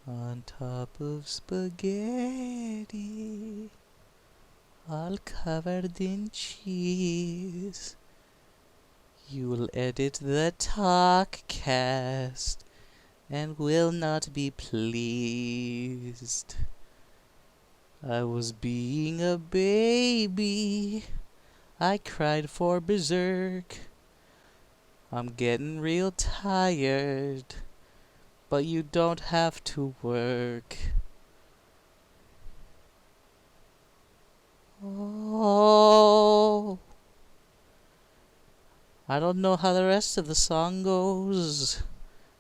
On top of spaghetti, all covered in cheese. You'll edit the Talkcast and will not be pleased. I was being a baby. I cried for Berserk. I'm getting real tired, but you don't have to work. Oh, I don't know how the rest of the song goes.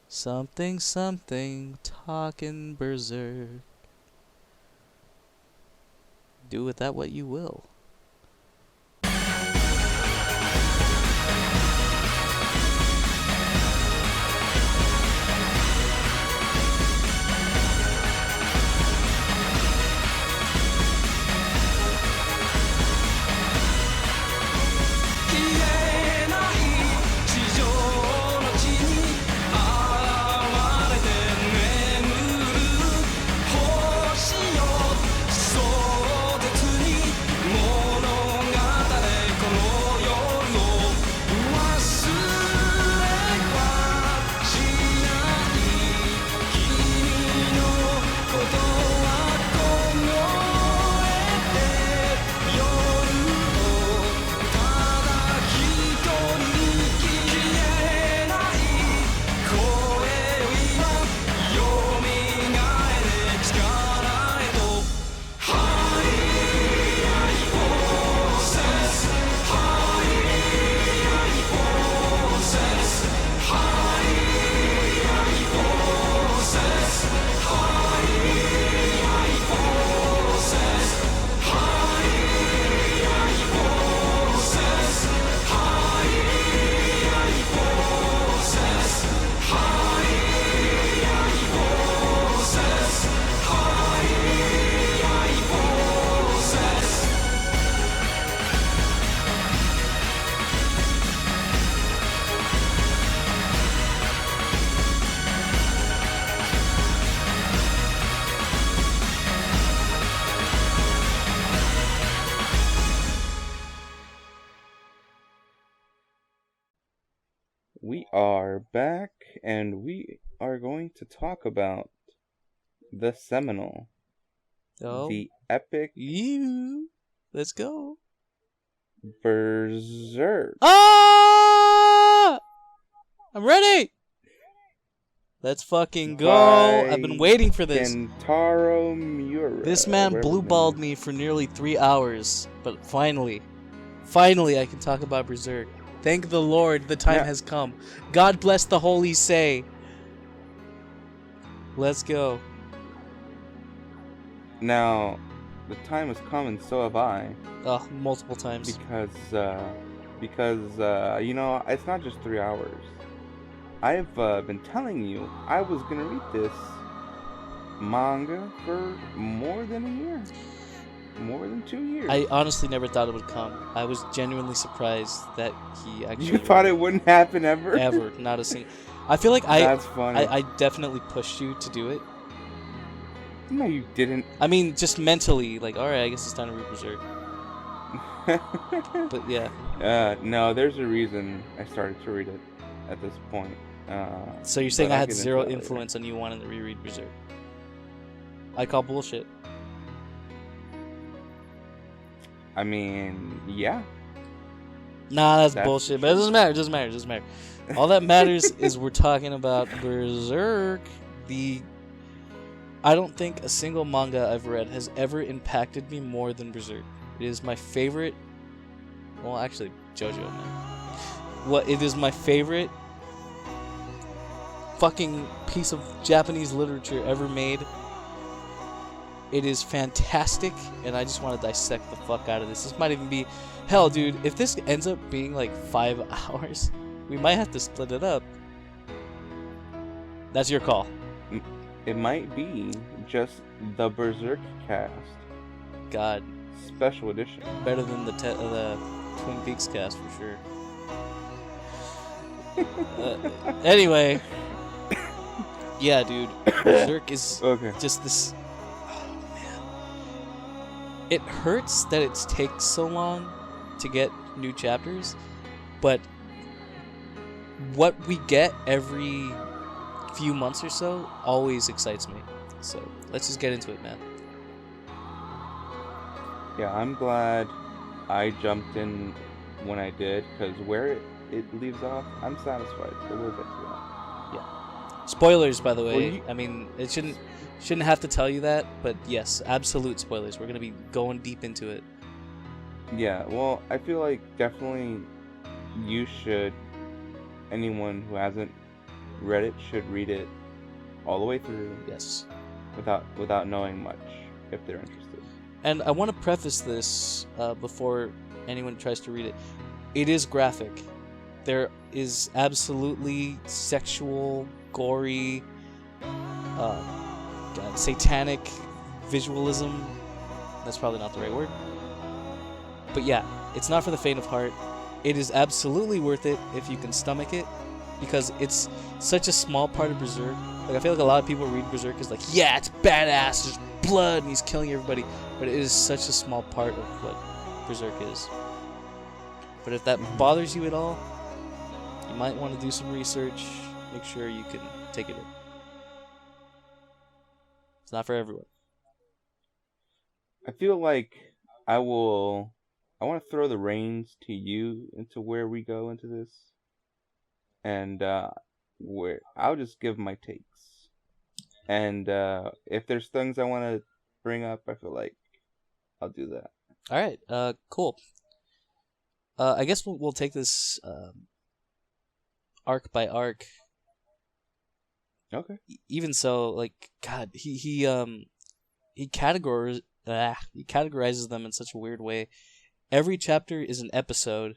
Something, something, talking Berserk. Do with that what you will. We are back, and we are going to talk about the seminal, the epic, let's go, Berserk. Ah! I'm ready. Let's fucking go. I've been waiting for this. Kentaro Miura. This man blue-balled me for nearly 3 hours, but finally I can talk about Berserk. Thank the Lord, the time has come. God bless the holy say. Let's go. Now, the time has come, and so have I. Multiple times. Because you know, it's not just 3 hours. I've been telling you I was gonna read this manga for more than a year. More than 2 years. I honestly never thought it would come. I was genuinely surprised that he actually... You thought it wouldn't happen ever? Ever. Not a single... I feel like That's funny. I definitely pushed you to do it. No, you didn't. I mean, just mentally, like, alright, I guess it's time to read Berserk. But yeah. No, there's a reason I started to read it at this point. So you're saying I had zero influence on you wanting to reread Berserk? I call bullshit. I mean, yeah. Nah, that's bullshit. But it doesn't matter. It doesn't matter. All that matters is we're talking about Berserk. I don't think a single manga I've read has ever impacted me more than Berserk. It is my favorite. Well, actually, JoJo, man. It is my favorite fucking piece of Japanese literature ever made. It is fantastic, and I just want to dissect the fuck out of this. This might even be... Hell, dude, if this ends up being like 5 hours, we might have to split it up. That's your call. It might be just the Berserk cast. God. Special edition. Better than the Twin Peaks cast, for sure. Anyway. Yeah, dude. Berserk is Okay. just this. Oh man, it hurts that it takes so long to get new chapters, but what we get every few months or so always excites me. So let's just get into it, man. Yeah, I'm glad I jumped in when I did, because where it leaves off, I'm satisfied. So we'll get to that. Yeah. Spoilers, by the Well, way. I mean, it shouldn't have to tell you that, but yes, absolute spoilers. We're gonna be going deep into it. Yeah, well, I feel like definitely you should. Anyone who hasn't read it should read it all the way through. Yes. Without knowing much, if they're interested. And I want to preface this before anyone tries to read it. It is graphic. There is absolutely sexual, gory, satanic visualism. That's probably not the right word. But yeah, it's not for the faint of heart. It is absolutely worth it if you can stomach it, because it's such a small part of Berserk. Like, I feel like a lot of people read Berserk as like, yeah, it's badass, there's blood, and he's killing everybody. But it is such a small part of what Berserk is. But if that bothers you at all, you might want to do some research. Make sure you can take it in. It's not for everyone. I feel like I want to throw the reins to you into where we go into this, and where I'll just give my takes. And if there's things I want to bring up, I feel like I'll do that. All right. Cool. I guess we'll take this arc by arc. Okay. Even so, like, God, he categorizes them in such a weird way. Every chapter is an episode.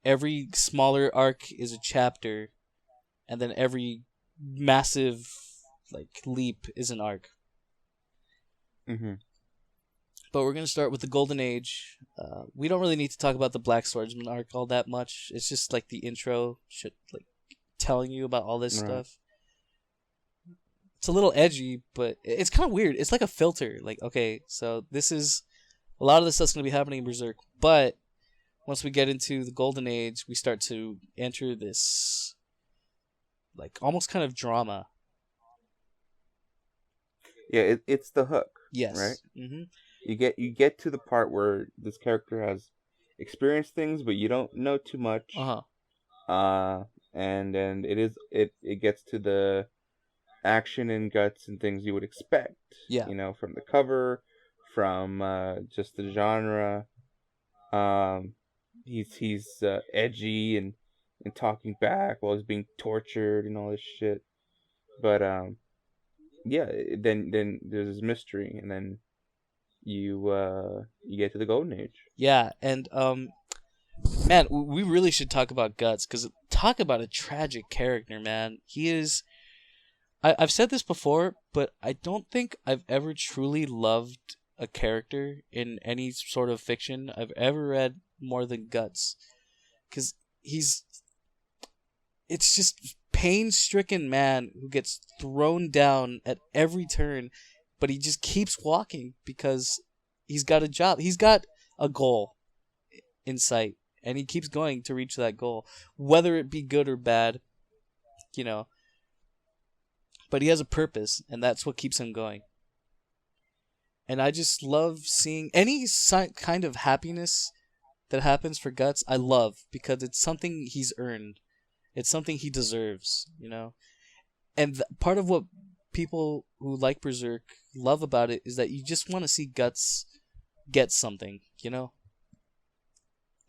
Every smaller arc is a chapter, and then every massive leap is an arc. Mhm. But we're gonna start with the Golden Age. We don't really need to talk about the Black Swordsman arc all that much. It's just like the intro, telling you about all this stuff. It's a little edgy, but it's kind of weird. It's like a filter. Like, okay, so this is a lot of this stuff's gonna be happening in Berserk, but once we get into the Golden Age, we start to enter this almost kind of drama. Yeah, it's the hook. Yes. Right. Mm-hmm. You get to the part where this character has experienced things, but you don't know too much. And then it gets to the action and guts and things you would expect. Yeah. You know, from the cover, from just the genre. He's edgy and talking back while he's being tortured and all this shit. But yeah, then there's this mystery, and then you get to the Golden Age. Yeah, and man, we really should talk about Guts, because talk about a tragic character, man. He is. I've said this before, but I don't think I've ever truly loved a character in any sort of fiction I've ever read more than Guts, because it's just pain-stricken man who gets thrown down at every turn, but he just keeps walking because he's got a job. He's got a goal in sight, and he keeps going to reach that goal, whether it be good or bad, you know. But he has a purpose, and that's what keeps him going. And I just love seeing any kind of happiness that happens for Guts. I love, because it's something he's earned. It's something he deserves, you know. And part of what people who like Berserk love about it is that you just want to see Guts get something, you know.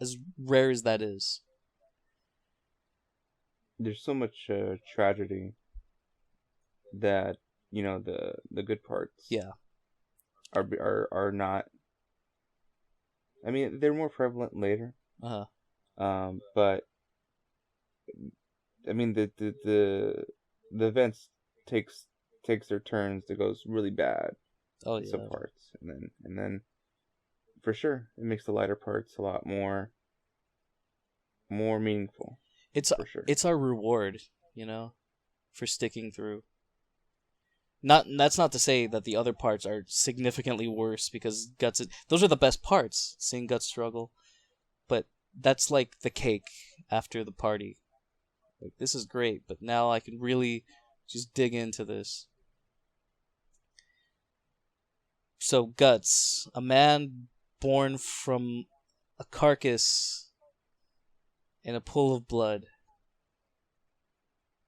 As rare as that is. There's so much tragedy that, you know, the good parts are not. I mean, they're more prevalent later. But I mean, the events takes their turns. It goes really bad. Oh yeah. Some parts, and then for sure it makes the lighter parts a lot more meaningful. It's for sure. It's our reward, you know, for sticking through. That's not to say that the other parts are significantly worse, because those are the best parts, seeing Guts struggle. But that's like the cake after the party. Like, this is great, but now I can really just dig into this. So Guts, a man born from a carcass in a pool of blood,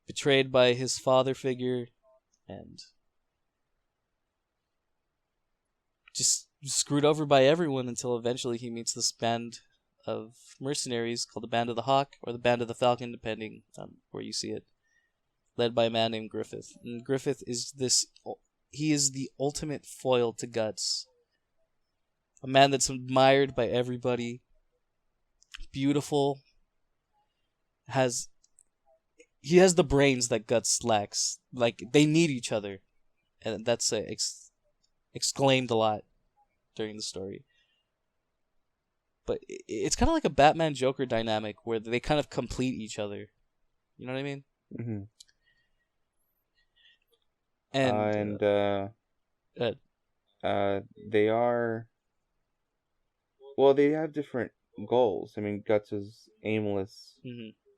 betrayed by his father figure, and just screwed over by everyone until eventually he meets this band of mercenaries called the Band of the Hawk or the Band of the Falcon, depending on where you see it, led by a man named Griffith. And Griffith is he is the ultimate foil to Guts. A man that's admired by everybody, beautiful, he has the brains that Guts lacks. Like, they need each other, and that's exclaimed a lot during the story. But it's kind of like a Batman Joker dynamic where they kind of complete each other. You know what I mean? Mm-hmm. They are. Well, they have different goals. I mean, Guts is aimless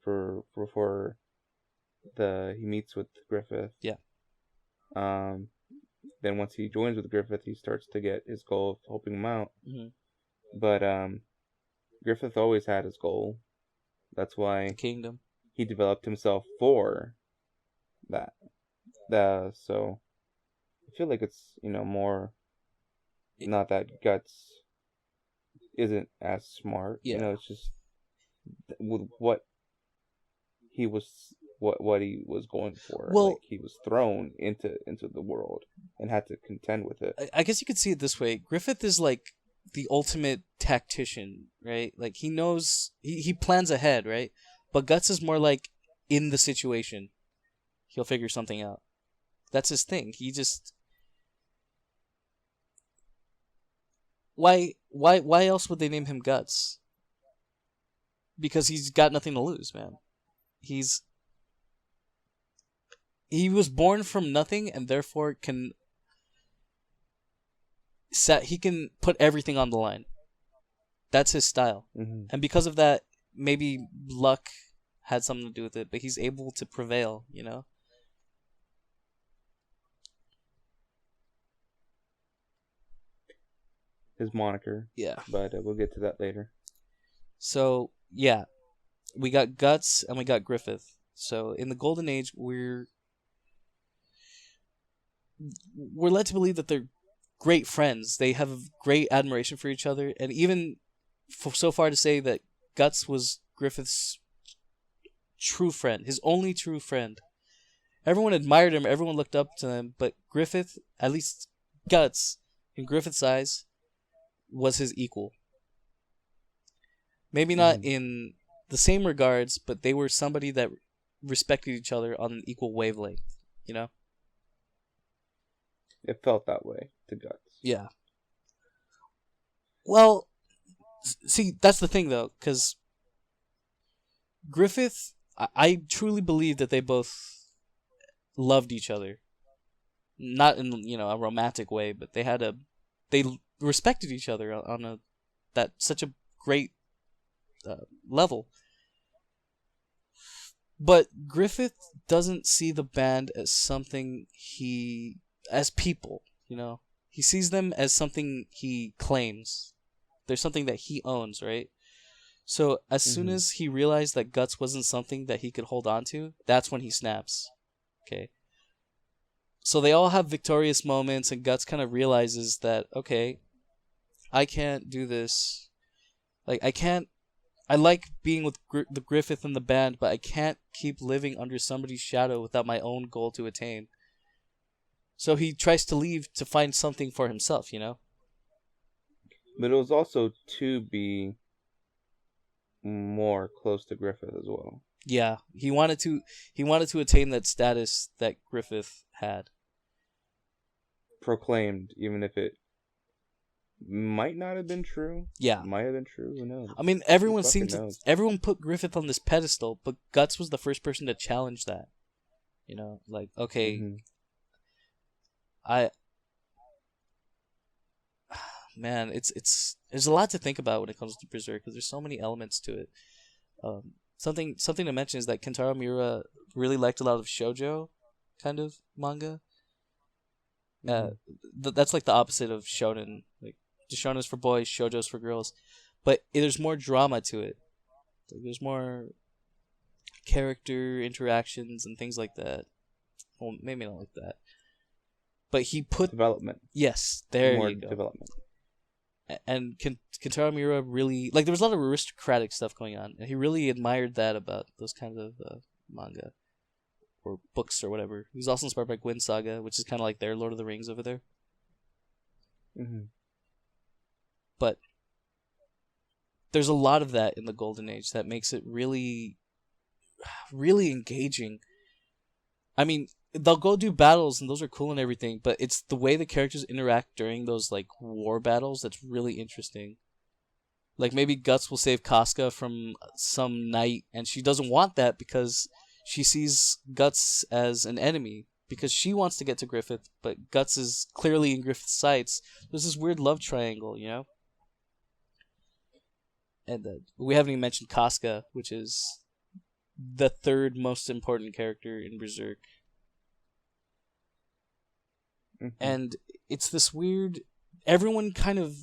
for he meets with Griffith. Yeah. Then once he joins with Griffith, he starts to get his goal of helping him out. Mm-hmm. But Griffith always had his goal. That's why the kingdom. He developed himself for that. So I feel like it's more not that Guts isn't as smart. Yeah. It's just with what he was going for. Well, like, he was thrown into the world and had to contend with it. I guess you could see it this way. Griffith is like the ultimate tactician, right? Like, he knows, he plans ahead, right? But Guts is more like in the situation. He'll figure something out. That's his thing. He just... Why else would they name him Guts? Because he's got nothing to lose, man. He was born from nothing, and therefore he can put everything on the line. That's his style. Mm-hmm. And because of that, maybe luck had something to do with it, but he's able to prevail, His moniker. Yeah. But we'll get to that later. So, yeah. We got Guts and we got Griffith. So, in the Golden Age, we're led to believe that they're great friends. They have great admiration for each other, and even so far to say that Guts was Griffith's true friend, his only true friend. Everyone admired him, everyone looked up to him, but Griffith, at least Guts, in Griffith's eyes, was his equal. Maybe not in the same regards, but they were somebody that respected each other on an equal wavelength, It felt that way to Guts. Yeah. Well, see, that's the thing, though, because Griffith, I truly believe that they both loved each other. Not in, a romantic way, but they respected each other on such a great level. But Griffith doesn't see the band as something as people, He sees them as something he claims. There's something that he owns, right? So as soon as he realized that Guts wasn't something that he could hold on to, that's when he snaps. Okay. So they all have victorious moments, and Guts kind of realizes that, okay, I can't do this. Like, I like being with the Griffith and the band, but I can't keep living under somebody's shadow without my own goal to attain. So he tries to leave to find something for himself, But it was also to be more close to Griffith as well. Yeah, he wanted to attain that status that Griffith had. Proclaimed, even if it might not have been true. Yeah. Might have been true, who knows? I mean, everyone put Griffith on this pedestal, but Guts was the first person to challenge that. Like, okay, I man, it's there's a lot to think about when it comes to Berserk because there's so many elements to it. Something to mention is that Kentaro Miura really liked a lot of shoujo kind of manga. That's like the opposite of shonen. Like the shonen is for boys, shoujo's for girls, but there's more drama to it. Like, there's more character interactions and things like that. Well, maybe not like that, but he put development. Yes, there more you go. Development. And Kentaro Miura really like there was a lot of aristocratic stuff going on, and he really admired that about those kinds of manga or books or whatever. He was also inspired by Gwyn Saga, which is kind of like their Lord of the Rings over there. But there's a lot of that in the Golden Age that makes it really, really engaging. I mean, they'll go do battles and those are cool and everything, but it's the way the characters interact during those like war battles that's really interesting. Like maybe Guts will save Casca from some knight, and she doesn't want that because she sees Guts as an enemy because she wants to get to Griffith, but Guts is clearly in Griffith's sights. There's this weird love triangle, you know? And we haven't even mentioned Casca, which is the third most important character in Berserk. And it's this weird... Everyone kind of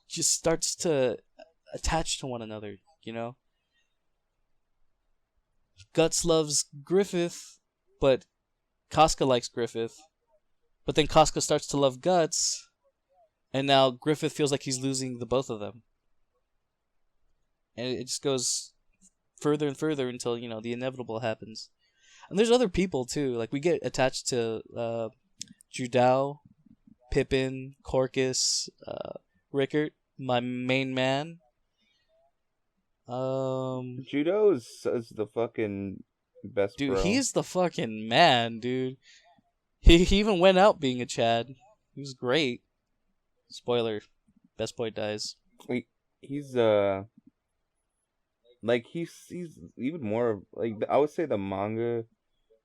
just starts to attach to one another, you know? Guts loves Griffith, but Casca likes Griffith. But then Casca starts to love Guts, and now Griffith feels like he's losing the both of them. And it just goes further and further until, you know, the inevitable happens. And there's other people, too. Like, we get attached to Judao, Pippin, Corcus, Rickert, my main man. Judo is the fucking best dude, bro. he's the fucking man, dude. He even went out being a Chad. He was great. Spoiler, best boy dies. He's like he's even more like I would say the manga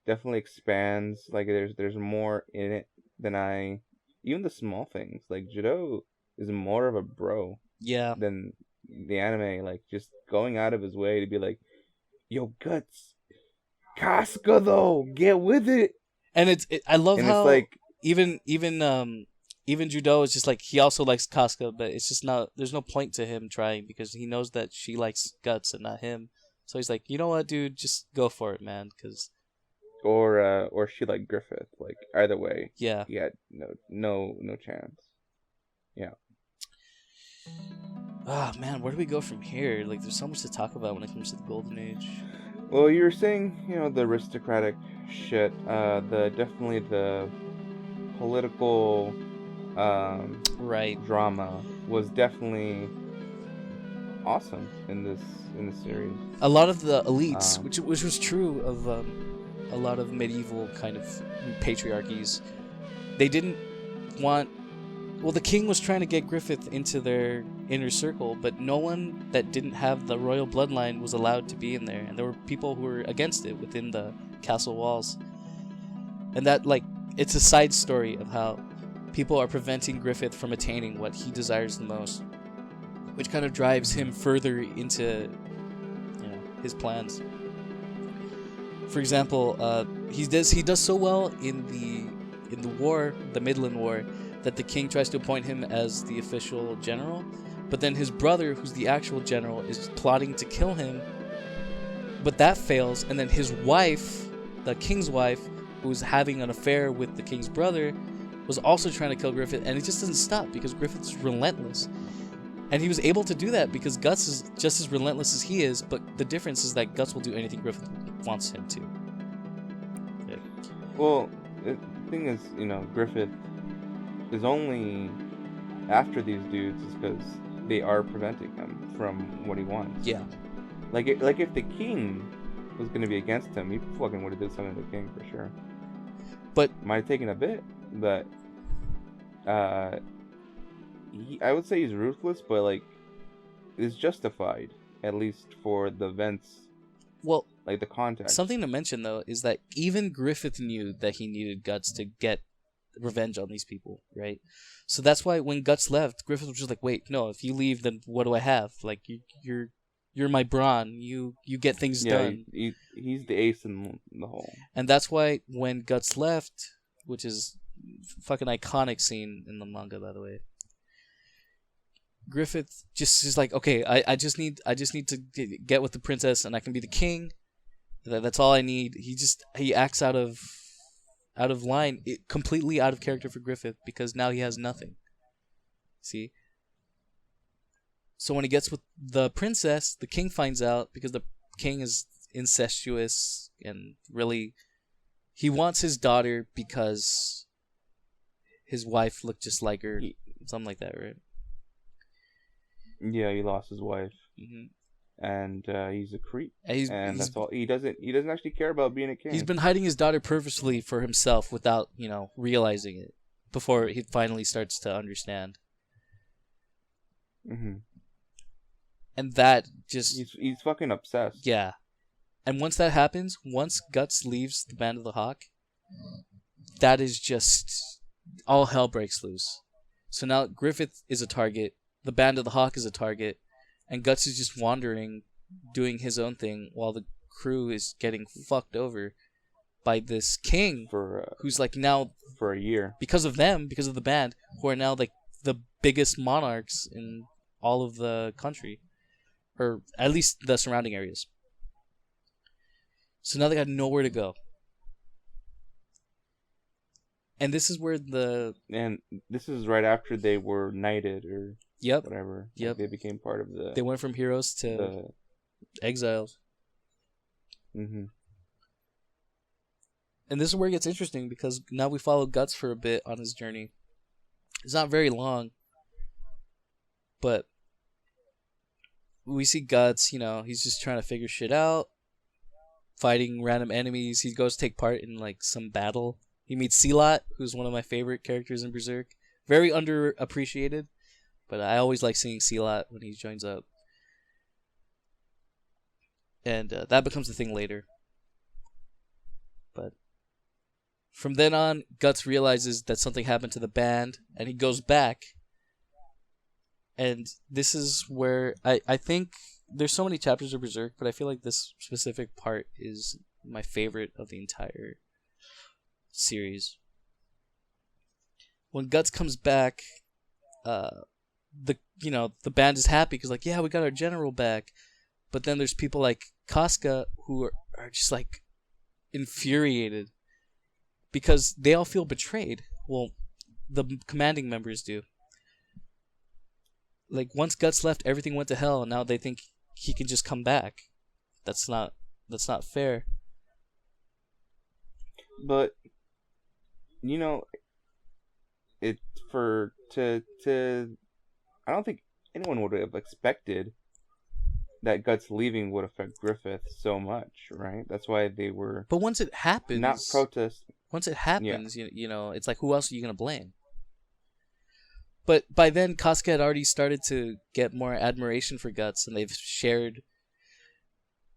definitely expands. Like there's more in it than even the small things. Like Judo is more of a bro. Yeah. Than the anime, like just going out of his way to be like, yo, Guts, Casca though, get with it. And I love how it's like even Judo is just like he also likes Casca, but it's just not. There's no point to him trying because he knows that she likes Guts and not him. So he's like, you know what, dude, just go for it, man, because. Or she liked Griffith. Like either way, yeah, he had no chance. Yeah. Ah, man, where do we go from here? Like, there's so much to talk about when it comes to the Golden Age. Well, you were saying, you know, the aristocratic shit. Definitely the political, right, drama was definitely awesome in this series. A lot of the elites, which was true of a lot of medieval kind of patriarchies, they didn't want. Well, the king was trying to get Griffith into their inner circle, but no one that didn't have the royal bloodline was allowed to be in there, and there were people who were against it within the castle walls. And that, like, it's a side story of how people are preventing Griffith from attaining what he desires the most, which kind of drives him further into, you know, his plans. For example, he does so well in the war, the Midland War, that the king tries to appoint him as the official general, but then his brother, who's the actual general, is plotting to kill him, but that fails, and then his wife, the king's wife, who's having an affair with the king's brother, was also trying to kill Griffith, and it just doesn't stop because Griffith's relentless. And he was able to do that because Guts is just as relentless as he is, but the difference is that Guts will do anything Griffith wants him to. Yeah. Well, the thing is, you know, Griffith is only after these dudes is because they are preventing him from what he wants. Yeah. Like if the king was going to be against him, he fucking would have did something to the king for sure. But might have taken a bit, but I would say he's ruthless, but like is justified at least for the events. Well, like the context. Something to mention though is that even Griffith knew that he needed Guts to get revenge on these people, right? So that's why when Guts left, Griffith was just like, wait, no, if you leave, then what do I have? Like you're my brawn. You get things done. He's the ace in the hole. And that's why when Guts left, which is fucking iconic scene in the manga, by the way. Griffith just is like, okay, I just need to get with the princess, and I can be the king. That's all I need. He acts out of line, completely out of character for Griffith, because now he has nothing. See? So when he gets with the princess, the king finds out, because the king is incestuous and really he wants his daughter because his wife looked just like her, something like that, right? Yeah, he lost his wife. And he's a creep, and that's all. He doesn't actually care about being a king. He's been hiding his daughter purposely for himself without, realizing it, before he finally starts to understand. And that just he's fucking obsessed. Yeah, and once that happens, once Guts leaves the Band of the Hawk, that is just all hell breaks loose. So now Griffith is a target, the Band of the Hawk is a target. And Guts is just wandering, doing his own thing, while the crew is getting fucked over by this king who's like now for a year, because of them, because of the band, who are now like the biggest monarchs in all of the country, or at least the surrounding areas. So now they got nowhere to go. And this is where this is right after they were knighted or whatever. Yep. Like they became part of the. They went from heroes to exiles. And this is where it gets interesting, because now we follow Guts for a bit on his journey. It's not very long, but we see Guts. He's just trying to figure shit out, fighting random enemies. He goes take part in like some battle. He meets Sealot, who's one of my favorite characters in Berserk. Very underappreciated, but I always like seeing Sealot when he joins up. And that becomes the thing later. But from then on, Guts realizes that something happened to the band, and he goes back. And this is where I think there's so many chapters of Berserk, but I feel like this specific part is my favorite of the entire series. When Guts comes back, the band is happy because, like, yeah, we got our general back. But then there's people like Casca who are just like infuriated because they all feel betrayed. Well, the commanding members do. Like, once Guts left, everything went to hell, and now they think he can just come back. That's not fair. But I don't think anyone would have expected that Guts leaving would affect Griffith so much, right? That's why they were. But once it happens, not protest. Once it happens, it's like, who else are you gonna blame? But by then, Casca had already started to get more admiration for Guts, and they've shared.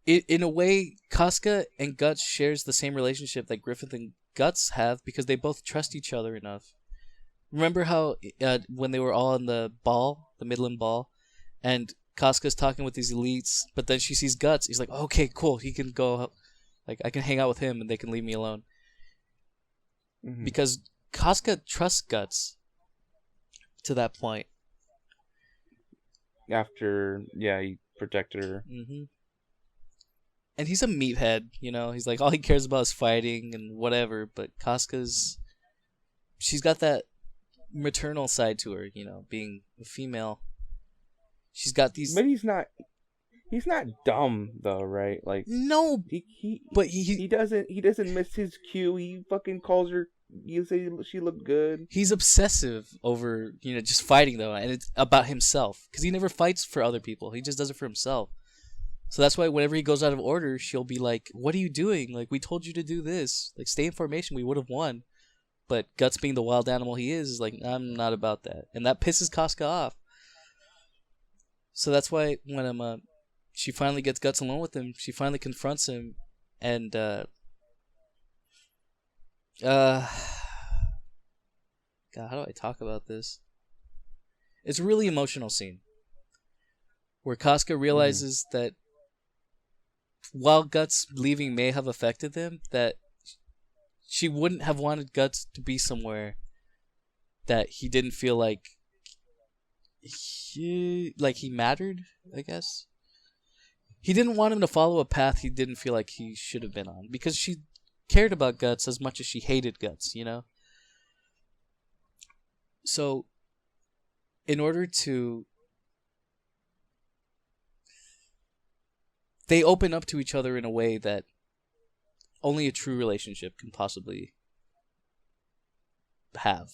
In a way, Casca and Guts shares the same relationship that Griffith and Guts have, because they both trust each other enough. Remember how when they were all in the ball, the Midland Ball, and Casca's talking with these elites, but then she sees Guts. He's like, okay, cool, he can go, like, I can hang out with him, and they can leave me alone. Because Casca trusts Guts to that point. After, he protected her. And he's a meathead, He's like, all he cares about is fighting and whatever. But she's got that maternal side to her, being a female. She's got these. But he's not dumb though, right? Like, no, but he doesn't miss his cue. He fucking calls her. You say she looked good. He's obsessive over just fighting though, and it's about himself, because he never fights for other people. He just does it for himself. So that's why whenever he goes out of order, she'll be like, "What are you doing? Like, we told you to do this. Like, stay in formation. We would have won." But Guts, being the wild animal he is like, "I'm not about that," and that pisses Casca off. So that's why when she finally gets Guts alone with him, she finally confronts him, and God, how do I talk about this? It's a really emotional scene where Casca realizes that while Guts leaving may have affected them, that she wouldn't have wanted Guts to be somewhere that he didn't feel like he mattered, I guess. He didn't want him to follow a path he didn't feel like he should have been on because she cared about Guts as much as she hated Guts, you know? So, in order to... They open up to each other in a way that only a true relationship can possibly have.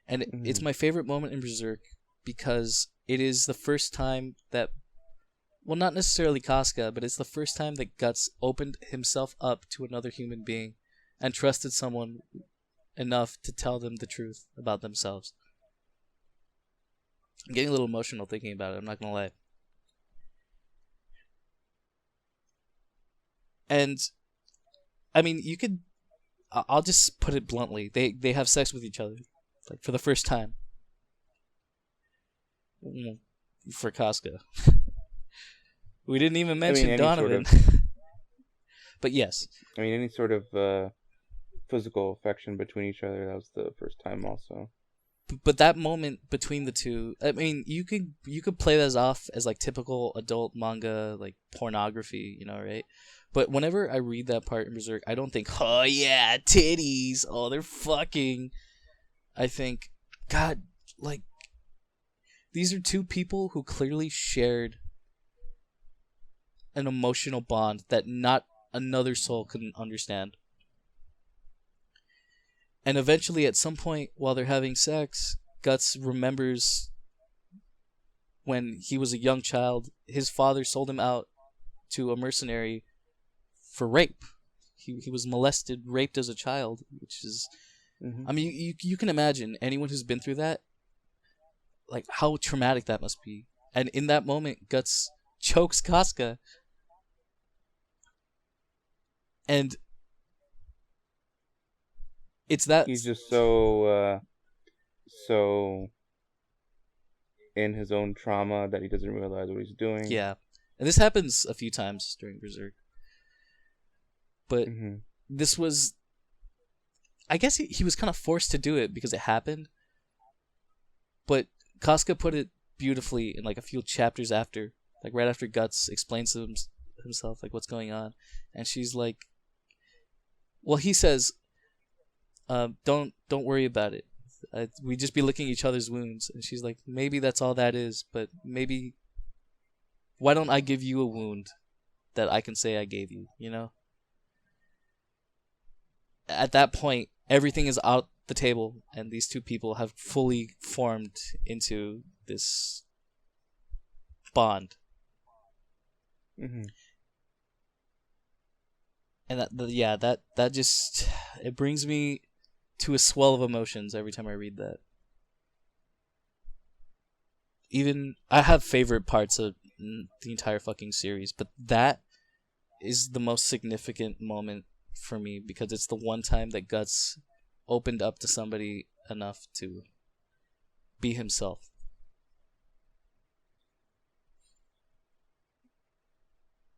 And it's my favorite moment in Berserk because it is the first time that, well, not necessarily Casca, but it's the first time that Guts opened himself up to another human being and trusted someone enough to tell them the truth about themselves. I'm getting a little emotional thinking about it, I'm not gonna lie. And, I mean, you could... I'll just put it bluntly. They have sex with each other. Like, for the first time. For Casca. We didn't even mention Donovan. But yes. I mean, any sort of physical affection between each other, that was the first time also. But that moment between the two, I mean, you could play that off as like typical adult manga, like pornography, you know, right? But whenever I read that part in Berserk, I don't think, oh yeah, titties, oh they're fucking. I think, God, like, these are two people who clearly shared an emotional bond that not another soul can understand. And eventually, at some point, while they're having sex, Guts remembers when he was a young child, his father sold him out to a mercenary for rape. He was molested, raped as a child, which is... I mean, you can imagine anyone who's been through that, like how traumatic that must be. And in that moment, Guts chokes Casca. And it's that... He's just so in his own trauma that he doesn't realize what he's doing. Yeah. And this happens a few times during Berserk. But this was... I guess he was kind of forced to do it because it happened. But Casca put it beautifully in like a few chapters after. Like right after Guts explains to himself like what's going on. And she's like... Well, he says... Don't worry about it. We just be licking each other's wounds. And she's like, maybe that's all that is, but maybe... Why don't I give you a wound that I can say I gave you, you know? At that point, everything is out the table, and these two people have fully formed into this bond. And that just... It brings me to a swell of emotions every time I read that. Even... I have favorite parts of the entire fucking series, but that is the most significant moment for me because it's the one time that Guts opened up to somebody enough to be himself.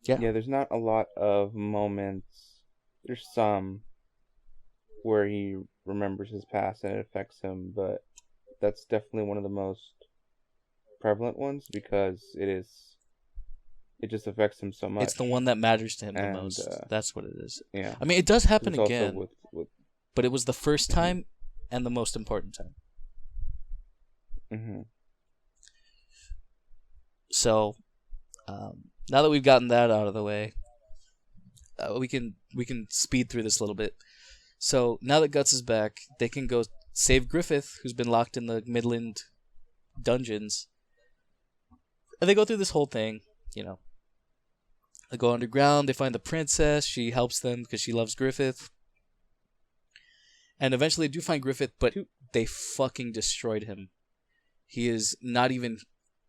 Yeah, there's not a lot of moments. There's some where he remembers his past and it affects him, but that's definitely one of the most prevalent ones because it just affects him so much. It's the one that matters to him the most. That's what it is. Yeah. I mean, it does happen again, with... but it was the first time and the most important time. So, now that we've gotten that out of the way, we can speed through this a little bit. So now that Guts is back, they can go save Griffith, who's been locked in the Midland dungeons. And they go through this whole thing, you know. They go underground, they find the princess, she helps them because she loves Griffith. And eventually they do find Griffith, but they fucking destroyed him. He is not even...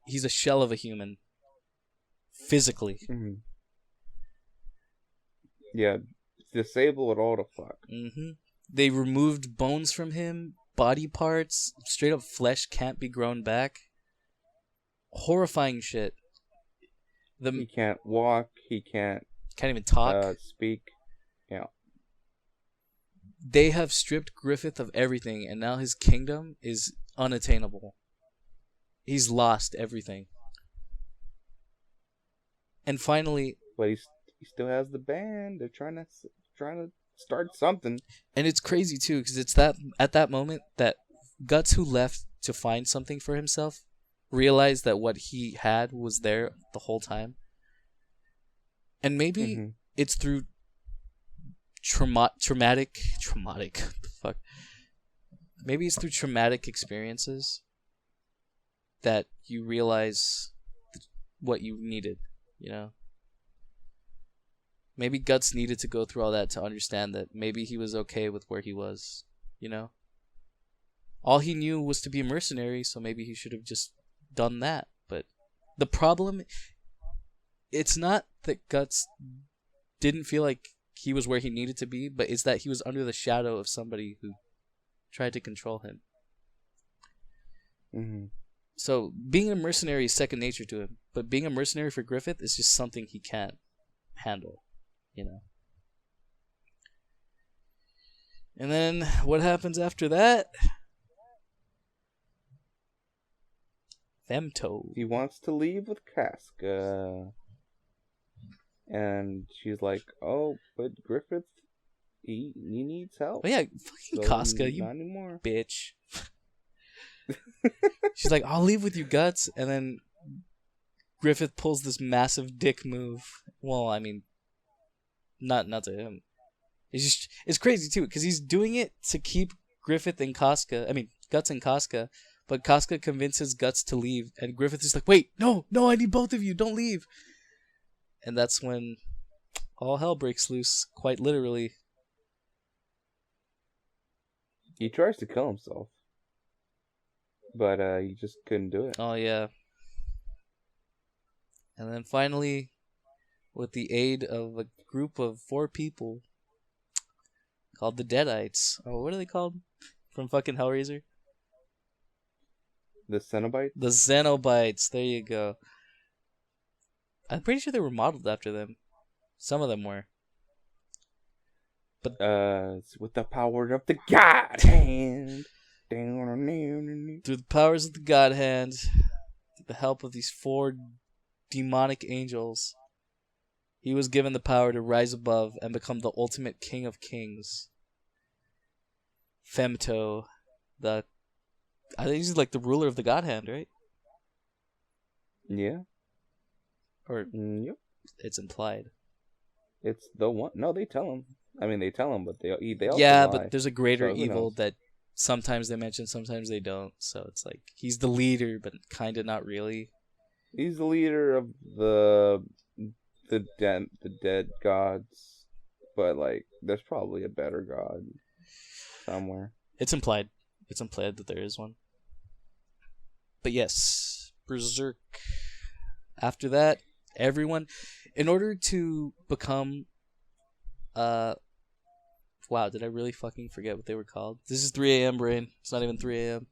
He's a shell of a human. Physically. Yeah, disable it all to fuck. They removed bones from him, body parts, straight up flesh can't be grown back. Horrifying shit. He can't walk. He can't even talk. speak. Yeah. They have stripped Griffith of everything, and now his kingdom is unattainable. He's lost everything. And finally, but he still has the band. They're trying to start something. And it's crazy too, because it's that at that moment that Guts, who left to find something for himself, realized that what he had was there the whole time. And maybe it's through traumatic fuck. Maybe it's through traumatic experiences that you realize what you needed, you know? Maybe Guts needed to go through all that to understand that maybe he was okay with where he was, you know? All he knew was to be a mercenary, so maybe he should have just done that. But the problem, it's not that Guts didn't feel like he was where he needed to be, but it's that he was under the shadow of somebody who tried to control him. Mm-hmm. So being a mercenary is second nature to him, but being a mercenary for Griffith is just something he can't handle, you know. And then what happens after that? Femto. He wants to leave with Casca. And she's like, oh, but Griffith, he needs help. Oh yeah, fucking Casca, you not anymore. Bitch. She's like, I'll leave with you, Guts. And then Griffith pulls this massive dick move. Well, I mean, not to him. It's crazy too, because he's doing it to keep Griffith and Casca. I mean, Guts and Casca. But Casca convinces Guts to leave, and Griffith is like, wait, no, I need both of you, don't leave. And that's when all hell breaks loose, quite literally. He tries to kill himself, but he just couldn't do it. Oh, yeah. And then finally, with the aid of a group of 4 people called the Deadites. Oh, what are they called? From fucking Hellraiser? The Cenobites? The Xenobites, there you go. I'm pretty sure they were modeled after them. Some of them were. But it's with the power of the God Hand. Through the powers of the God Hand, with the help of these 4 demonic angels, he was given the power to rise above and become the ultimate king of kings. Femto, I think he's like the ruler of the God Hand, right? Yeah. Or yep. It's implied. It's the one. No, they tell him. I mean, they tell him, but they also yeah, lie. but there's a greater so evil that sometimes they mention, sometimes they don't. So it's like he's the leader, but kind of not really. He's the leader of the dead gods, but like there's probably a better god somewhere. It's implied. It's implied that there is one. But yes, Berserk. After that, everyone, in order to become, wow, did I really fucking forget what they were called? This is 3 a.m. brain. It's not even 3 a.m.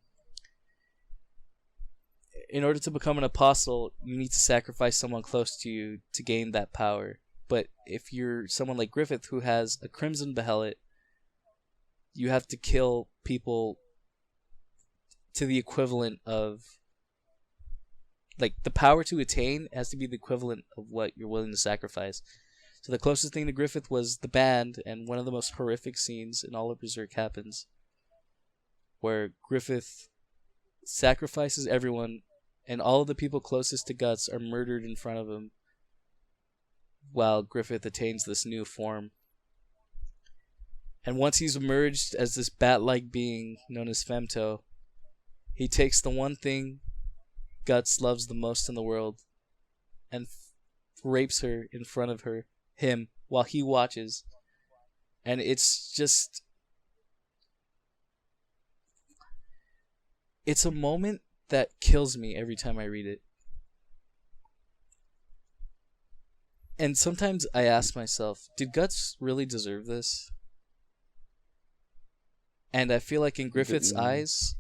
In order to become an apostle, you need to sacrifice someone close to you to gain that power. But if you're someone like Griffith who has a crimson behelit, you have to kill people to the equivalent of, like, the power to attain has to be the equivalent of what you're willing to sacrifice. So the closest thing to Griffith was the band, and one of the most horrific scenes in all of Berserk happens, where Griffith sacrifices everyone, and all of the people closest to Guts are murdered in front of him, while Griffith attains this new form. And once he's emerged as this bat-like being known as Femto, he takes the one thing Guts loves the most in the world and rapes her in front of him while he watches. And it's just, it's a moment that kills me every time I read it. And sometimes I ask myself, did Guts really deserve this? And I feel like in Griffith's Mm. eyes,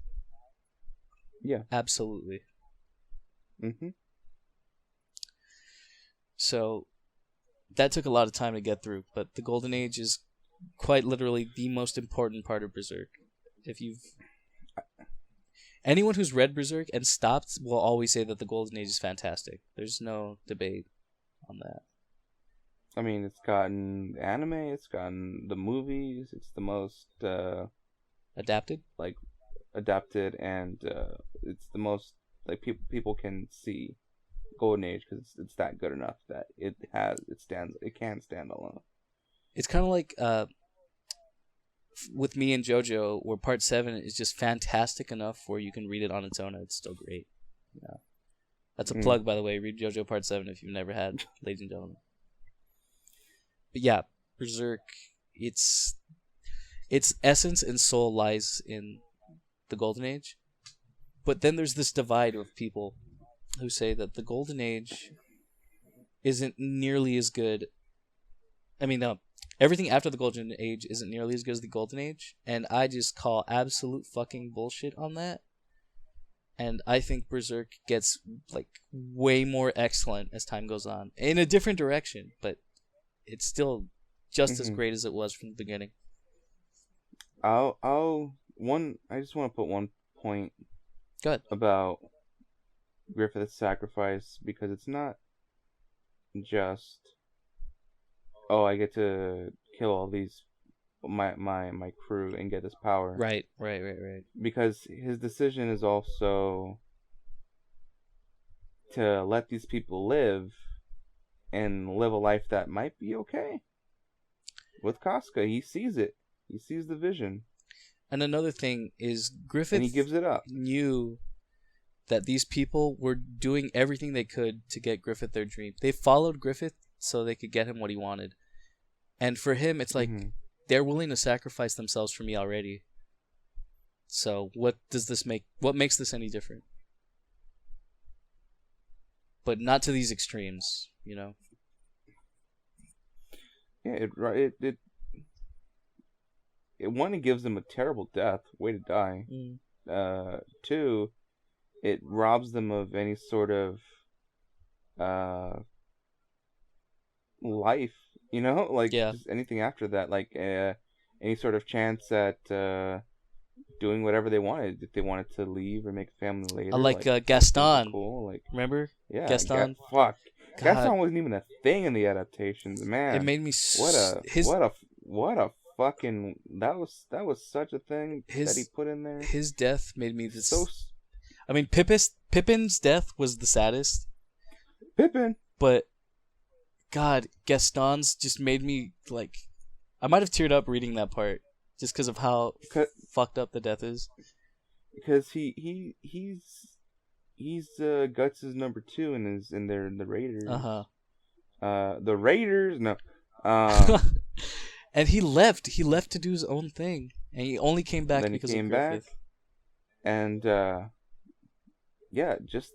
Yeah. absolutely. Mm-hmm. So that took a lot of time to get through, but the Golden Age is quite literally the most important part of Berserk. If you've anyone who's read Berserk and stopped will always say that the Golden Age is fantastic. There's no debate on that. I mean, it's gotten anime, it's gotten the movies, it's the most Adapted? like adapted, and it's the most like people can see Golden Age because it's that good enough that it can stand alone. It's kind of like with me and JoJo, where Part 7 is just fantastic enough where you can read it on its own and it's still great. Yeah. That's a plug, by the way. Read JoJo Part 7 if you've never had, ladies and gentlemen. But yeah, Berserk, its essence and soul lies in the Golden Age. But then there's this divide of people who say that the Golden Age isn't nearly as good. I mean, no, everything after the Golden Age isn't nearly as good as the Golden Age, and I just call absolute fucking bullshit on that. And I think Berserk gets like way more excellent as time goes on, in a different direction, but it's still just as great as it was from the beginning. I just want to put one point Good. about Griffith's sacrifice, because it's not just, oh, I get to kill all these my crew and get this power. Right. Because his decision is also to let these people live and live a life that might be okay. With Casca, he sees it. He sees the vision. And another thing is Griffith And he gives it up. Knew that these people were doing everything they could to get Griffith their dream. They followed Griffith so they could get him what he wanted. And for him, it's like they're willing to sacrifice themselves for me already. So what makes this any different? But not to these extremes, you know? Yeah, one, it gives them a terrible death, way to die. Two, it robs them of any sort of life, you know, like just anything after that, like any sort of chance at doing whatever they wanted. If they wanted to leave or make a family later, like Gaston. Cool. Like, remember? Yeah, Gaston. Fuck. God. Gaston wasn't even a thing in the adaptations, man. It made me what a fucking that was such a thing that he put in there. His death made me I mean, Pippin's death was the saddest. Pippin. But God, Gaston's just made me like I might have teared up reading that part just because of how fucked up the death is. Because he's Guts' number 2 in the Raiders. The Raiders, no. And he left to do his own thing, and he only came back because of Griffith. And yeah, just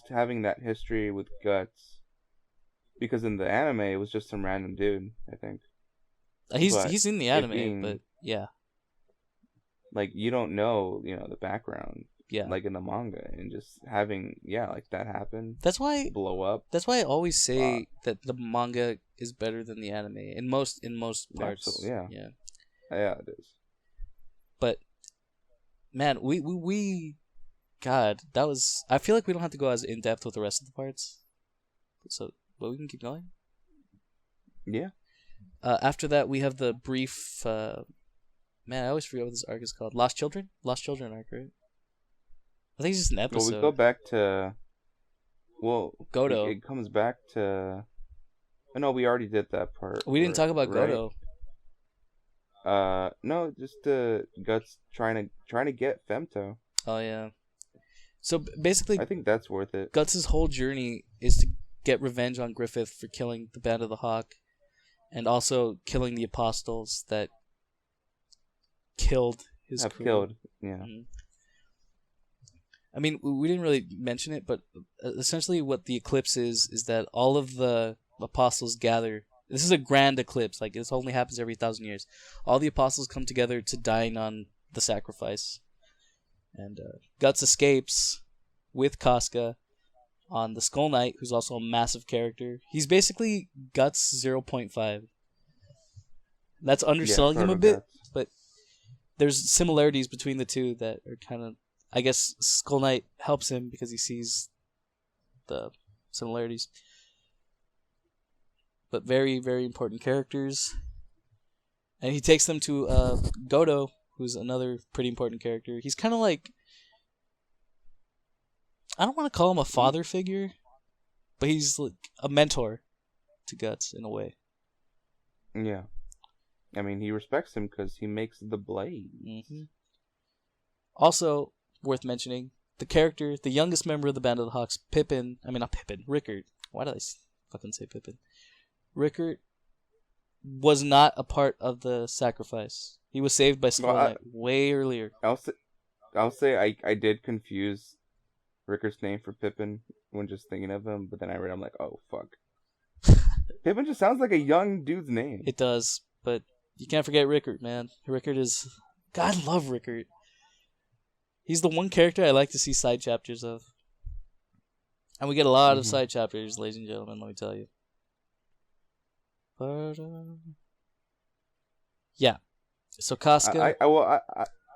having that history with Guts, because in the anime it was just some random dude, I think. He's in the anime, but yeah, like you don't know, the background. Yeah, like in the manga, and just having like that happen. That's why blow up. That's why I always say that the manga is better than the anime in most parts. Absolutely, yeah, it is. But man, we God, that was. I feel like we don't have to go as in depth with the rest of the parts. So, but we can keep going. Yeah. After that, we have the brief. Man, I always forget what this arc is called. Lost Children arc, right? I think it's just an episode. Well, we go back to. Well, Godo. It comes back to. Oh, no, we already did that part. We didn't talk about Godo. No, just Guts trying to get Femto. Oh yeah. So basically, I think that's worth it. Guts' whole journey is to get revenge on Griffith for killing the Band of the Hawk, and also killing the apostles that killed his crew. Killed, yeah. Mm-hmm. I mean, we didn't really mention it, but essentially what the eclipse is that all of the apostles gather. This is a grand eclipse. Like, this only happens every 1,000 years. All the apostles come together to dine on the sacrifice. And Guts escapes with Casca on the Skull Knight, who's also a massive character. He's basically Guts 0.5. That's underselling him a bit, but there's similarities between the two that are kind of... I guess Skull Knight helps him because he sees the similarities. But very, very important characters. And he takes them to Godo, who's another pretty important character. He's kind of like... I don't want to call him a father figure, but he's like a mentor to Guts in a way. Yeah. I mean, he respects him because he makes the blade. Mm-hmm. Also, worth mentioning, the youngest member of the Band of the Hawks, Rickert. Why did I fucking say Pippin? Rickert was not a part of the sacrifice. He was saved by Skull Knight way earlier. I'll say I did confuse Rickert's name for Pippin when just thinking of him, but then I read, I'm like, oh, fuck. Pippin just sounds like a young dude's name. It does, but you can't forget Rickert, man. Rickert is... God, I love Rickert. He's the one character I like to see side chapters of. And we get a lot of side chapters, ladies and gentlemen, let me tell you. But, yeah. So Casca...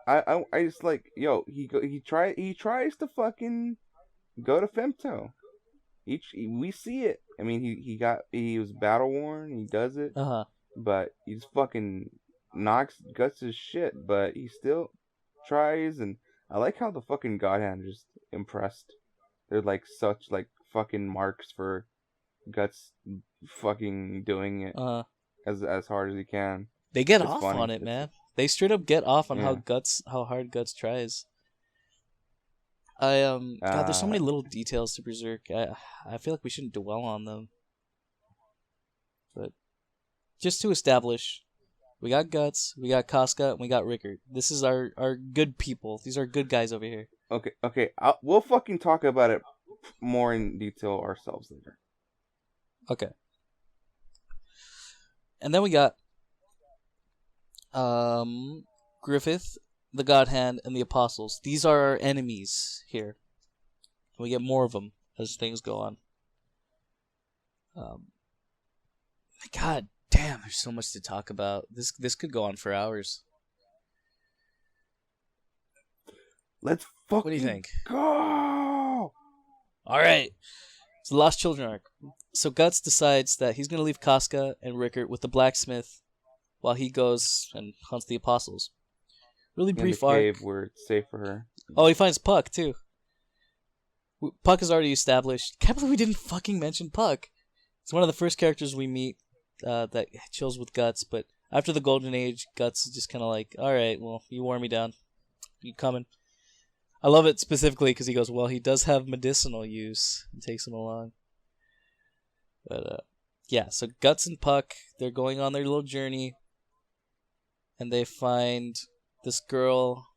I just like, yo, he tries to fucking go to Femto. We see it. I mean, he was battle worn, he does it. But he just fucking knocks Guts' shit, but he still tries. And I like how the fucking God Hand are just impressed. They're like such like fucking marks for Guts fucking doing it as hard as he can. They get off on it, man. They straight up get off on how hard Guts tries. God, there's so many little details to Berserk. I feel like we shouldn't dwell on them. But just to establish, we got Guts, we got Casca, and we got Rickert. This is our good people. These are good guys over here. Okay. We'll fucking talk about it more in detail ourselves later. Okay. And then we got Griffith, the God Hand, and the Apostles. These are our enemies here. We get more of them as things go on. God damn, there's so much to talk about. This could go on for hours. Let's fucking What do you think? Go! Alright. It's the Lost Children arc. So Guts decides that he's going to leave Casca and Rickert with the blacksmith while he goes and hunts the Apostles. Really brief in the arc. cave where it's safe for her. Oh, he finds Puck, too. Puck is already established. Can't believe we didn't fucking mention Puck. It's one of the first characters we meet that chills with Guts, but after the Golden Age, Guts is just kind of like, alright, well, you wore me down. You coming? I love it specifically because he goes, well, he does have medicinal use, and takes him along. But, yeah, so Guts and Puck, they're going on their little journey, and they find this girl.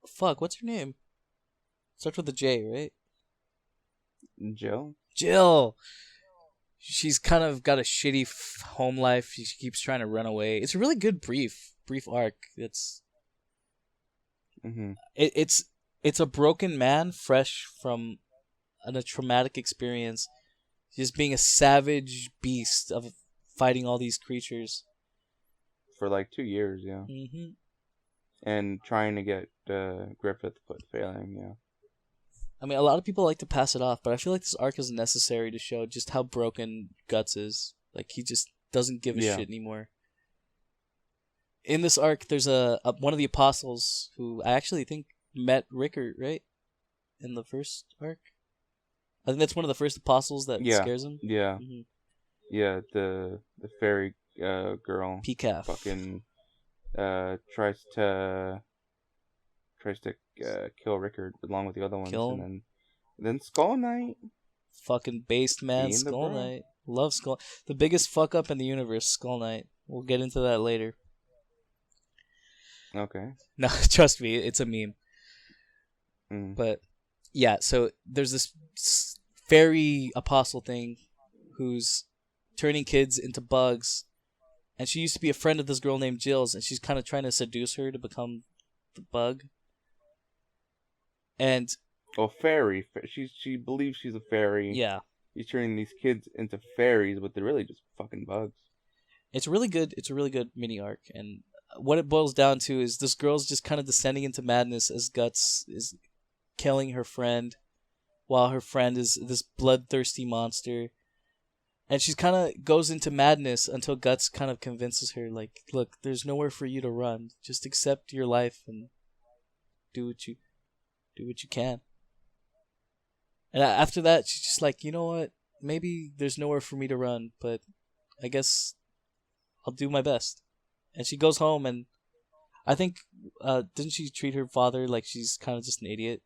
Fuck, what's her name? Starts with a J, right? Jill. She's kind of got a shitty home life. She keeps trying to run away. It's a really good brief arc. It's it's a broken man fresh from a traumatic experience, just being a savage beast of fighting all these creatures for like 2 years, yeah. And trying to get Griffith, but failing, yeah. I mean, a lot of people like to pass it off, but I feel like this arc is necessary to show just how broken Guts is. Like, he just doesn't give a shit anymore. In this arc, there's one of the Apostles who I actually think met Rickert, right? In the first arc? I think that's one of the first Apostles that scares him. Yeah. Yeah, the fairy girl. Pcaf. Fucking tries to kill Rickert along with the other ones. Kill him. And then Skull Knight. Fucking based man, Skull Knight. Love Skull. The biggest fuck up in the universe, Skull Knight. We'll get into that later. Okay. No, trust me, it's a meme. But yeah, so there's this fairy apostle thing who's turning kids into bugs and she used to be a friend of this girl named Jill's, and she's kind of trying to seduce her to become the bug. And fairy. She believes she's a fairy. yeah, He's turning these kids into fairies, but they're really just fucking bugs. it's really good. It's a really good mini arc, and what it boils down to is this girl's just kind of descending into madness as Guts is killing her friend, while her friend is this bloodthirsty monster. And she's kind of goes into madness until Guts kind of convinces her, like, look, there's nowhere for you to run. Just accept your life and do what you can. And after that, she's just like, you know what? Maybe there's nowhere for me to run, but I guess I'll do my best. And she goes home, and I think, didn't she treat her father like she's kind of just an idiot?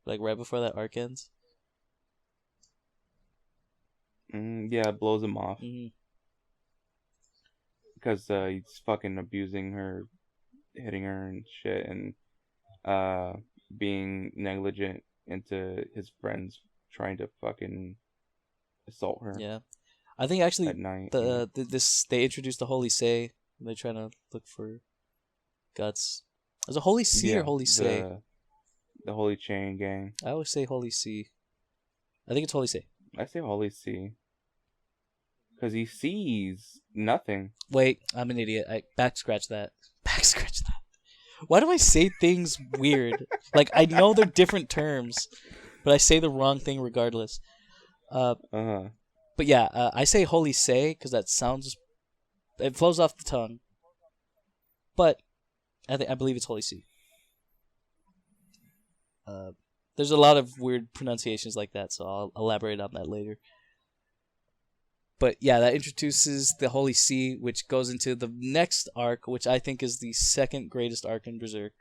Like, right before that arc ends? Yeah, it blows him off. Mm-hmm. Because he's fucking abusing her, hitting her and shit, and being negligent into his friends trying to fucking assault her. Yeah. I think actually at night. they introduced the Holy Say. They're trying to look for Guts. Is it Holy See or Holy Say? The Holy Chain Gang. I always say Holy See. I think it's Holy Say. I say Holy See. Because he sees nothing. Wait, I'm an idiot. I backscratch that. Backscratch that. Why do I say things weird? Like, I know they're different terms, but I say the wrong thing regardless. But yeah, I say Holy Say because that sounds... It flows off the tongue. But I believe it's Holy See. There's a lot of weird pronunciations like that, so I'll elaborate on that later. But yeah, that introduces the Holy See, which goes into the next arc, which I think is the second greatest arc in Berserk.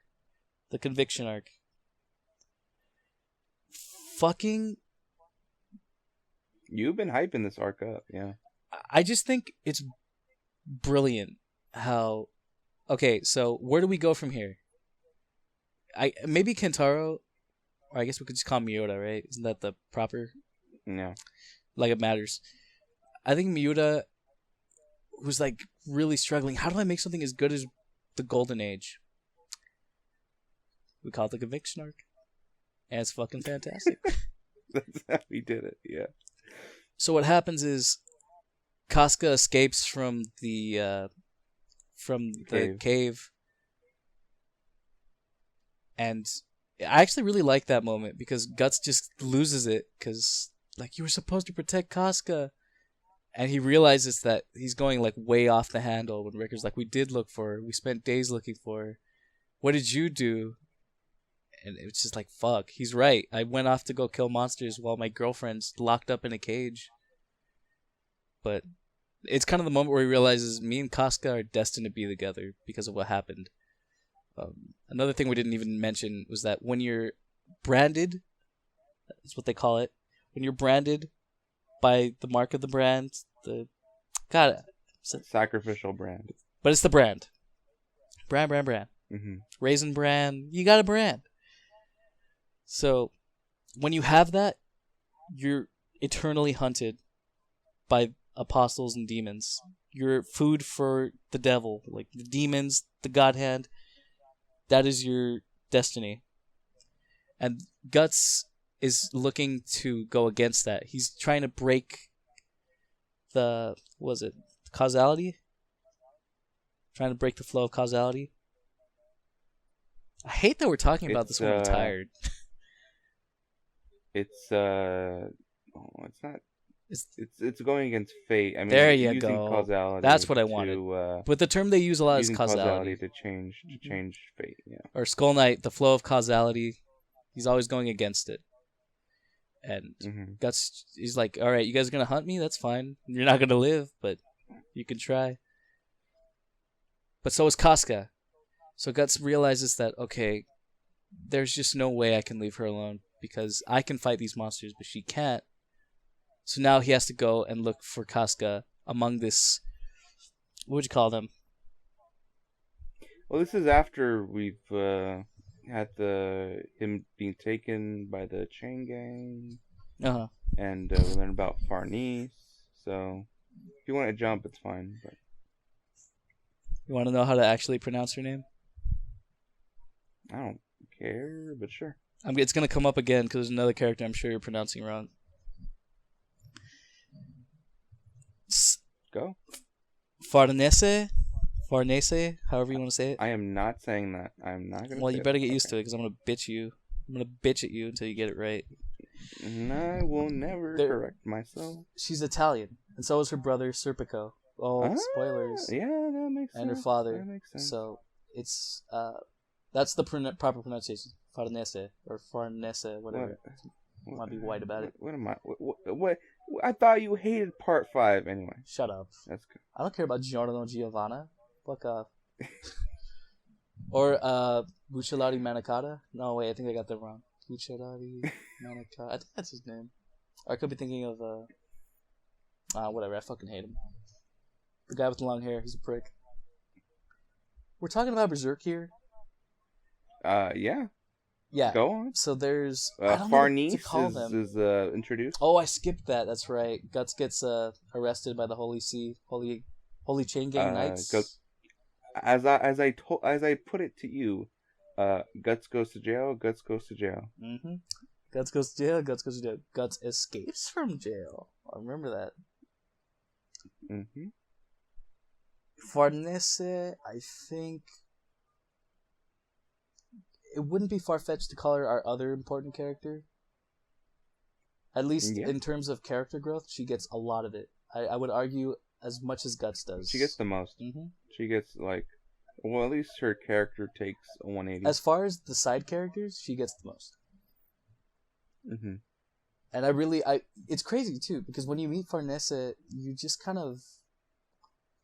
The Conviction arc. Fucking... You've been hyping this arc up, yeah. I just think it's brilliant how... Okay, so where do we go from here? Maybe Kentaro, or I guess we could just call him Miura, right? Isn't that the proper... No. Like it matters. I think Miura was like really struggling. How do I make something as good as the Golden Age? We call it the Conviction arc. And it's fucking fantastic. That's how we did it, yeah. So what happens is Casca escapes from the cave. And I actually really like that moment because Guts just loses it because, like, you were supposed to protect Casca. And he realizes that he's going, like, way off the handle when Ricker's like, we did look for her. We spent days looking for her. What did you do? And it's just like, fuck. He's right. I went off to go kill monsters while my girlfriend's locked up in a cage. But it's kind of the moment where he realizes me and Casca are destined to be together because of what happened. Another thing we didn't even mention was that when you're branded, that's what they call it. When you're branded by the mark of the brand, sacrificial brand. But it's the brand. Brand. Mm-hmm. Raisin brand. You got a brand. So when you have that, you're eternally hunted by apostles and demons. You're food for the devil, like the demons, the God Hand. That is your destiny. And Guts is looking to go against that. He's trying to break causality? Trying to break the flow of causality. I hate that we're talking about this when I'm tired. It's not. It's going against fate. I mean, there you using go. Causality. That's what I wanted. But the term they use a lot is causality to change fate. Yeah. Or Skull Knight, the flow of causality. He's always going against it. And Guts, he's like, all right, you guys are gonna hunt me? That's fine. You're not gonna live, but you can try. But so is Casca. So Guts realizes that, okay, there's just no way I can leave her alone because I can fight these monsters, but she can't. So now he has to go and look for Casca among this... What would you call them? Well, this is after we've had him being taken by the Chain Gang. Uh-huh. And we learn about Farnese. So if you want to jump, it's fine. But You want to know how to actually pronounce her name? I don't care, but sure. It's gonna come up again because there's another character I'm sure you're pronouncing wrong. Go. Farnese, however you want to say it. I am not saying that. I'm not gonna. Well, say you better that. get used to it because I'm gonna bitch you. I'm gonna bitch at you until you get it right. I will never correct myself. She's Italian, and so is her brother Serpico. Oh, spoilers! Yeah, that makes sense. And her father. That makes sense. So it's that's the proper pronunciation. Farnese or Farnese, whatever. You want to be white about it. What am I? What? I thought you hated part 5 anyway. Shut up. That's good. I don't care about Giorno Giovanna. Fuck off. Or Bucciolati Manicata. No, wait, I think I got that wrong. Bucciolati Manicata. I think that's his name. Or I could be thinking of whatever. I fucking hate him. The guy with the long hair. He's a prick. We're talking about Berserk here. Yeah. Yeah. Go on. So there's I don't Farnese know what to call them. is introduced. Oh, I skipped that. That's right. Guts gets arrested by the Holy Chain Gang Knights. As I put it to you, Guts goes to jail. Guts goes to jail. Mm-hmm. Guts goes to jail. Guts goes to jail. Guts escapes from jail. I remember that. Mm-hmm. Farnese, I think it wouldn't be far-fetched to call her our other important character. At least in terms of character growth, she gets a lot of it. I would argue as much as Guts does. She gets the most. Mm-hmm. She gets at least her character takes a 180. As far as the side characters, she gets the most. Mm-hmm. And it's crazy too, because when you meet Farnese, you just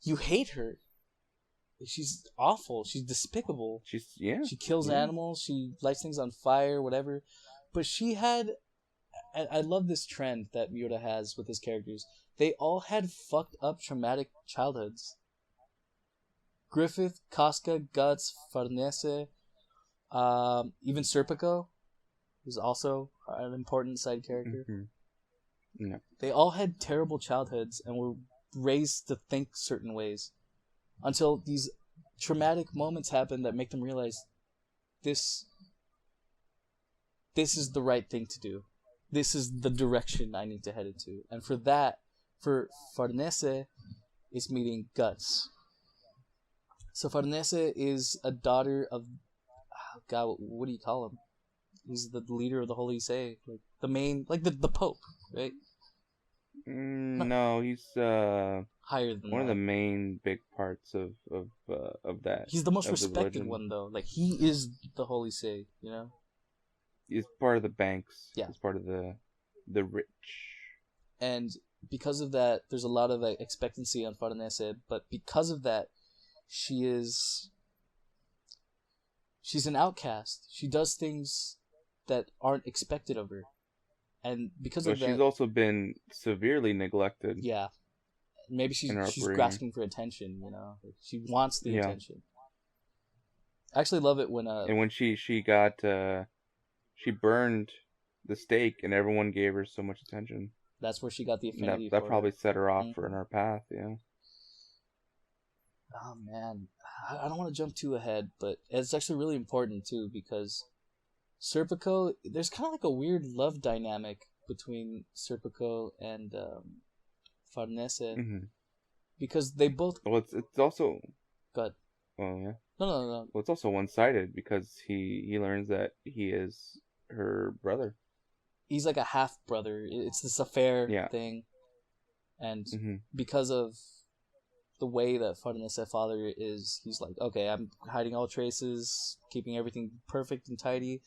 you hate her. She's awful. She's despicable. She kills animals. She lights things on fire, whatever. But she had, I love this trend that Miura has with his characters. They all had fucked up traumatic childhoods. Griffith, Casca, Guts, Farnese, even Serpico is also an important side character. Mm-hmm. No. They all had terrible childhoods and were raised to think certain ways until these traumatic moments happen that make them realize this is the right thing to do. This is the direction I need to head into. And for Farnese, is meeting Guts. So Farnese is a daughter of God, what do you call him? He's the leader of the Holy Say, like the main, like the Pope, right? No, he's higher than one of the main big parts of that. He's the most respected one, though. Like he is the Holy Say, you know. He's part of the banks. Yeah, he's part of the rich. And because of that, there's a lot of expectancy on Farnese. But because of that, she's an outcast. She does things that aren't expected of her. And because of that, she's also been severely neglected. Yeah. Maybe she's grasping for attention, you know. She wants the attention. I actually love it when and when she got she burned the stake and everyone gave her so much attention. That's where she got the affinity that probably set her off on her path, yeah. Oh man, I don't want to jump too ahead, but it's actually really important too, because Serpico, there's kind of like a weird love dynamic between Serpico and Farnese, because they both. Well, it's also. Good. Oh yeah. No. Well, it's also one-sided because he learns that he is her brother. He's like a half brother. It's this affair thing, and because of the way that Farnese father is, he's like, okay, I'm hiding all traces, keeping everything perfect and tidy.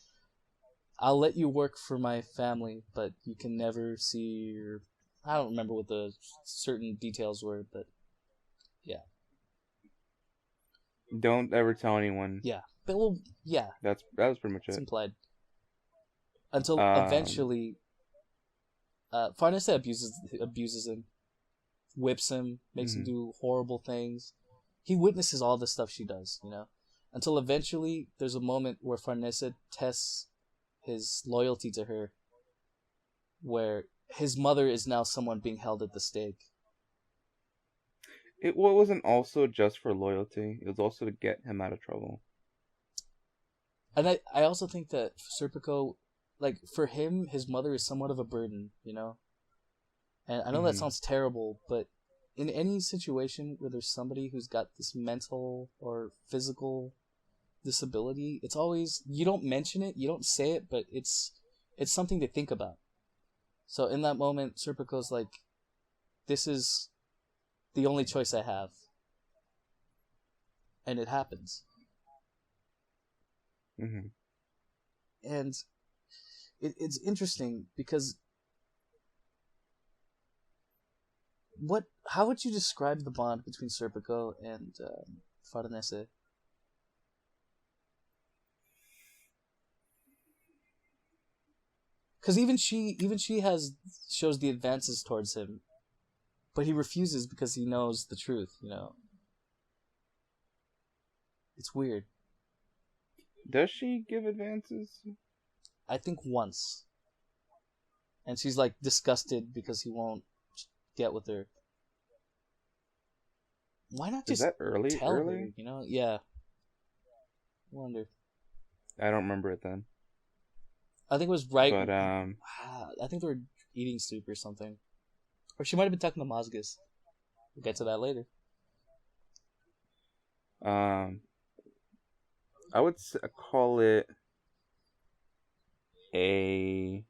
I'll let you work for my family, but you can never see your... I don't remember what the certain details were, but yeah. Don't ever tell anyone. Yeah. But, well, yeah. That was pretty much it. It's implied. Until eventually Farnese abuses him, whips him, makes him do horrible things. He witnesses all the stuff she does, you know? Until eventually there's a moment where Farnese tests his loyalty to her, where his mother is now someone being held at the stake. It wasn't also just for loyalty. It was also to get him out of trouble. And I also think that Serpico, like, for him, his mother is somewhat of a burden, you know? And I know that Hmm. sounds terrible, but in any situation where there's somebody who's got this mental or physical disability, it's always, you don't mention it, you don't say it, but it's something to think about. So in that moment, Serpico's like, this is the only choice I have. And it happens. Hmm. And it's interesting because how would you describe the bond between Serpico and Farinese? Because even she shows the advances towards him, but he refuses because he knows the truth. It's weird. Does she give advances? I think once, and she's like disgusted because he won't get with her. Why not Is just that early? tell her? Early? Yeah. I wonder. I don't remember it then. I think it was right. But I think they were eating soup or something, or she might have been talking to Mazgus. We'll get to that later. um, I would call it a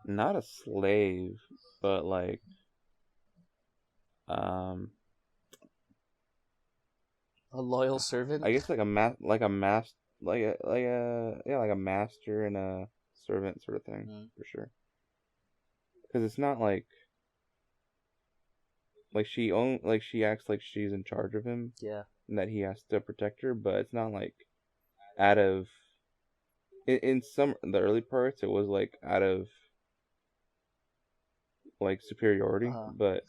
not a slave, but like um, A loyal servant. I guess like like a master and a servant sort of thing Mm, for sure. Because it's not like she acts like she's in charge of him yeah. and that he has to protect her, but it's not like out of in some the early parts it was like out of like superiority, Uh, but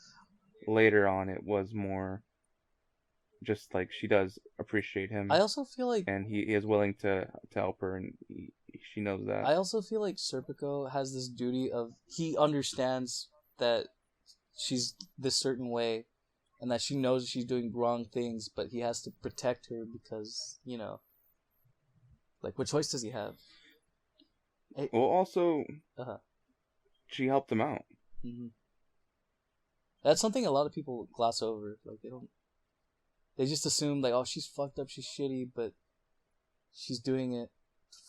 later on it was more just like she does appreciate I him also feel like and he is willing to help her and she knows that. I also feel like Serpico has this duty of he understands that she's this certain way, and that she knows she's doing wrong things, but he has to protect her because like, what choice does he have? Hey, Well, also uh-huh. she helped him out. Hmm. That's something a lot of people gloss over. Like, they just assume like, oh, she's fucked up, she's shitty, but she's doing it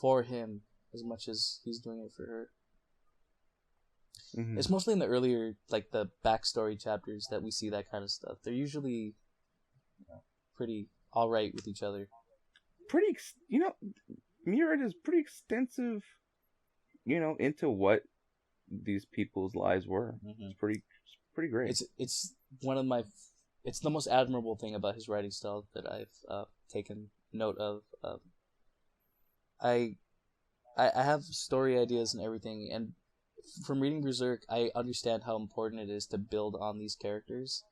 for him as much as he's doing it for her. Hmm. It's mostly in the earlier, like, the backstory chapters that we see that kind of stuff. They're usually pretty all right with each other. Pretty, Miura is pretty extensive, into what these people's lives were. Mm-hmm. It's pretty great. It's one of my it's the most admirable thing about his writing style that I've taken note of. I I have story ideas and everything, and from reading Berserk, I understand how important it is to build on these characters,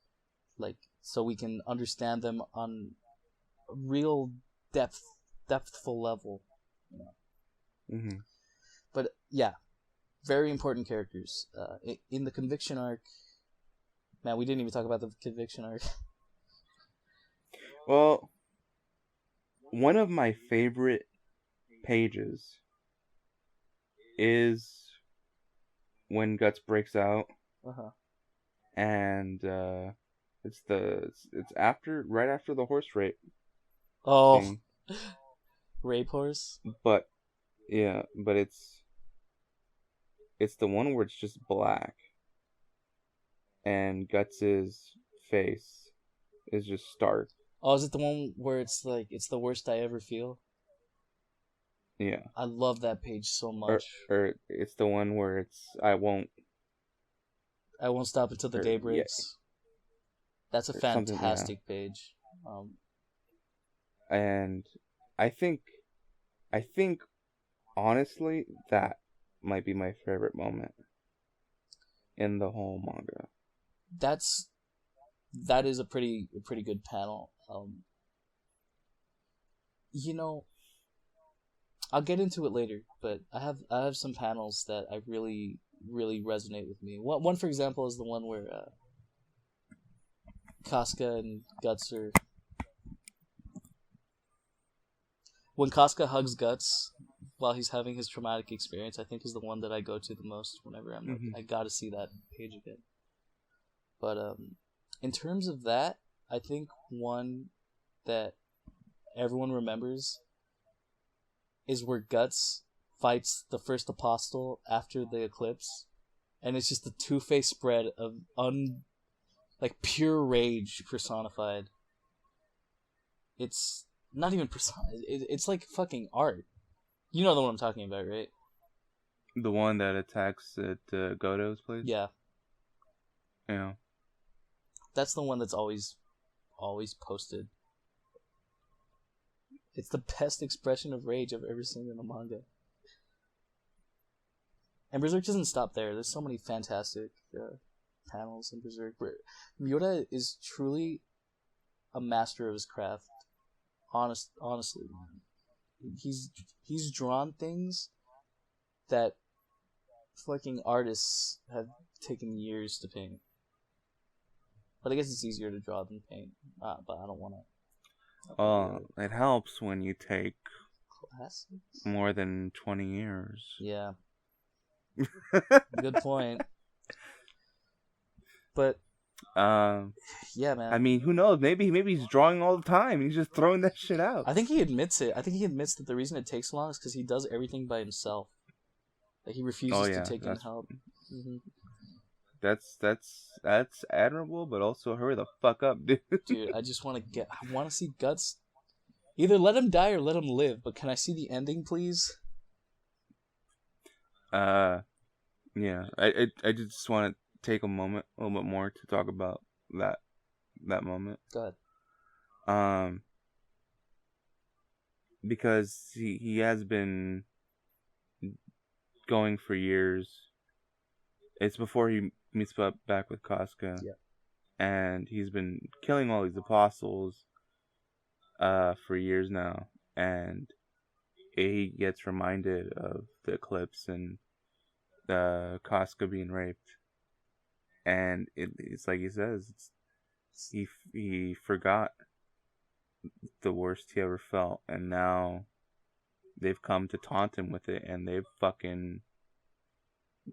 like, so we can understand them on a real depthful level. You know. Hmm. But yeah, very important characters. In the conviction arc, man, we didn't even talk about the conviction arc. Well, one of my favorite pages is when Guts breaks out, Uh-huh. and it's after right after the horse rape Oh, scene, rape horse. but yeah, but it's the one where it's just black, and Guts's face is just stark. Oh, is it the one where it's like it's the worst I ever feel? Yeah. I love that page so Or much. it's the one where it's I won't stop until the or day yeah, breaks. That's a or something, yeah. fantastic page. And I think I think honestly that might be my favorite moment in the whole manga. That is a pretty good panel. You know, I'll get into it later, but I have some panels that I really resonate with me. One for example is the one where Casca and Guts are... When Casca hugs Guts while he's having his traumatic experience, I think is the one that I go to the most whenever I'm like, I gotta see that page again. But in terms of that, I think one that everyone remembers is where Guts fights the first apostle after the eclipse, and it's just the two-faced spread of pure rage personified. It's not even personified. It's like fucking art. You know the one I'm talking about, right? The one that attacks at Godo's place? Yeah. Yeah. That's the one that's always posted. It's the best expression of rage I've ever seen in a manga. And Berserk doesn't stop there. There's so many fantastic panels in Berserk. Miura is truly a master of his craft. Honestly, man. He's drawn things that fucking artists have taken years to paint. But I guess it's easier to draw than paint. But I don't want to. It helps when you take Classics? more than 20 years. Yeah. Good point. But yeah, man. I mean, who knows? Maybe he's drawing all the time. He's just throwing that shit out. I think he admits it. I think he admits that the reason it takes so long is because he does everything by himself. Like he refuses to take in help. Mm-hmm. That's admirable, but also hurry the fuck up, dude. Dude, I want to see Guts. Either let him die or let him live. But can I see the ending, please? Yeah. I just want to take a little bit more to talk about that moment. Go ahead. Because he has been going for years. It's before he meets back with Casca. Yeah. And he's been killing all these apostles for years now. And he gets reminded of the eclipse and Casca being raped. And it's like he says, he forgot the worst he ever felt, and now they've come to taunt him with it, and they've fucking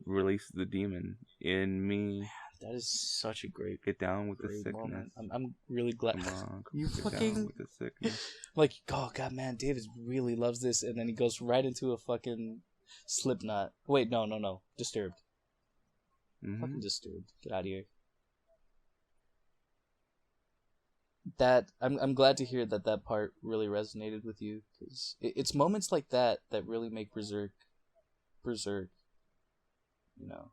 released the demon in me. Man, that is such a great get down with the sickness. Moment. I'm really glad. Come on, you get fucking down with the sickness. Like, oh god, man, David really loves this, and then he goes right into a fucking Slipknot. Wait, no, Disturbed. Mm-hmm. Fucking Disturbed. Get out of here. That I'm glad to hear that part really resonated with you, because it's moments like that really make Berserk. You know,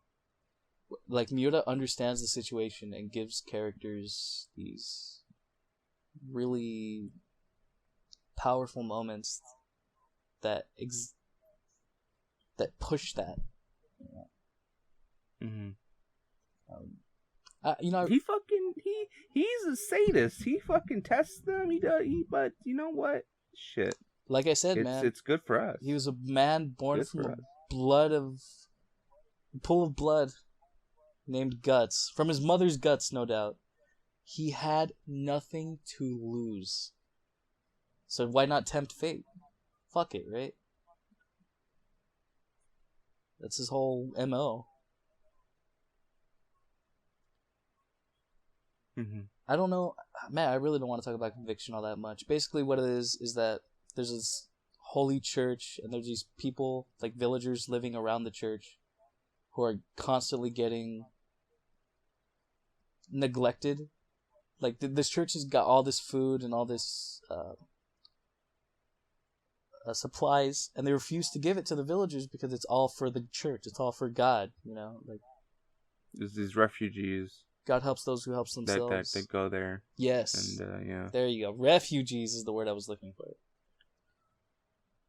like Miura understands the situation and gives characters these really powerful moments that push that. You know? Mm-hmm. He's a sadist. He fucking tests them. But you know what? Shit. Like I said, man, it's good for us. He was a man born from a pool of blood, named Guts, from his mother's guts, no doubt. He had nothing to lose. So why not tempt fate? Fuck it, right? That's his whole MO. Mm-hmm. I don't know, man. I really don't want to talk about conviction all that much. Basically, what it is that there's this holy church, and there's these people, like villagers, living around the church, who are constantly getting neglected. Like this church has got all this food and all this supplies, and they refuse to give it to the villagers because it's all for the church. It's all for God. You know, like there's these refugees. God helps those who helps themselves. That go there. Yes. And yeah. There you go. Refugees is the word I was looking for.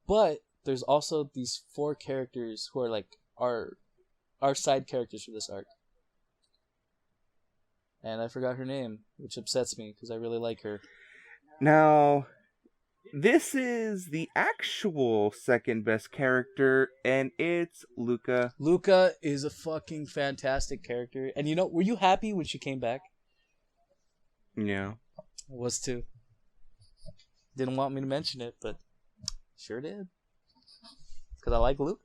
But there's also these 4 characters who are like our side characters for this arc. And I forgot her name, which upsets me because I really like her. Now, this is the actual second best character, and it's Luca. Luca is a fucking fantastic character. And you know, were you happy when she came back? Yeah. It was too. Didn't want me to mention it, but sure did. Because I like Luca.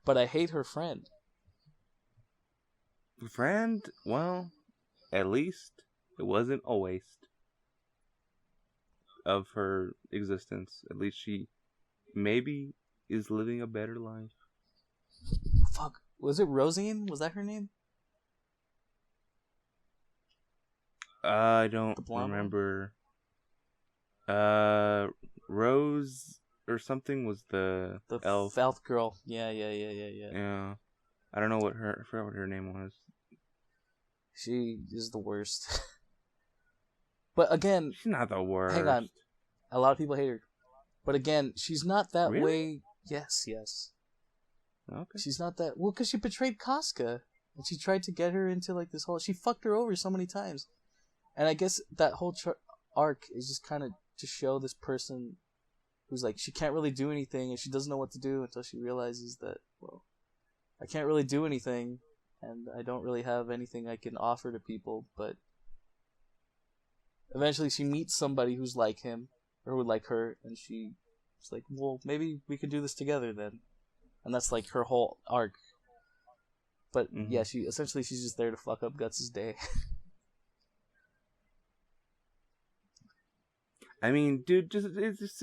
But I hate her friend. Friend, well, at least it wasn't a waste of her existence. At least she maybe is living a better life. Fuck. Was it Rosine? Was that her name? I don't The blonde remember. Rose or something was the elf. elf girl. Yeah. Yeah. I don't know I forgot what her name was. She is the worst. But again, She's not the worst. hang on. A lot of people hate her. But again, she's not that Really? way. Yes. Okay. She's not that... Well, because she betrayed Casca. And she tried to get her into, like, this whole... She fucked her over so many times. And I guess that whole arc is just kind of to show this person who's, like, she can't really do anything, and she doesn't know what to do until she realizes that, well, I can't really do anything, and I don't really have anything I can offer to people, but eventually she meets somebody who's like him, or who would like her, and she's like, well, maybe we could do this together then. And that's like her whole arc. But yeah, she's just there to fuck up Guts' day. I mean, dude, it's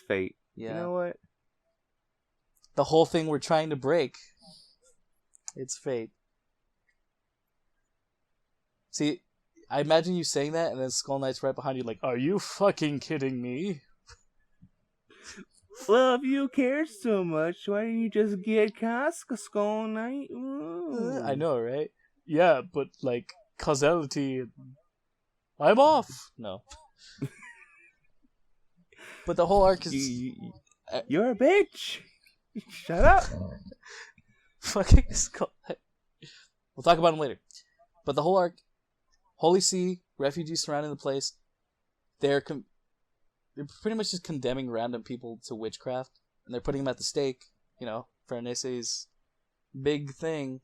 fate. Yeah. You know what? The whole thing we're trying to break. It's fate. See, I imagine you saying that, and then Skull Knight's right behind you, like, "Are you fucking kidding me?" Well, if you care so much, why didn't you just get Casca, Skull Knight? Ooh. I know, right? Yeah, but, like, causality... I'm off! No. But the whole arc is... You're a bitch! Shut up! Fucking Skull Knight. We'll talk about him later. But the whole arc... Holy See, refugees surrounding the place, they're pretty much just condemning random people to witchcraft, and they're putting them at the stake, you know, for Anese's big thing.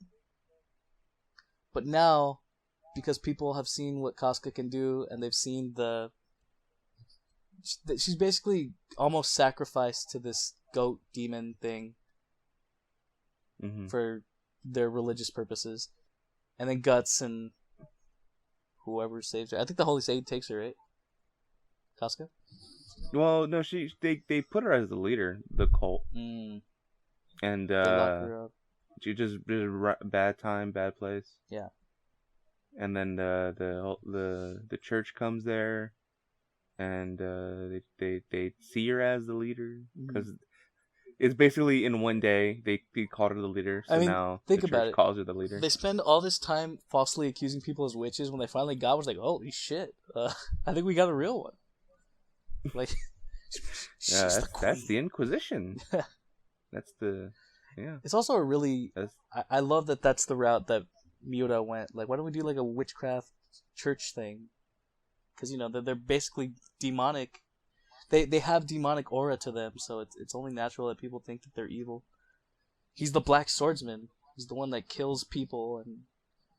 But now, because people have seen what Casca can do, and they've seen she's basically almost sacrificed to this goat demon thing for their religious purposes. And then Guts and whoever saves her. I think the Holy Sage takes her, right? Casca? Well, no, they put her as the leader, the cult, and they lock her up. She just bad time, bad place. Yeah. And then the church comes there, and they see her as the leader because it's basically in one day they called her the leader. So now think the about church it. calls her the leader. They spend all this time falsely accusing people as witches. When they finally got, was like, holy shit! I think we got a real one. Like, yeah, that's the Inquisition. That's the It's also a really. I love that. That's the route that Miura went. Like, why don't we do like a witchcraft church thing? Because you know they're basically demonic. They have demonic aura to them, so it's only natural that people think that they're evil. He's the Black Swordsman. He's the one that kills people and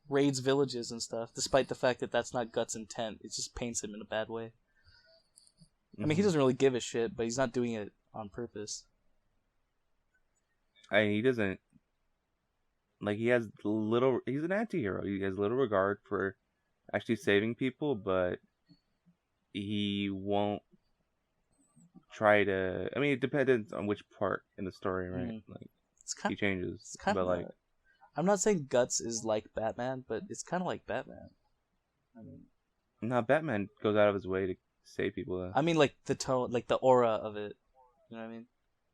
raids villages and stuff. Despite the fact that that's not Guts' intent, it just paints him in a bad way. I mean, he doesn't really give a shit, but he's not doing it on purpose. He doesn't. Like, he's an anti-hero. He has little regard for actually saving people, but he won't try to... I mean, it depends on which part in the story, right? Like, he changes. But, like... I'm not saying Guts is like Batman, but it's kind of like Batman. I mean... No, Batman goes out of his way to save people, though. I mean, like, the tone, like, the aura of it. You know what I mean?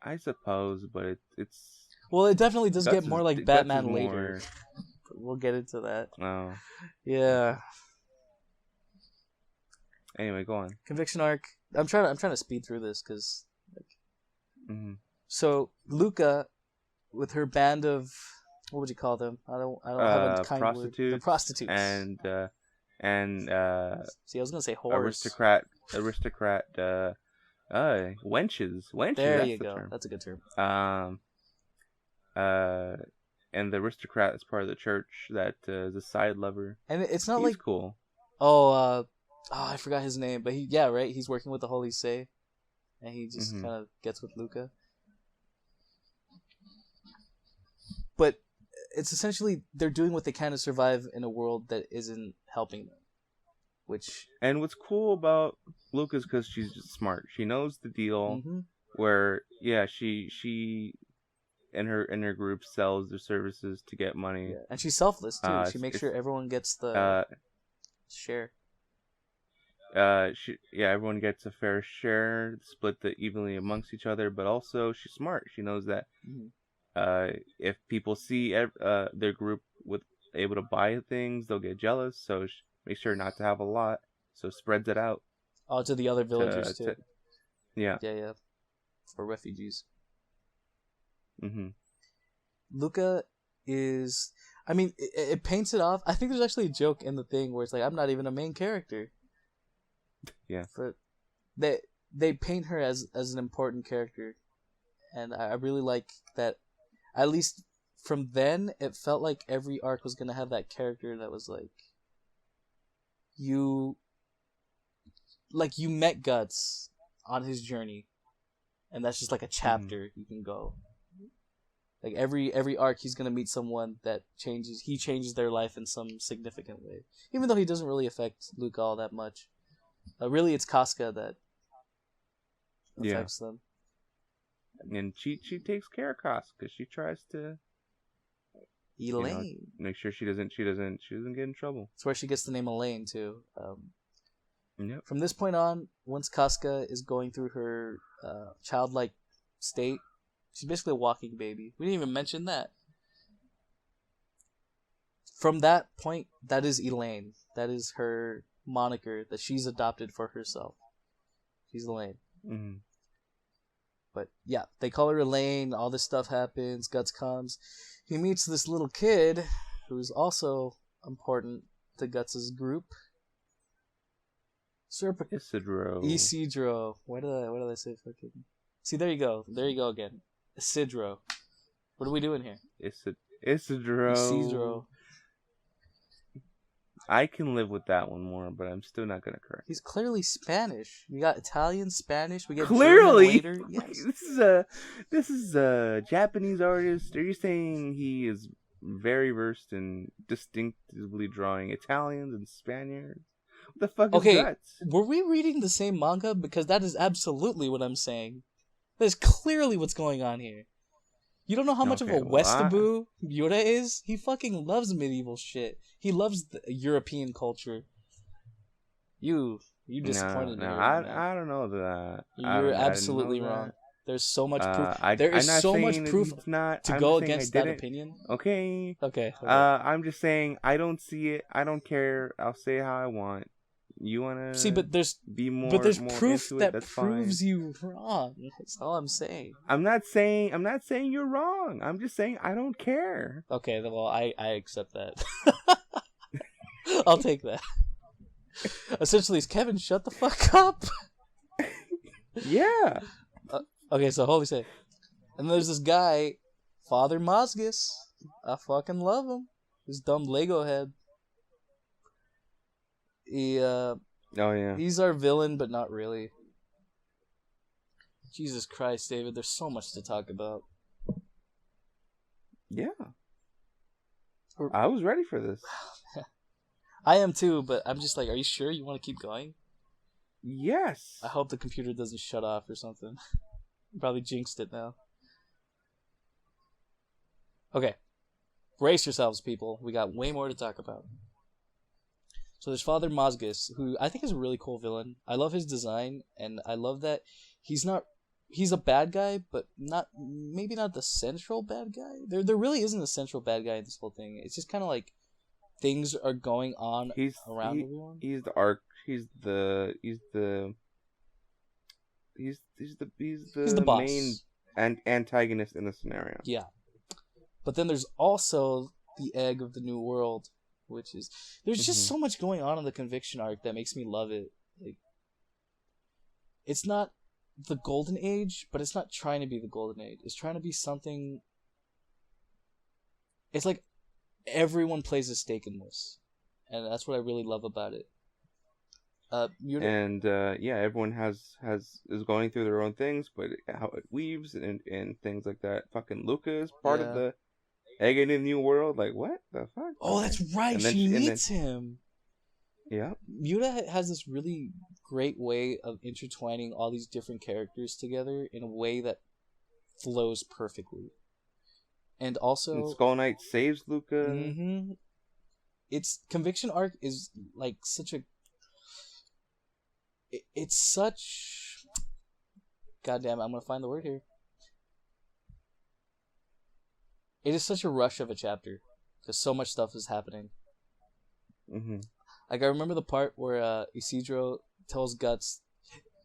I suppose, but it's... Well, it definitely does get more like Batman more... later. We'll get into that. Oh. Yeah. Anyway, go on. Conviction arc. I'm trying to speed through this because, like, so Luca, with her band of, what would you call them? I don't have a kind word. The prostitutes. And see, I was gonna say whores. Aristocrat. Wenches. There you go. That's a good term. And the aristocrat is part of the church that is a side lover. And it's not He's like cool. I forgot his name, but right. He's working with the Holy Say, and he just kind of gets with Luca. But it's essentially they're doing what they can to survive in a world that isn't helping them. And what's cool about Luca's because she's just smart. She knows the deal. Where she in her group sells their services to get money. Yeah. And she's selfless too. She makes sure everyone gets the share. Everyone gets a fair share, split evenly amongst each other. But also she's smart. She knows that if people see their group able to buy things, they'll get jealous. So she makes sure not to have a lot. So spreads it out. Oh, to the other villagers too. Yeah. For refugees. Luca is... I mean, it paints it off. I think there's actually a joke in the thing where it's like, I'm not even a main character. Yeah. But they paint her as an important character. And I really like that. At least from then, it felt like every arc was going to have that character that was like... You met Guts on his journey. And that's just like a chapter you can go. Like every arc, he's gonna meet someone that changes their life in some significant way. Even though he doesn't really affect Luca all that much. Really, it's Casca that affects them. And she takes care of Casca because she tries to Elaine make sure she doesn't get in trouble. That's where she gets the name Elaine too. Yep. From this point on, once Casca is going through her childlike state, she's basically a walking baby. We didn't even mention that. From that point, that is Elaine. That is her moniker that she's adopted for herself. She's Elaine. But yeah, they call her Elaine. All this stuff happens. Guts comes. He meets this little kid who's also important to Guts' group. Isidro. Why did I say fucking? See, there you go again. Isidro. What are we doing here? Isidro. I can live with that one more, but I'm still not gonna correct. He's clearly Spanish. We got Italian, Spanish. We get clearly. German later. Yes. This is a Japanese artist. Are you saying he is very versed in distinctively drawing Italians and Spaniards? What the fuck is that? Were we reading the same manga? Because that is absolutely what I'm saying. That is clearly what's going on here. You don't know how much of a Westaboo Miura is? He fucking loves medieval shit. He loves the European culture. You disappointed me. I don't know that. You're absolutely wrong. There's so much proof. There is so much proof to go against that opinion. Okay. I'm just saying I don't see it. I don't care. I'll say how I want. You wanna but there's proof that proves you wrong. That's all I'm saying. I'm not saying you're wrong. I'm just saying I don't care. Okay, well I accept that. I'll take that. Essentially, it's Kevin. Shut the fuck up. Yeah. Okay, so holy shit. And there's this guy, Father Mozgus. I fucking love him. His dumb Lego head. He's our villain, but not really. Jesus Christ, David, there's so much to talk about. Yeah. I was ready for this. I am too, but I'm just like, are you sure you want to keep going? Yes. I hope the computer doesn't shut off or something. Probably jinxed it now. Okay. Brace yourselves, people. We got way more to talk about. So there's Father Mozgus, who I think is a really cool villain. I love his design, and I love that he's a bad guy, but maybe not the central bad guy. There really isn't a central bad guy in this whole thing. It's just kind of like things are going on around everyone. He's the boss. Main antagonist in the scenario. Yeah. But then there's also the egg of the new world, which is there's just so much going on in the conviction arc that makes me love it. Like, it's not the golden age, but it's not trying to be the golden age. It's trying to be something. It's like everyone plays a stake in this, and that's what I really love about it. Miura, And yeah, everyone is going through their own things, but how it weaves and things like that. Fucking Luca is part of yeah. the egg in the new world. Like what the fuck? Oh, Okay. that's right. And then She and then meets him. yeah. Miura has this really great way of intertwining all these different characters together in a way that flows perfectly. And And also, Skull Knight saves Luca. its conviction arc is like such a. It's such. Goddamn, I'm gonna find the word here. It is such a rush of a chapter because so much stuff is happening. Mm-hmm. Like I remember the part where Isidro tells Guts,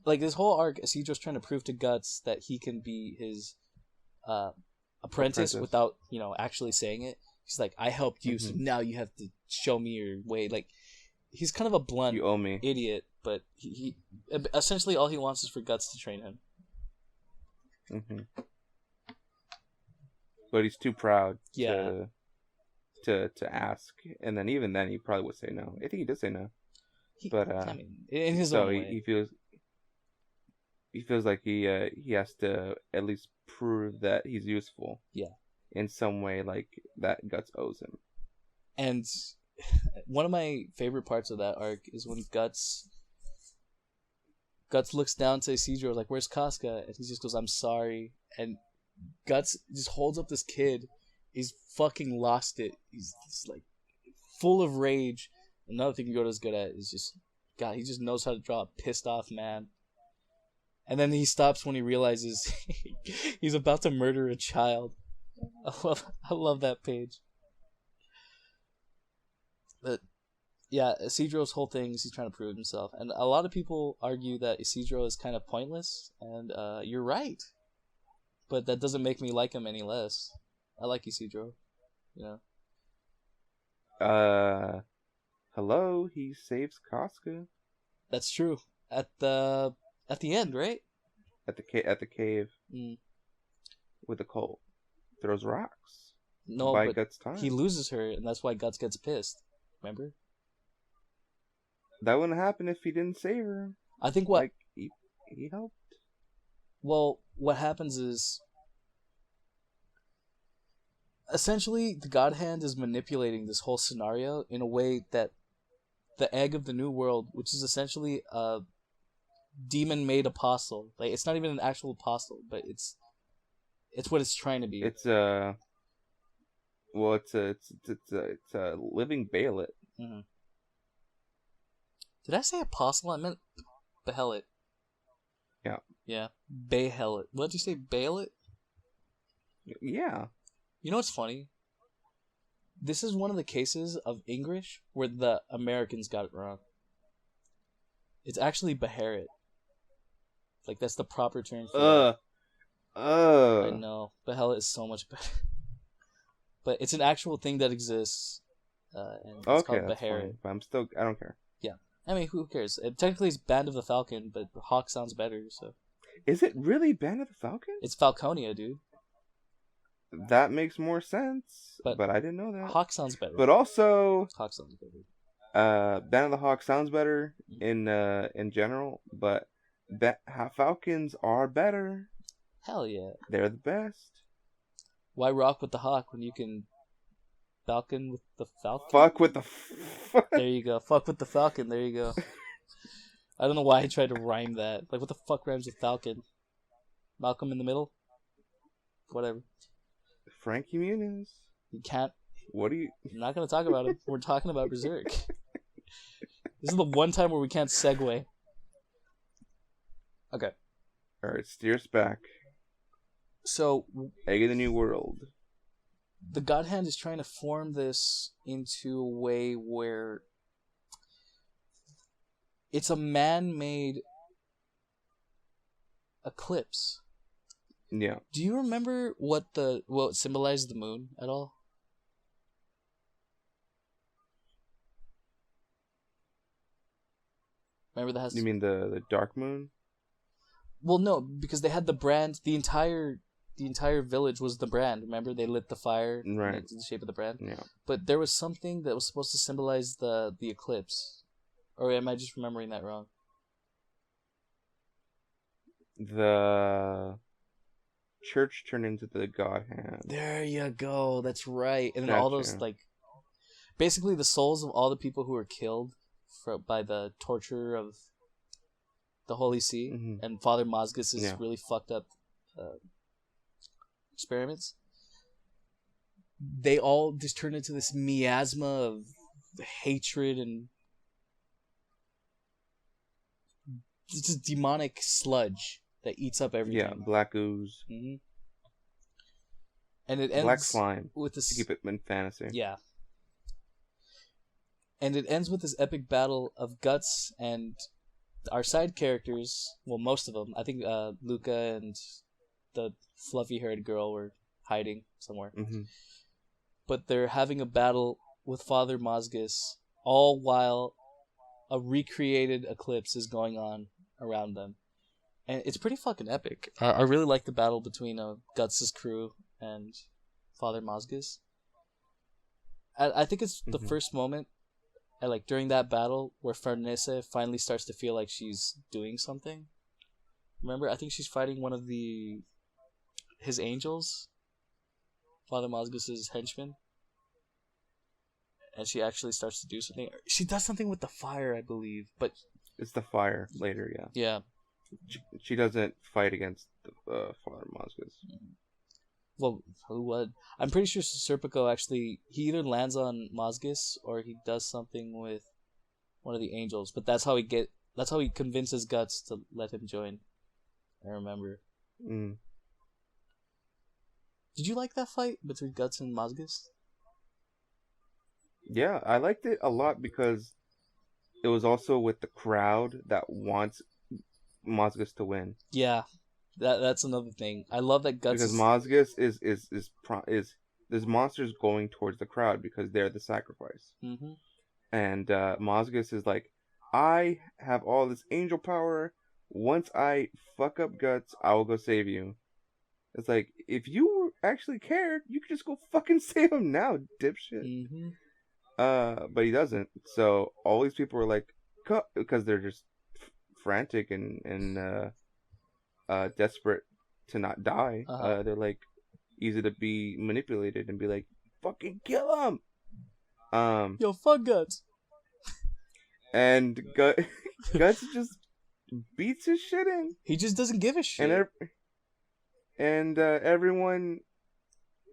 like this whole arc, Isidro's trying to prove to Guts that he can be his apprentice without actually saying it. He's like, I helped you, so now you have to show me your way. Like he's kind of a blunt You owe me. idiot, but he essentially all he wants is for Guts to train him. Mm-hmm. But he's too proud to ask, and then even then he probably would say no. I think he did say no. But I mean, in his so own way. he feels like he has to at least prove that he's useful. Yeah. In some way, like that Guts owes him. And one of my favorite parts of that arc is when Guts looks down to Isidro like, "Where's Casca?" And he just goes, "I'm sorry." And Guts just holds up this kid. He's fucking lost it. He's just like full of rage. Another thing Yoda's good at is just God. He just knows how to draw a pissed off man. And then he stops when he realizes he's about to murder a child. I love that page. But yeah, Isidro's whole thing is he's trying to prove himself, and a lot of people argue that Isidro is kind of pointless, and you're right. But that doesn't make me like him any less. I like Isidro, Hello, he saves Casca. That's true. At the end, right? At the cave. With the colt. Throws rocks. No, but Guts' time. he loses her, and that's why Guts gets pissed. Remember? That wouldn't happen if he didn't save her. I think what he helped. Well, what happens is essentially the God Hand is manipulating this whole scenario in a way that the egg of the new world, which is essentially a demon-made apostle, like it's not even an actual apostle, but it's what it's trying to be. It's a living Baelit. Mm-hmm. Did I say apostle? I meant Behelit. Yeah. Yeah, Behelit. What did you say, Baelit? Yeah. You know what's funny? This is one of the cases of English where the Americans got it wrong. It's actually Beherit. Like that's the proper term for it. I know. Behelit is so much better. But it's an actual thing that exists. And it's called Beherit. But I don't care. Yeah. I mean, who cares? Technically it's Band of the Falcon, but Hawk sounds better, so. Is it really Band of the Falcon? It's Falconia, dude. That makes more sense, but I didn't know that. Hawk sounds better. But also, Hawk sounds better. Band of the Hawk sounds better in general, but Falcons are better. Hell yeah. They're the best. Why rock with the Hawk when you can Falcon with the Falcon? Fuck with the There you go. Fuck with the Falcon. There you go. I don't know why I tried to rhyme that. Like, what the fuck rhymes with Falcon? Malcolm in the Middle? Whatever. Frankie Muniz. You can't. What do you... I'm not going to talk about him. We're talking about Berserk. This is the one time where we can't segue. Okay. Alright, steer us back. So... Egg of the New World. The God Hand is trying to form this into a way where... It's a man-made eclipse. Yeah. Do you remember what symbolized the moon at all? Remember that has. You mean the dark moon? Well, no, because they had the brand. The entire village was the brand. Remember, they lit the fire. Right. In the shape of the brand. Yeah. But there was something that was supposed to symbolize the eclipse. Or am I just remembering that wrong? The church turned into the god hand There you go. That's right. And then all those statue. like, basically the souls of all the people who were killed by the torture of the Holy See Hmm. and Father Mozgus' Yeah. really fucked up experiments. They all just turned into this miasma of hatred and just demonic sludge that eats up Yeah, everything. black ooze, Hmm. And it black ends slime. with To this. keep it in fantasy. Yeah. And it ends with this epic battle of Guts and our side characters. Well, most of them. I think Luca and the fluffy-haired girl were hiding somewhere. Hmm. But they're having a battle with Father Mozgus, all while a recreated eclipse is going on around them. And it's pretty fucking epic. I really like the battle between Guts' crew and Father Mozgus. I think it's the Hmm. first moment, like during that battle, where Farnese finally starts to feel like she's doing something. Remember, I think she's fighting one of his angels, Father Mozgus' henchman, and she actually starts to do something. She does something with the fire, I believe, but It's the fire later, yeah. yeah. She doesn't fight against Father Mozgus. Well, who would? I'm pretty sure Serpico actually he either lands on Mozgus or he does something with one of the angels. But that's how he convinces Guts to let him join. I remember. Mm. Did you like that fight between Guts and Mozgus? Yeah, I liked it a lot because it was also with the crowd that wants Mozgus to win. Yeah, that's another thing. I love that Guts Because is. Mozgus is this monster's going towards the crowd because they're the sacrifice. Mm-hmm. And Mozgus is like, I have all this angel power. Once I fuck up Guts, I will go save you. It's like, if you actually cared, you could just go fucking save him now, dipshit. Mm-hmm. But he doesn't. So all these people are like, because they're just frantic and desperate to not die. Uh-huh. They're like easy to be manipulated and be like, fucking kill him. Yo, fuck Guts. And Guts just beats his shit in, He just doesn't give a shit. and everyone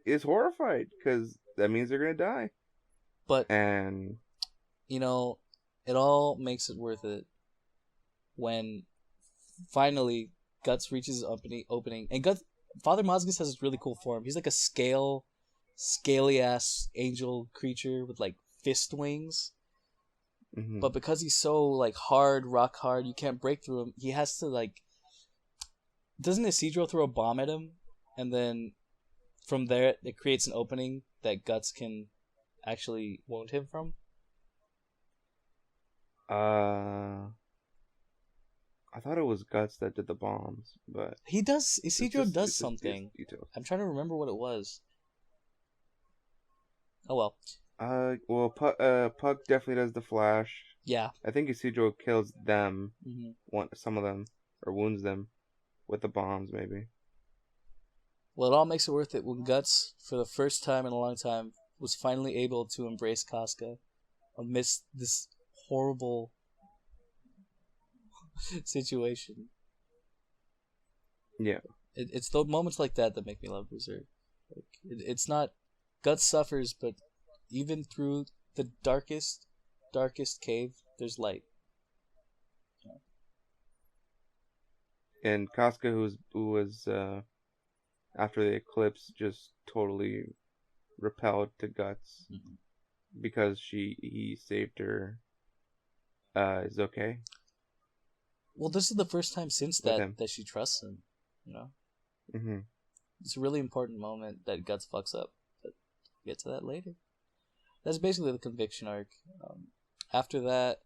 is horrified because that means they're gonna die. But And it all makes it worth it when finally Guts reaches his opening, and Father Mozgus has this really cool form. He's like a scaly ass angel creature with like fist wings. mhm. But because he's so like rock hard, you can't break through him. He has to like. Doesn't Isidro throw a bomb at him, and then from there it creates an opening that Guts can actually wound him from? I thought it was Guts that did the bombs, but He does. Isidro does it's just something. details. I'm trying to remember what it was. Oh well. Well, Puck definitely does the flash. Yeah. I think Isidro kills them, Mm-hmm. some of them, or wounds them with the bombs, maybe. Well, it all makes it worth it when Guts, for the first time in a long time, was finally able to embrace Casca amidst this horrible situation. Yeah. It's the moments like that that make me love Berserk. Like it's not Guts suffers, but even through the darkest cave, there's light. And Casca, who was after the eclipse, just totally repelled to Guts because he saved her. Is okay. Well, this is the first time since With that him. that she trusts him. Mm-hmm. It's a really important moment that Guts fucks up. But we'll get to that later. That's basically the conviction arc. After that,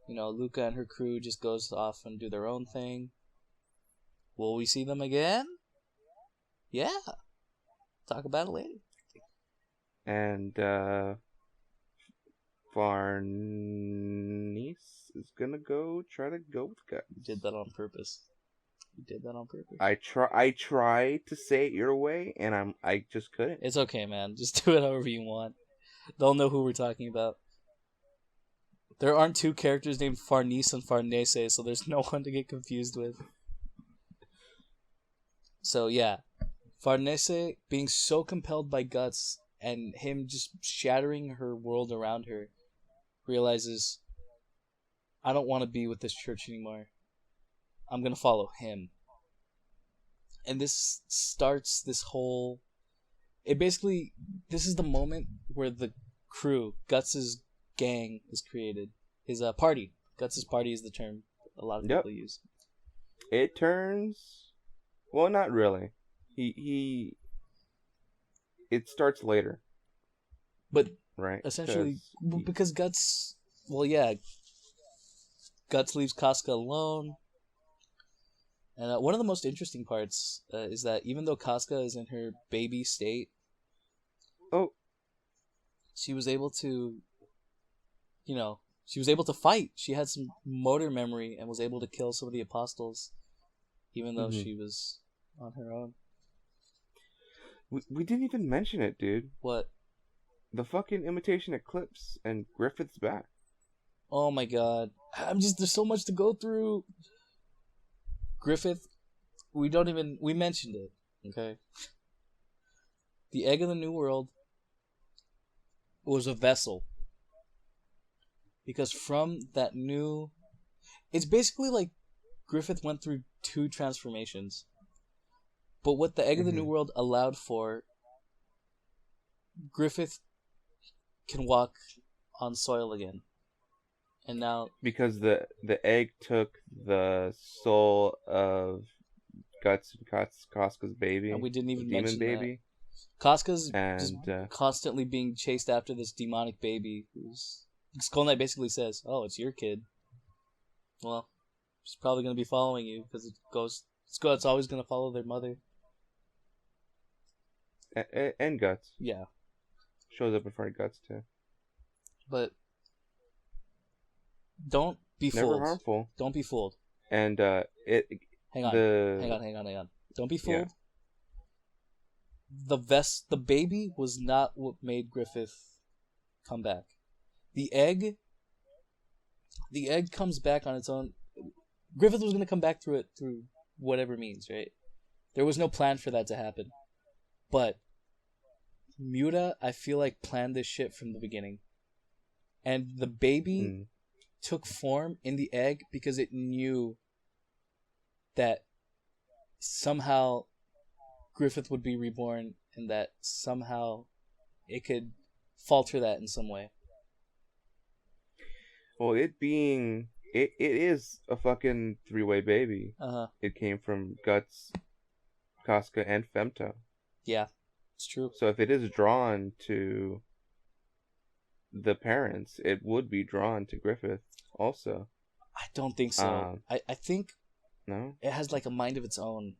Luca and her crew just goes off and do their own thing. Will we see them again? Yeah. Talk about it later. And Farnese? is gonna try to go with Guts. You did that on purpose. You did that on purpose. I try to say it your way, and I just couldn't. It's okay, man. Just do it however you want. They'll know who we're talking about. There aren't two characters named Farnese and Farnese, so there's no one to get confused with. So yeah, Farnese being so compelled by Guts and him just shattering her world around her, realizes, I don't want to be with this church anymore. I'm going to follow him. And this starts this whole... this is the moment where the crew, Guts' gang, is created. His party. Guts' party is the term a lot of people use. It turns... Well, not really. It starts later. But right? Essentially, because Guts... Well, yeah. Guts leaves Casca alone. And one of the most interesting parts is that even though Casca is in her baby state, she was able to, she was able to fight. She had some motor memory and was able to kill some of the apostles, even though she was on her own. We didn't even mention it, dude. What? The fucking imitation eclipse and Griffith's back. Oh my god. There's so much to go through. Griffith, we mentioned it, okay? The egg of the New World was a vessel. Because from that new... It's basically like Griffith went through 2 transformations. But what the egg of the New World allowed for, Griffith can walk on soil again. And now... Because the egg took the soul of Guts and Casca's baby. And we didn't even demon mention baby. That. Casca's just constantly being chased after this demonic baby. Skull Knight basically says, "Oh, it's your kid." Well, she's probably going to be following you because it's always going to follow their mother. And Guts. Yeah. Shows up in front of Guts too. But don't be fooled. Never harmful. Don't be fooled. And Hang on. Don't be fooled. Yeah. The baby was not what made Griffith come back. The egg comes back on its own. Griffith was going to come back through whatever means, right? There was no plan for that to happen. But Miura, I feel like, planned this shit from the beginning. And the baby took form in the egg because it knew that somehow Griffith would be reborn and that somehow it could falter that in some way. Well, it is a fucking 3-way baby. It came from Guts, Casca, and Femto. Yeah, it's true. So if it is drawn to the parents, it would be drawn to Griffith also. I don't think so. I think no, it has like a mind of its own.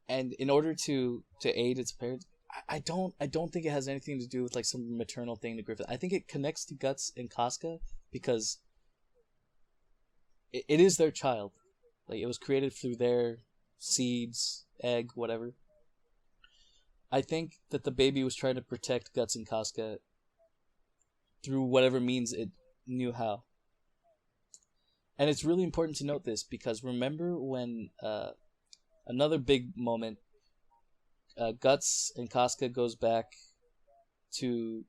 And in order to aid its parents, I don't think it has anything to do with like some maternal thing to Griffith. I think it connects to Guts and Casca because it is their child. Like, it was created through their seeds, egg, whatever. I think that the baby was trying to protect Guts and Casca through whatever means it knew how. And it's really important to note this because remember when another big moment, Guts and Casca goes back to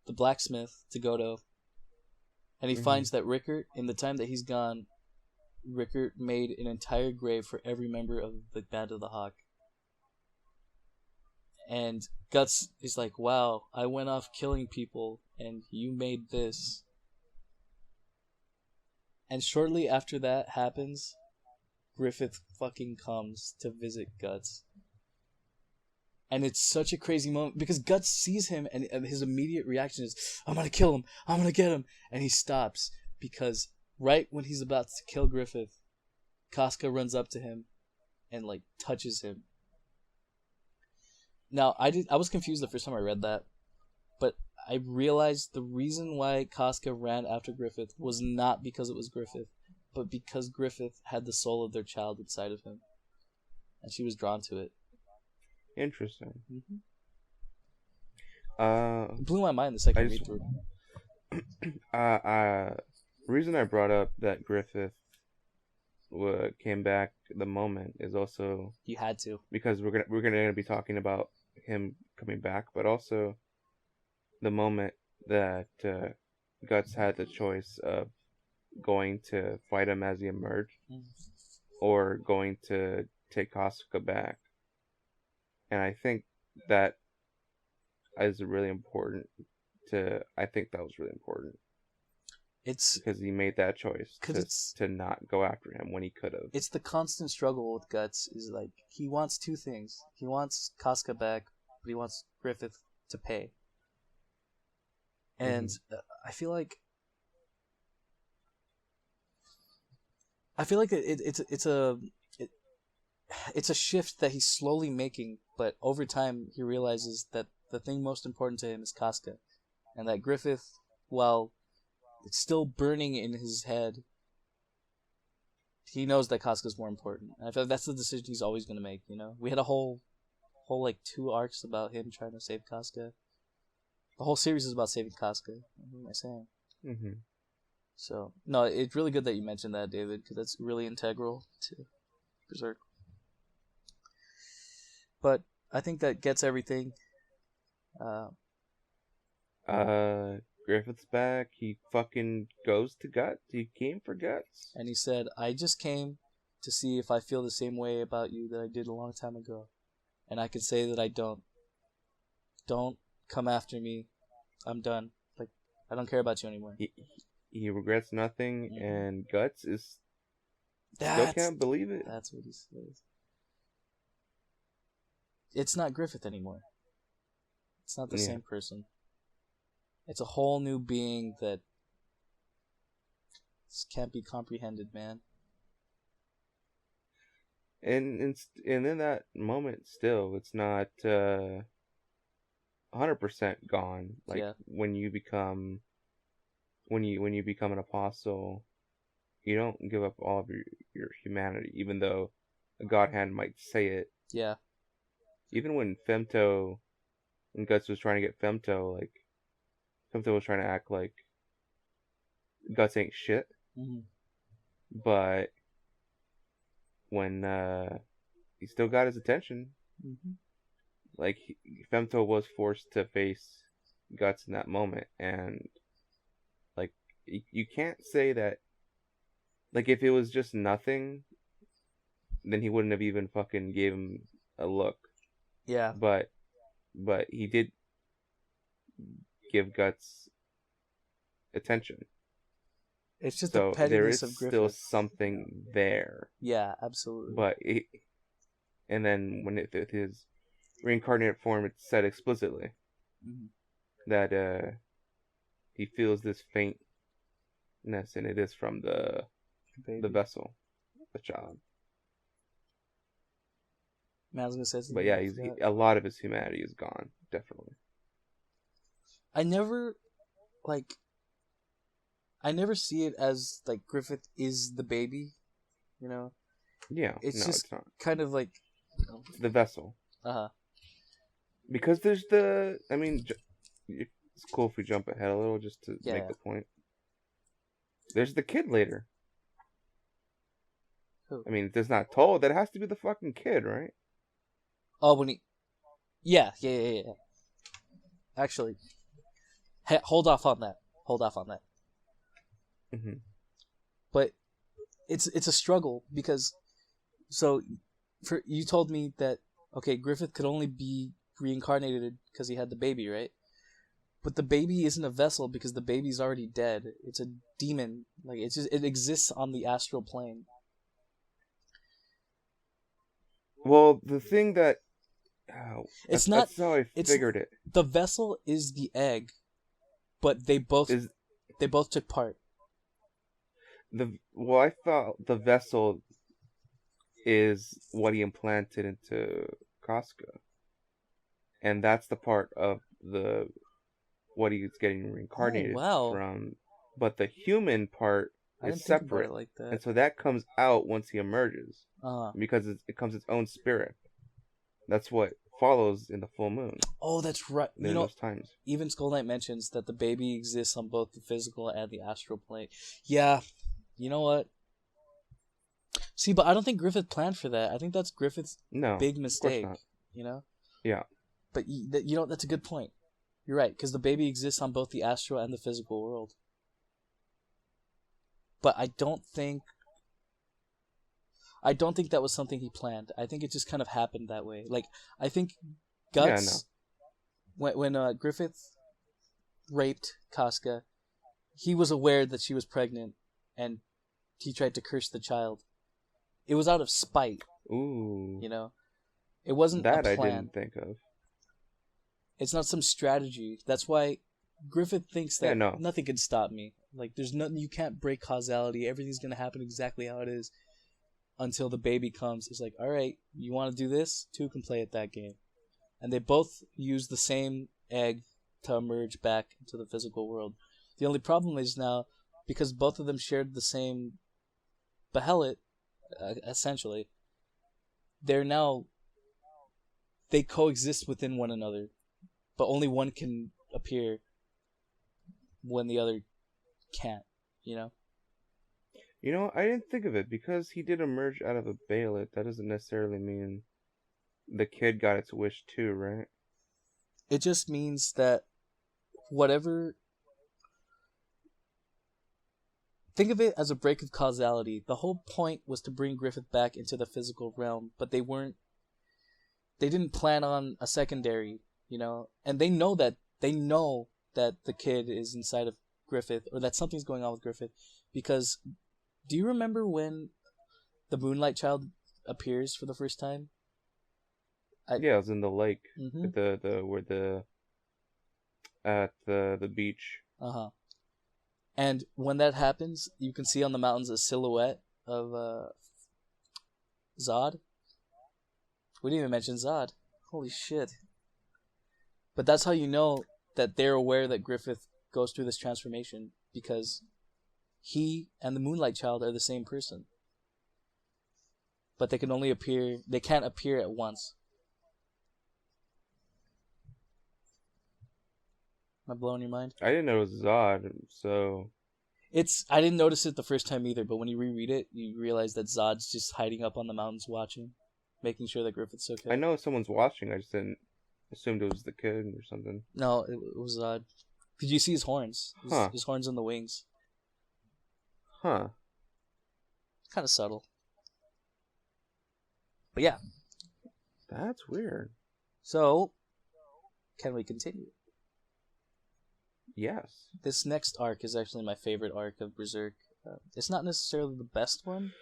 the blacksmith, to Godo, and he finds that Rickert, in the time that he's gone, Rickert made an entire grave for every member of the Band of the Hawk. And Guts is like, wow, I went off killing people, and you made this. And shortly after that happens, Griffith fucking comes to visit Guts. And it's such a crazy moment, because Guts sees him, and his immediate reaction is, I'm gonna kill him, I'm gonna get him, and he stops, because right when he's about to kill Griffith, Casca runs up to him, and like, touches him. Now, I was confused the first time I read that, but I realized the reason why Casca ran after Griffith was not because it was Griffith, but because Griffith had the soul of their child inside of him, and she was drawn to it. Interesting. Mm-hmm. It blew my mind the second read through. Reason I brought up that Griffith came back the moment is also you had to, because we're gonna be talking about him coming back, but also the moment that Guts had the choice of going to fight him as he emerged, or going to take Casca back, and I think that is really important. I think that was really important. It's because he made that choice to not go after him when he could have. It's the constant struggle with Guts. Is like he wants two things. He wants Casca back, but he wants Griffith to pay. And I feel like it's a shift that he's slowly making, but over time he realizes that the thing most important to him is Casca, and that Griffith, while it's still burning in his head, he knows that Casca's more important. And I feel like that's the decision he's always going to make, you know? We had a whole like 2 arcs about him trying to save Casca. The whole series is about saving Casca. What am I saying? Mm-hmm. So, no, it's really good that you mentioned that, David, because that's really integral to Berserk. But I think that gets everything. Griffith's back. He fucking goes to Guts. He came for Guts. And he said, I just came to see if I feel the same way about you that I did a long time ago. And I can say that I don't. Don't come after me. I'm done. Like, I don't care about you anymore. He regrets nothing, and Guts is... Still can't believe it. That's what he says. It's not Griffith anymore. It's not the same person. It's a whole new being that can't be comprehended, man. And in that moment, still, it's not 100% gone. Like when you become an apostle, you don't give up all of your humanity, even though a god hand might say it. Yeah. Even when Guts was trying to get Femto, like Femto was trying to act like Guts ain't shit. Mm-hmm. But when he still got his attention, like Femto was forced to face Guts in that moment, and like you can't say that. Like if it was just nothing, then he wouldn't have even fucking gave him a look. Yeah. But he did give Guts attention. It's just the pettiness of Griffith. There is still something there. Yeah, absolutely. But and then when with his reincarnated form, it's said explicitly that he feels this faintness, and it is from the vessel, the child. Man, I was gonna say something. But yeah, a lot of his humanity is gone, definitely. I never see it as like Griffith is the baby, you know. Yeah, it's not. Kind of like the vessel. Because there's it's cool if we jump ahead a little just to make the point. There's the kid later. Who? I mean, it's not told. That has to be the fucking kid, right? Oh, when he... Yeah. Actually, hold off on that. Mm-hmm. But it's a struggle because... So, you told me that, okay, Griffith could only be reincarnated because he had the baby, right? But the baby isn't a vessel because the baby's already dead. It's a demon. Like, it exists on the astral plane. Well, the thing that... that's how I figured it. The vessel is the egg, but they both took part. I thought the vessel is what he implanted into Casca, and that's the part of the what he's getting Oh reincarnated wow, from, but the human part I is didn't think about it separate, like and that. so that comes out once he emerges, Uh because it comes its own spirit. That's what follows in the full moon oh, that's right. in those times. Even Skull Knight mentions that the baby exists on both the physical and the astral plane. Yeah, you know what? See, but I don't think Griffith planned for that. I think that's Griffith's No, big of course mistake. not. You know. Yeah. But that's a good point. You're right, because the baby exists on both the astral and the physical world. But I don't think that was something he planned. I think it just kind of happened that way. Like I think Yeah, no. Guts when Griffith raped Casca, he was aware that she was pregnant, and he tried to curse the child. It was out of spite, Ooh. you know. It wasn't a That I plan. didn't think of. It's not some strategy. That's why Griffith thinks Yeah, that no. nothing can stop me. Like there's nothing, you can't break causality. Everything's gonna happen exactly how it is until the baby comes. It's like, all right, you want to do this? Two can play at that game, and they both use the same egg to emerge back into the physical world. The only problem is now, because both of them shared the same behelit, essentially, they coexist within one another, but only one can appear when the other can't, you know? You know, I didn't think of it because he did emerge out of a bailet. That doesn't necessarily mean the kid got its wish too, right? It just means that whatever. Think of it as a break of causality. The whole point was to bring Griffith back into the physical realm, but they didn't plan on a secondary, you know? And they know that the kid is inside of Griffith, or that something's going on with Griffith, because do you remember when the Moonlight Child appears for the first time? Yeah, it was in the lake. Mm-hmm. At the beach. Uh-huh. And when that happens, you can see on the mountains a silhouette of Zod. We didn't even mention Zod. Holy shit. But that's how you know that they're aware that Griffith goes through this transformation, because he and the Moonlight Child are the same person. But they can't appear at once. Am I blowing your mind? I didn't know it was Zod, so... I didn't notice it the first time either, but when you reread it, you realize that Zod's just hiding up on the mountains watching, making sure that Griffith's okay. I know someone's watching, I just didn't assumed it was the kid or something. No, it was Zod. Did you see his horns? His horns on the wings. Huh. Kind of subtle. But yeah. That's weird. So, can we continue? Yes. This next arc is actually my favorite arc of Berserk. It's not necessarily the best one,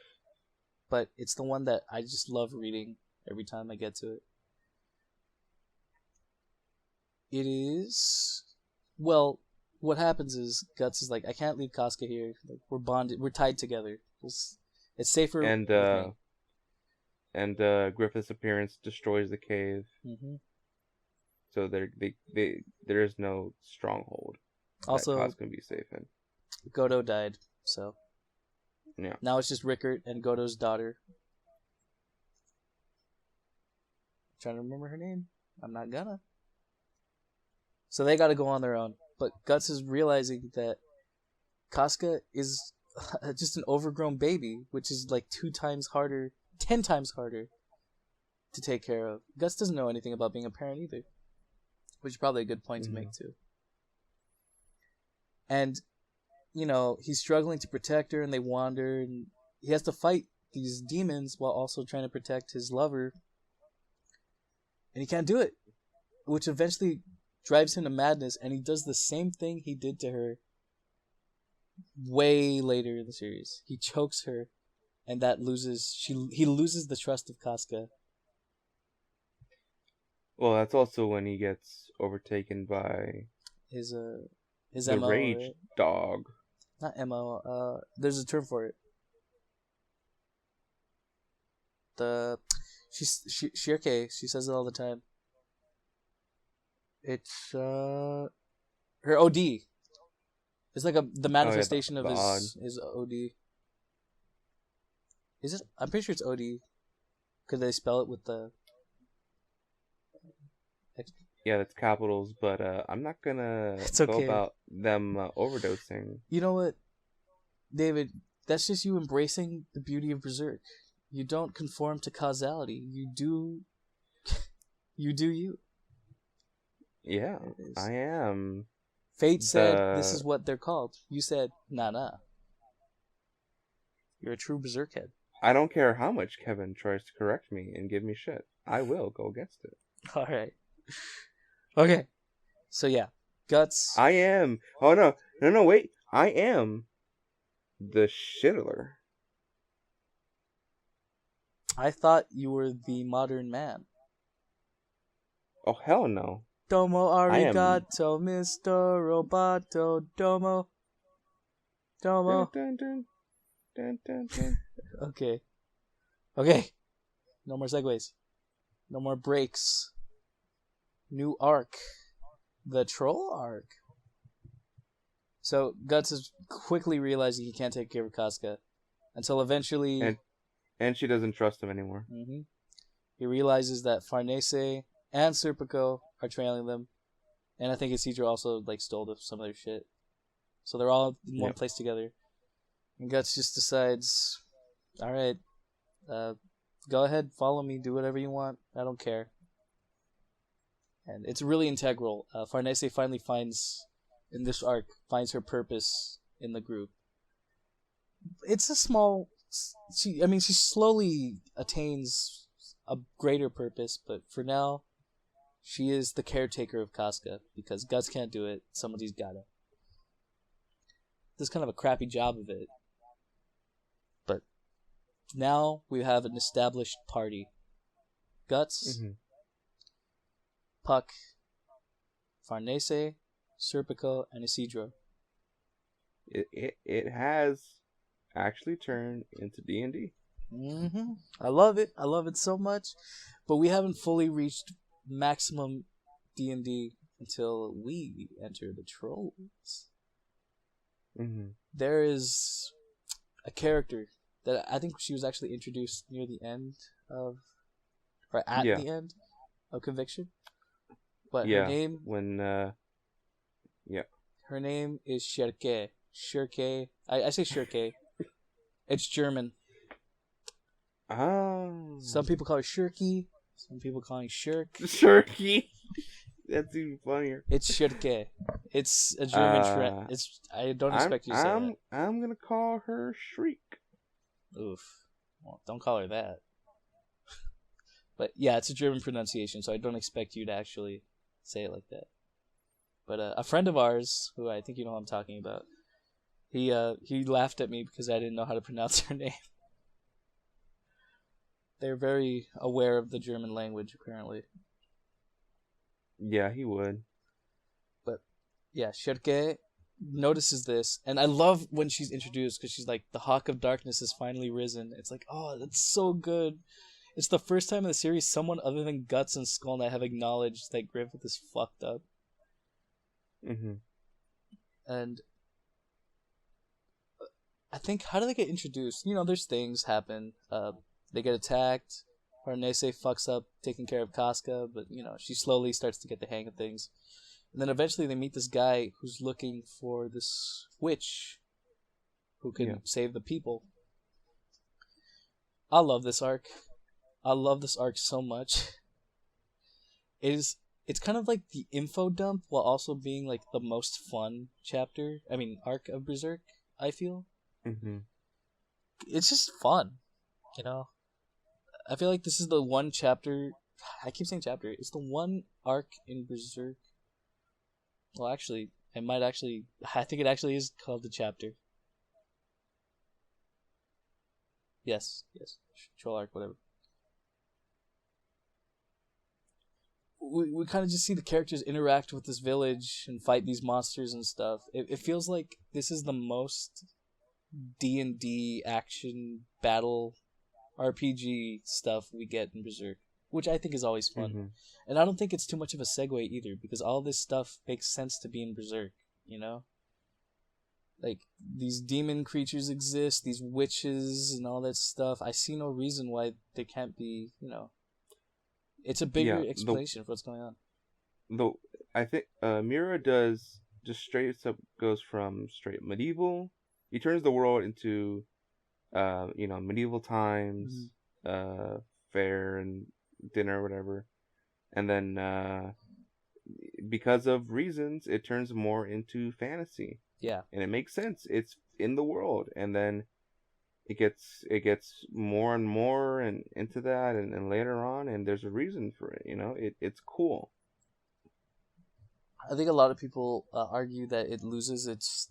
but it's the one that I just love reading every time I get to it. It is... Well, what happens is Guts is like, I can't leave Casca here. Like, we're bonded. We're tied together. It's safer with me. And Griffith's appearance destroys the cave. Mm-hmm. So there is no stronghold Also, that Kaz can be safe in. Godo died, so yeah. Now it's just Rickert and Godo's daughter. I'm trying to remember her name. I'm not gonna. So they got to go on their own. But Guts is realizing that Casca is just an overgrown baby, which is like 10 times harder to take care of. Guts doesn't know anything about being a parent either, which is probably a good point to make too. And, you know, he's struggling to protect her, and they wander, and he has to fight these demons while also trying to protect his lover. And he can't do it, which eventually drives him to madness, and he does the same thing he did to her way later in the series. He chokes her, and he loses the trust of Casca. Well, that's also when he gets overtaken by his the MO, rage right? dog. Not MO. There's a term for it. She says it all the time. It's Her OD. It's like the manifestation the of odd. his OD. Is it? I'm pretty sure it's OD. Could they spell it with the? Yeah, that's capitals, but I'm not gonna It's go okay. about them overdosing. You know what, David? That's just you embracing the beauty of Berserk. You don't conform to causality. You do. You do you. Yeah, I am. Fate said this is what they're called. You said nah. You're a true Berserk head. I don't care how much Kevin tries to correct me and give me shit. I will go against it. All right. Okay. So yeah, Guts. I am. Oh no, wait. I am the shittler. I thought you were the modern man. Oh hell no. Domo I am- arigato, Mr. Roboto. Domo. Dun, dun, dun, dun, dun, dun. Okay. Okay. No more segues. No more breaks. New arc. The troll arc. So Guts is quickly realizing he can't take care of Casca until eventually And she doesn't trust him anymore. he realizes that Farnese and Serpico are trailing them, and I think Isidro also like stole some of their shit. So they're all in one place together. And Guts just decides, all right, go ahead, follow me, do whatever you want. I don't care. And it's really integral. Farnese finally finds, in this arc, finds her purpose in the group. It's a small... she slowly attains a greater purpose, but for now, she is the caretaker of Casca, because Guts can't do it, somebody's gotta. Does kind of a crappy job of it. But now we have an established party. Guts, Puck, Farnese, Serpico, and Isidro. It has actually turned into D&D. I love it. I love it so much. But we haven't fully reached maximum D&D until we enter the Trolls. There is a character that I think she was actually introduced near the end of... or at the end of Conviction. But her name... Her name is Shirke. Shirke. I say Shirke. It's German. Oh. Some people call her Shirky. Some people call her Shirk. Shirky. That's even funnier. It's Shirke. It's a German trend. I don't expect you to say that. I'm gonna call her Shriek. Oof. Well, don't call her that. But yeah, it's a German pronunciation, so I don't expect you to actually say it like that. But a friend of ours, who I think you know what I'm talking about, he laughed at me because I didn't know how to pronounce her name. They're very aware of the German language, apparently. Yeah, he would. But yeah, Shirke notices this, and I love when she's introduced because she's like, the Hawk of Darkness has finally risen. It's like, oh, that's so good. It's the first time in the series someone other than Guts and Skull Knight have acknowledged that Griffith is fucked up. And I think, how do they get introduced? You know, there's things happen. They get attacked. Farnese fucks up taking care of Casca, but you know, she slowly starts to get the hang of things. And then eventually they meet this guy who's looking for this witch who can save the people. I love this arc. I love this arc so much. It's kind of like the info dump while also being like the most fun arc of Berserk, I feel. It's just fun, you know? I feel like this is the one chapter... I keep saying chapter. It's the one arc in Berserk... Well, actually, I think it actually is called the chapter. Yes. Troll arc, whatever. We kind of just see the characters interact with this village and fight these monsters and stuff. It feels like this is the most D&D action battle RPG stuff we get in Berserk. which I think is always fun. Mm-hmm. And I don't think it's too much of a segue either, because all this stuff makes sense to be in Berserk, you know? Like, these demon creatures exist, these witches and all that stuff. I see no reason why they can't be, you know... It's a bigger Yeah, explanation of what's going on. the I think Miura does just straight up goes from straight medieval. He turns the world into medieval times, fair and dinner or whatever, and then because of reasons, it turns more into fantasy. Yeah. And it makes sense. It's in the world, and then it gets more and more and into that, and later on, and there's a reason for it. It's cool. I think a lot of people argue that it loses its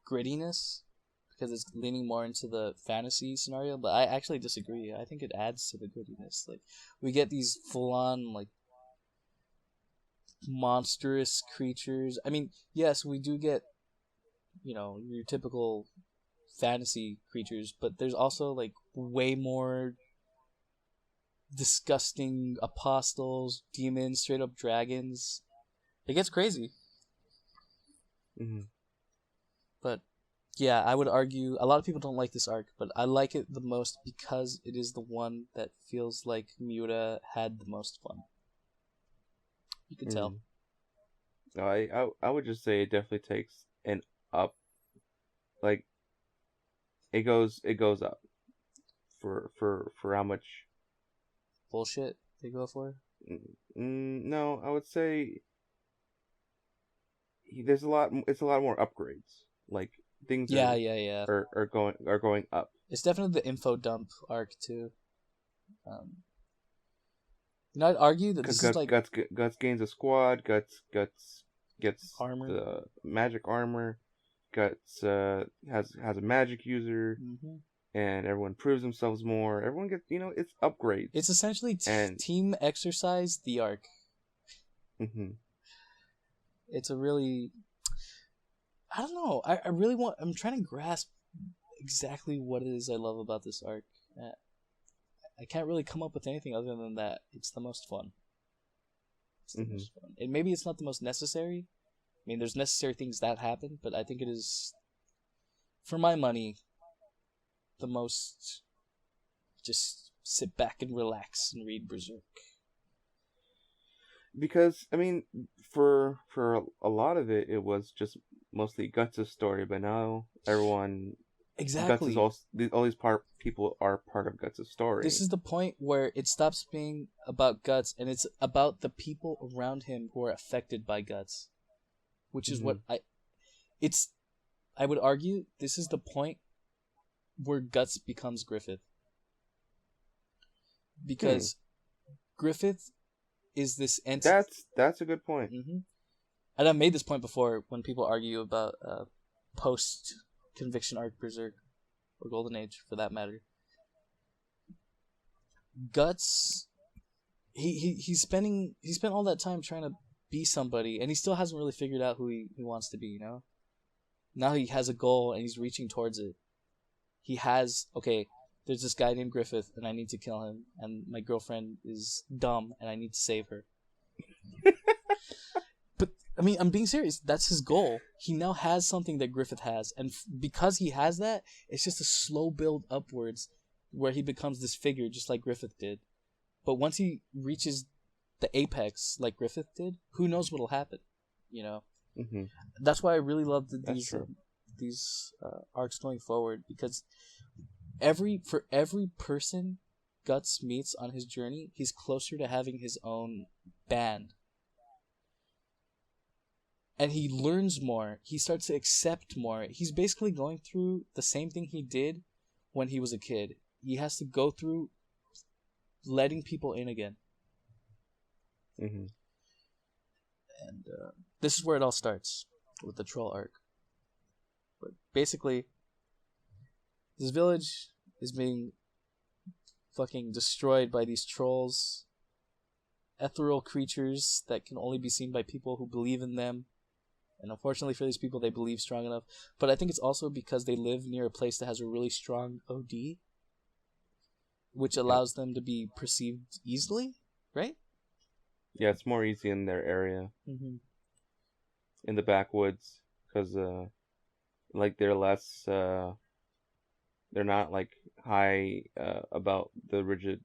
grittiness because it's leaning more into the fantasy scenario, but I actually disagree. I think it adds to the grittiness. Like, we get these full-on, like, monstrous creatures. I mean, yes, we do get, your typical fantasy creatures, but there's also, like, way more disgusting apostles, demons, straight up dragons. It gets crazy. Mm-hmm. But yeah, I would argue a lot of people don't like this arc, but I like it the most because it is the one that feels like Miura had the most fun. You can tell. No, I would just say it definitely takes an up. Like, it goes up for how much Bullshit they go for. No, I would say there's a lot. It's a lot more upgrades. Like, things Yeah. are going up. It's definitely the info dump arc too. I'd argue that this is like Guts gains a squad. Guts gets armor, the magic armor. Guts has a magic user, and everyone proves themselves more. Everyone gets it's upgrades. It's essentially team exercise the arc. It's a really, I don't know. I really I'm trying to grasp exactly what it is I love about this arc. I can't really come up with anything other than that. It's the most fun. It's the most fun. And maybe it's not the most necessary. I mean, there's necessary things that happen, but I think it is, for my money, the most just sit back and relax and read Berserk. Because, I mean, for a lot of it, it was just mostly Guts' story, but now everyone... Exactly. Guts is all these people are part of Guts' story. This is the point where it stops being about Guts, and it's about the people around him who are affected by Guts. Which is what I would argue, this is the point where Guts becomes Griffith. Because Griffith is this entity. That's a good point. And I've made this point before when people argue about post-conviction arc Berserk, or Golden Age for that matter. Guts, he spent all that time trying to be somebody, and he still hasn't really figured out who he wants to be, Now he has a goal, and he's reaching towards it. There's this guy named Griffith, and I need to kill him, and my girlfriend is dumb, and I need to save her. But, I mean, I'm being serious. That's his goal. He now has something that Griffith has, and because he has that, it's just a slow build upwards where he becomes this figure just like Griffith did. But once he reaches the apex like Griffith did, who knows what'll happen, That's why I really love these arcs going forward, because for every person Guts meets on his journey, he's closer to having his own band. And he learns more. He starts to accept more. He's basically going through the same thing he did when he was a kid. He has to go through letting people in again. And this is where it all starts, with the troll arc. But basically, this village is being fucking destroyed by these trolls, ethereal creatures that can only be seen by people who believe in them. And unfortunately for these people, they believe strong enough. But I think it's also because they live near a place that has a really strong OD. which allows them to be perceived easily, right? Yeah, it's more easy in their area, Mm-hmm. in the backwoods, because like they're less they're not like high about the rigid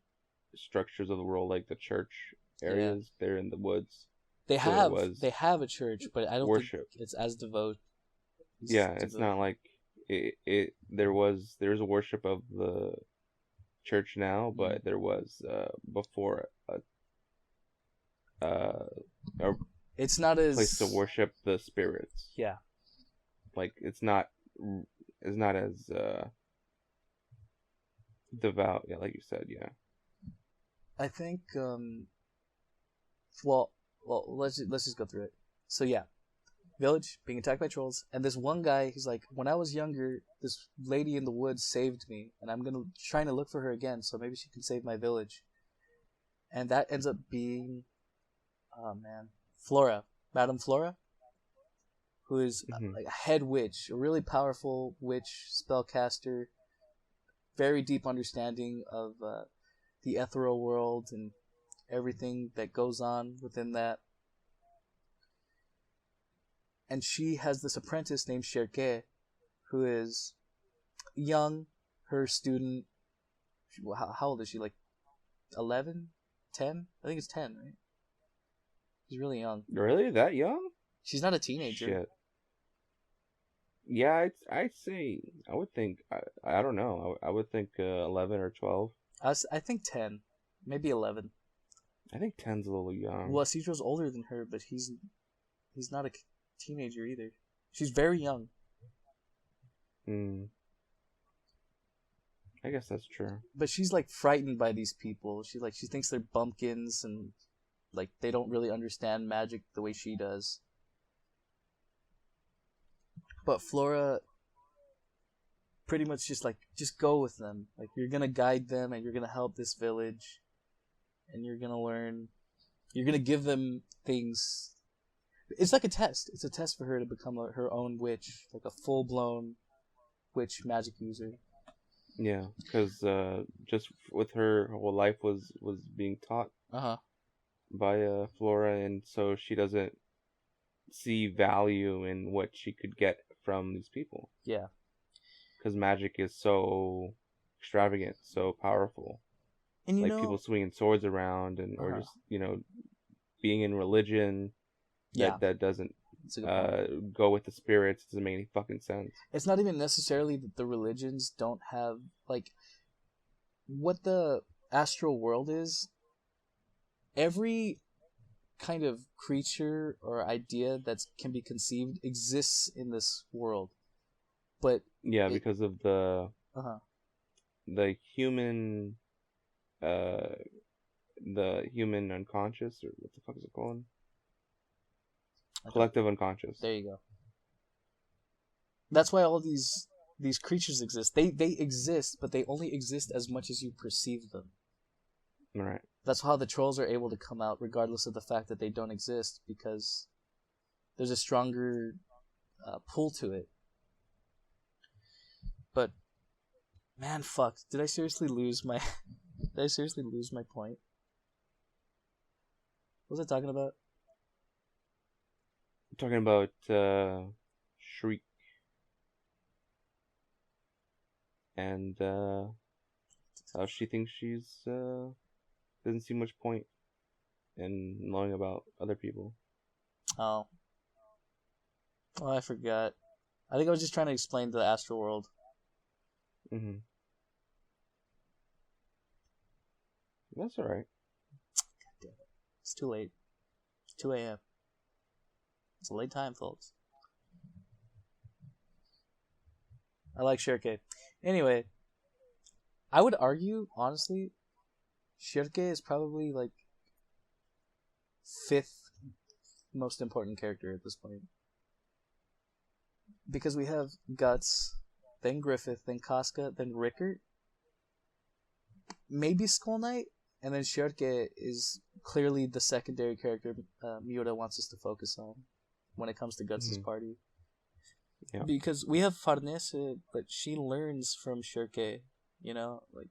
structures of the world like the church Yeah. areas. They're in the woods, They so there have was they have a church, but I don't think worship. it's as devout. Yeah, it's not like there's a worship of the church now, but there was before a It's not place to as worship the spirits. yeah. Like it's not as devout. Yeah, like you said. Yeah. I think well let's just go through it. So yeah, village being attacked by trolls, and this one guy, he's like, when I was younger, this lady in the woods saved me, and I'm gonna trying to look for her again, so maybe she can save my village. And that ends up being, oh man, Flora, Madame Flora, who is Mm-hmm. like a head witch, a really powerful witch spellcaster, very deep understanding of the ethereal world and everything that goes on within that. And she has this apprentice named Sherke, who is young, her student. How old is she? Like 11? 10? I think it's 10, right? She's really young. Really, that young? She's not a teenager. Shit. Yeah, I'd say I would think I don't know. I would think 11 or 12. I think 10, maybe 11. I think 10's a little young. Well, Citro's older than her, but he's not a teenager either. She's very young. I guess that's true. But she's like frightened by these people. She thinks they're bumpkins and like they don't really understand magic the way she does. But Flora pretty much just go with them. Like you're gonna guide them and you're gonna help this village and you're gonna learn, you're gonna give them things. It's like a test. It's a test for her to become her own witch, like a full-blown witch magic user. Yeah, because just with her whole life was being taught by Flora, and so she doesn't see value in what she could get from these people. Yeah. Because magic is so extravagant, so powerful. And like people swinging swords around, and or just being in religion that doesn't go with the spirits. Doesn't make any fucking sense. It's not even necessarily that the religions don't have like what the astral world is. Every kind of creature or idea that can be conceived exists in this world, but because of the human unconscious, or what the fuck is it called? Collective unconscious. There you go. That's why all these creatures exist. They exist, but they only exist as much as you perceive them. Right. That's how the trolls are able to come out, regardless of the fact that they don't exist, because there's a stronger pull to it. But man, fuck! Did I seriously lose my? Did I seriously lose my point? What was I talking about? I'm talking about Shriek and how she thinks she's doesn't see much point in knowing about other people. Oh, I forgot. I think I was just trying to explain the astral world. Mm-hmm. That's all right. God damn it! It's too late. It's 2 a.m. It's a late time, folks. I like Shirke. Anyway, I would argue, honestly, Shirke is probably like 5th most important character at this point. Because we have Guts, then Griffith, then Casca, then Rickert, maybe Skull Knight, and then Shirke is clearly the secondary character Miura wants us to focus on when it comes to Guts' party. Yeah. Because we have Farnese, but she learns from Shirke, you know? Like,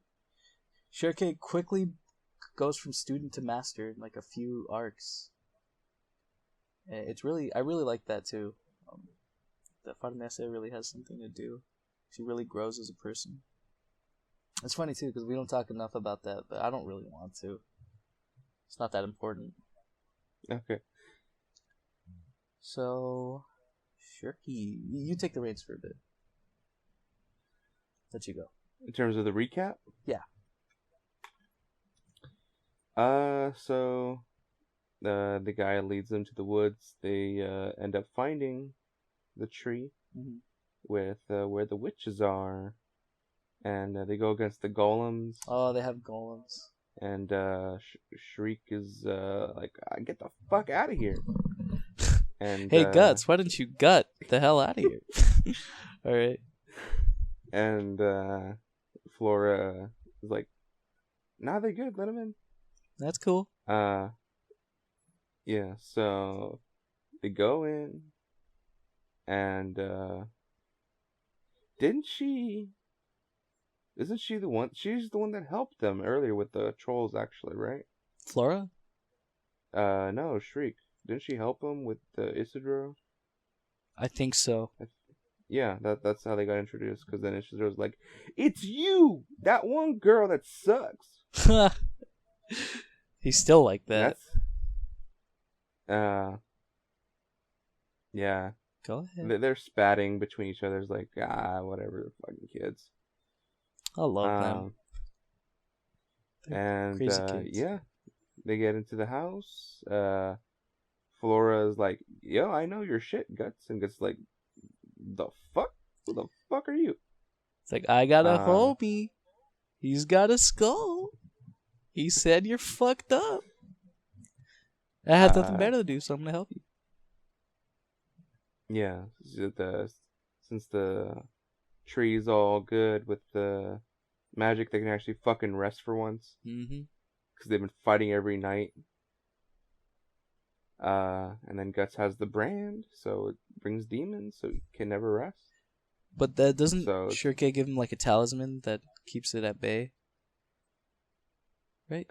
Shirke quickly goes from student to master in like a few arcs. It's really, I really like that too. That Farnese really has something to do. She really grows as a person. It's funny too because we don't talk enough about that, but I don't really want to. It's not that important. Okay. So, Shirky, you take the reins for a bit. Let you go. In terms of the recap? Yeah. So the guy leads them to the woods. They end up finding the tree with where the witches are, and they go against the golems. Oh, they have golems. And Shriek is like, get the fuck out of here. And hey, Guts, why didn't you gut the hell out of here? All right. And Flora is like, nah, they're good. Let them in. That's cool. Yeah. So they go in, and isn't she the one? She's the one that helped them earlier with the trolls, actually, right? Flora? No, Shriek. Didn't she help him with the Isidro? I think so. Yeah, that's how they got introduced. Because then Isido's like, "It's you, that one girl that sucks." He's still like that. Yeah. Go ahead. They're spatting between each other. It's like, whatever, fucking kids. I love them. And crazy kids. yeah, they get into the house. Flora's like, "Yo, I know your shit, Guts," and Guts like, "The fuck? Who the fuck are you?" It's like, I got a homie. He's got a skull. He said you're fucked up. I had nothing better to do, so I'm gonna help you. Yeah, since the tree's all good with the magic, they can actually fucking rest for once. Because they've been fighting every night. And then Guts has the brand, so it brings demons, so he can never rest. But that doesn't Shirke give him like a talisman that keeps it at bay? Right?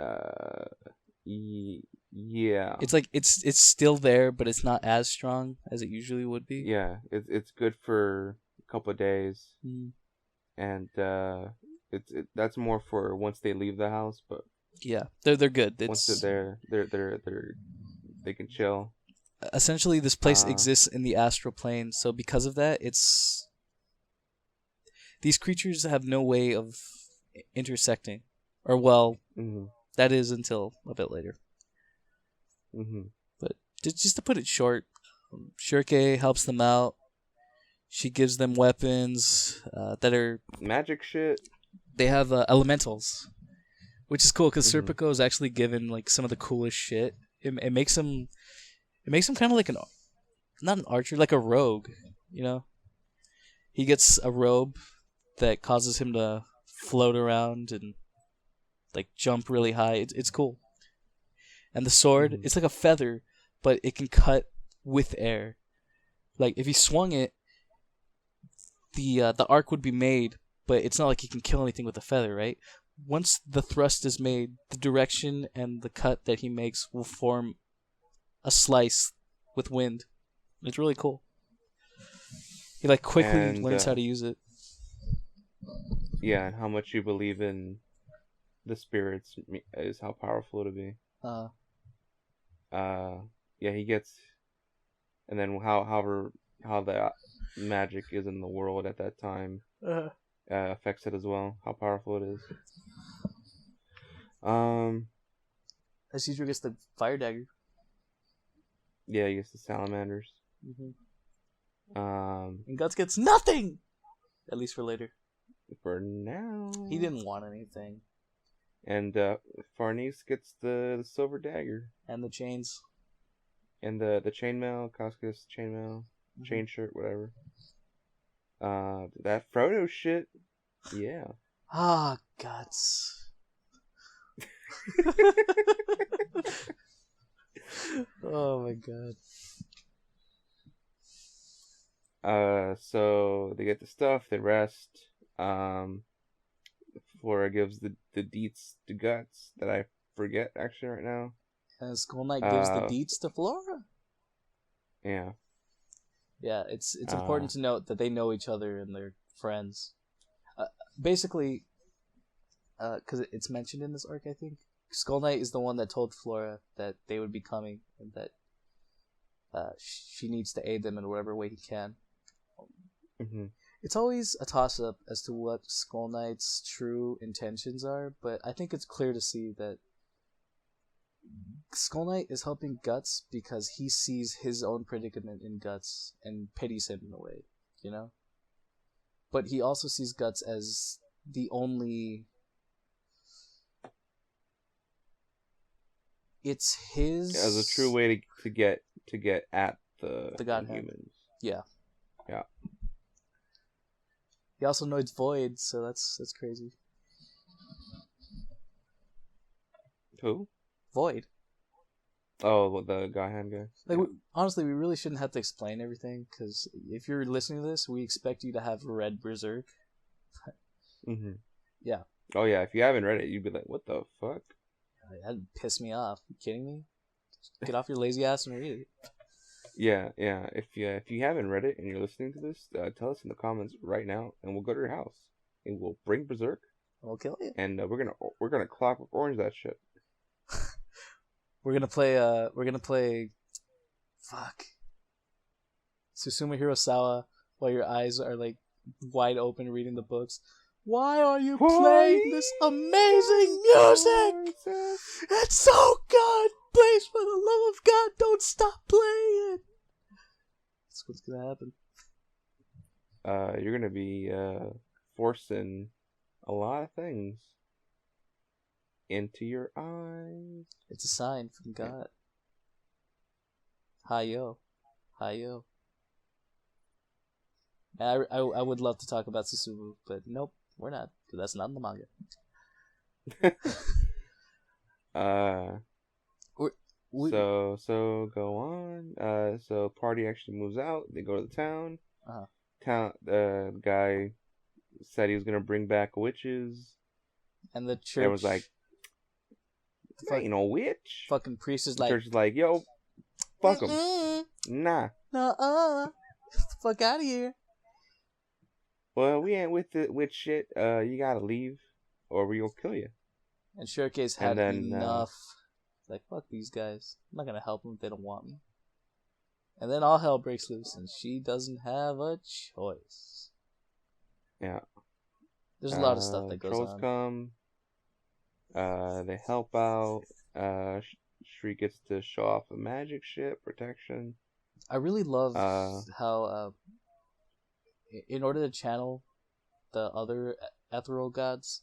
Yeah. It's like it's still there, but it's not as strong as it usually would be. Yeah, it's good for a couple of days, and that's more for once they leave the house. But yeah, they're good. Once they're there, they can chill. Essentially, this place exists in the astral plane, so because of that, these creatures have no way of intersecting, or that is until a bit later. But just to put it short, Shirke helps them out. She gives them weapons that are magic shit. They have elementals, which is cool because Serpico is actually given like some of the coolest shit. It makes him kind of like not an archer, like a rogue. You know, he gets a robe that causes him to float around and like jump really high. It's cool. And the sword, it's like a feather, but it can cut with air. Like if he swung it, the arc would be made, but it's not like he can kill anything with a feather, right? Once the thrust is made, the direction and the cut that he makes will form a slice with wind. It's really cool. He like quickly learns how to use it. Yeah, and how much you believe in the spirits is how powerful it'll be. Yeah, he gets, and then how the magic is in the world at that time affects it as well. How powerful it is. Isidro gets the fire dagger. Yeah, he gets the salamanders. And Guts gets nothing. At least for later. For now. He didn't want anything. And Farnese gets the silver dagger. And the chains. And the chainmail, Casca's chainmail, chain shirt, whatever. That Frodo shit. Yeah. Guts. Oh my god. So they get the stuff, they rest. Flora gives the deets to Guts that I forget actually right now. And Skull Knight gives the deets to Flora. Yeah. Yeah, it's important to note that they know each other and they're friends. Basically, because it's mentioned in this arc, I think Skull Knight is the one that told Flora that they would be coming and that she needs to aid them in whatever way he can. Mm-hmm. It's always a toss-up as to what Skull Knight's true intentions are, but I think it's clear to see that Skull Knight is helping Guts because he sees his own predicament in Guts and pities him in a way, you know? But he also sees Guts as the only... It's his... As a true way to get at the God humans. Yeah. Yeah. He also knows Void, so that's crazy. Who? Void. Oh, the guy hand guy. Like, honestly, we really shouldn't have to explain everything, because if you're listening to this, we expect you to have read Berserk. Mm-hmm. Yeah. Oh yeah, if you haven't read it, you'd be like, "What the fuck?" That'd piss me off. You kidding me? Just get off your lazy ass and read it. Yeah. If you haven't read it and you're listening to this, tell us in the comments right now, and we'll go to your house and we'll bring Berserk. We'll kill you. And we're gonna Clockwork Orange that shit. We're gonna play. Fuck. Susumu Hirasawa while your eyes are like wide open reading the books. Why are you playing this amazing music? It's so good! Please, for the love of God, don't stop playing it! That's what's gonna happen. You're gonna be forcing a lot of things into your eyes. It's a sign from God. Hi-yo. Hi-yo. I would love to talk about Susumu, but nope, we're not, because that's not in the manga. So go on. So party actually moves out. They go to the town. Uh-huh. The guy said he was gonna bring back witches, and the church was like, "Ain't no witch." Fucking priest is the like, church is like, "Yo, fuck him, nah, get the fuck out of here." Well, we ain't with the witch shit. You gotta leave, or we'll kill you. And Shirke's had enough. Like, fuck these guys. I'm not gonna help them if they don't want me. And then all hell breaks loose, and she doesn't have a choice. Yeah. There's a lot of stuff that goes trolls on. Come. They help out. Shriek gets to show off a magic shit, protection. I really love how, in order to channel the other ethereal gods,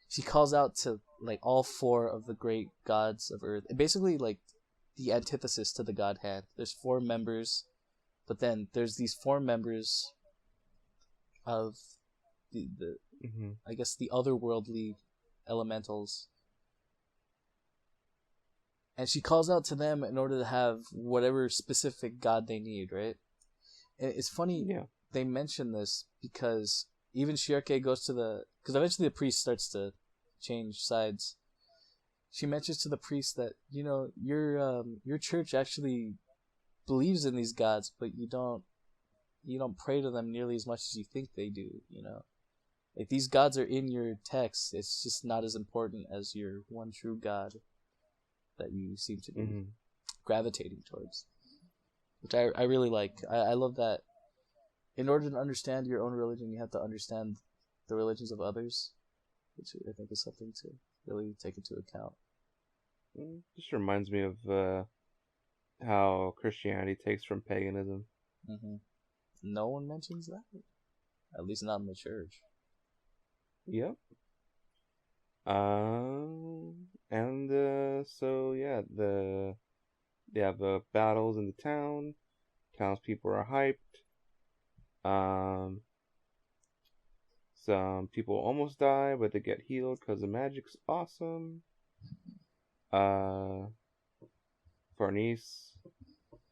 she calls out to like all four of the great gods of Earth. Basically, like the antithesis to the God Hand. There's 4 members, but then there's these 4 members of the I guess the otherworldly elementals. And she calls out to them in order to have whatever specific god they need, right? And it's funny they mention this because even Shirke goes to because eventually the priest starts to change sides. She mentions to the priest that, you know, your church actually believes in these gods, but you don't pray to them nearly as much as you think they do, you know? Like, these gods are in your text, it's just not as important as your one true god that you seem to be gravitating towards. Which I really like. I love that. In order to understand your own religion, you have to understand the religions of others, which I think is something to really take into account. Just reminds me of how Christianity takes from paganism. No one mentions that. At least not in the church. Yep. And so yeah, they have battles in the town. Townspeople are hyped. Some people almost die, but they get healed because the magic's awesome. Farnese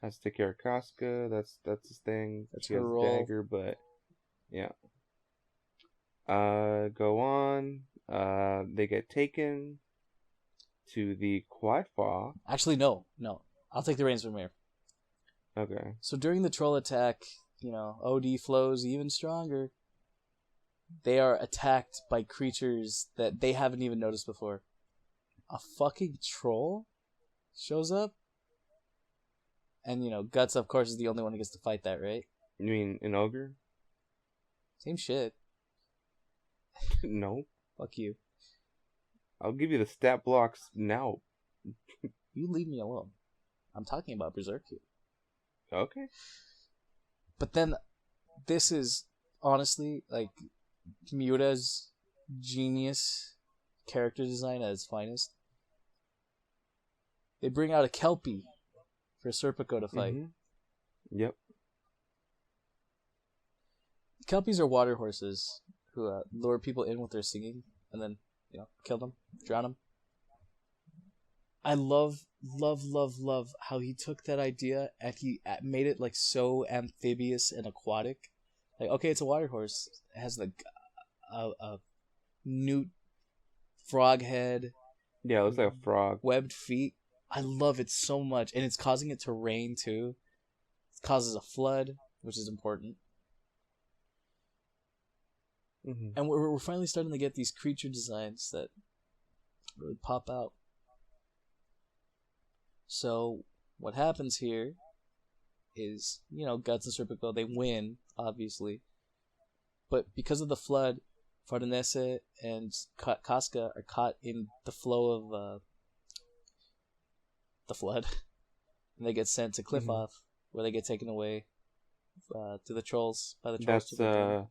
has to take care of Casca. That's his thing. That's she her has role. Dagger, but yeah. Go on. They get taken to the Quaifa. Actually, no. I'll take the reins from here. Okay. So during the troll attack, OD flows even stronger. They are attacked by creatures that they haven't even noticed before. A fucking troll shows up. And, Guts, of course, is the only one who gets to fight that, right? You mean an ogre? Same shit. No. Fuck you. I'll give you the stat blocks now. You leave me alone. I'm talking about Berserk here. Okay. But then, this is, honestly, like, Miura's genius character design at its finest. They bring out a Kelpie for Serpico to fight. Mm-hmm. Yep. Kelpies are water horses who lure people in with their singing and then, kill them, drown them. I love how he took that idea and he made it like so amphibious and aquatic. Like, okay, it's a water horse. It has like a newt frog head. Yeah, it looks like a frog. Webbed feet. I love it so much. And it's causing it to rain too. It causes a flood, which is important. Mm-hmm. And we're finally starting to get these creature designs that really pop out. So what happens here is, Guts and Serpico, they win, obviously. But because of the flood, Fardanese and Casca are caught in the flow of the flood. And they get sent to Cliffoth, where they get taken away to the trolls, by the trolls.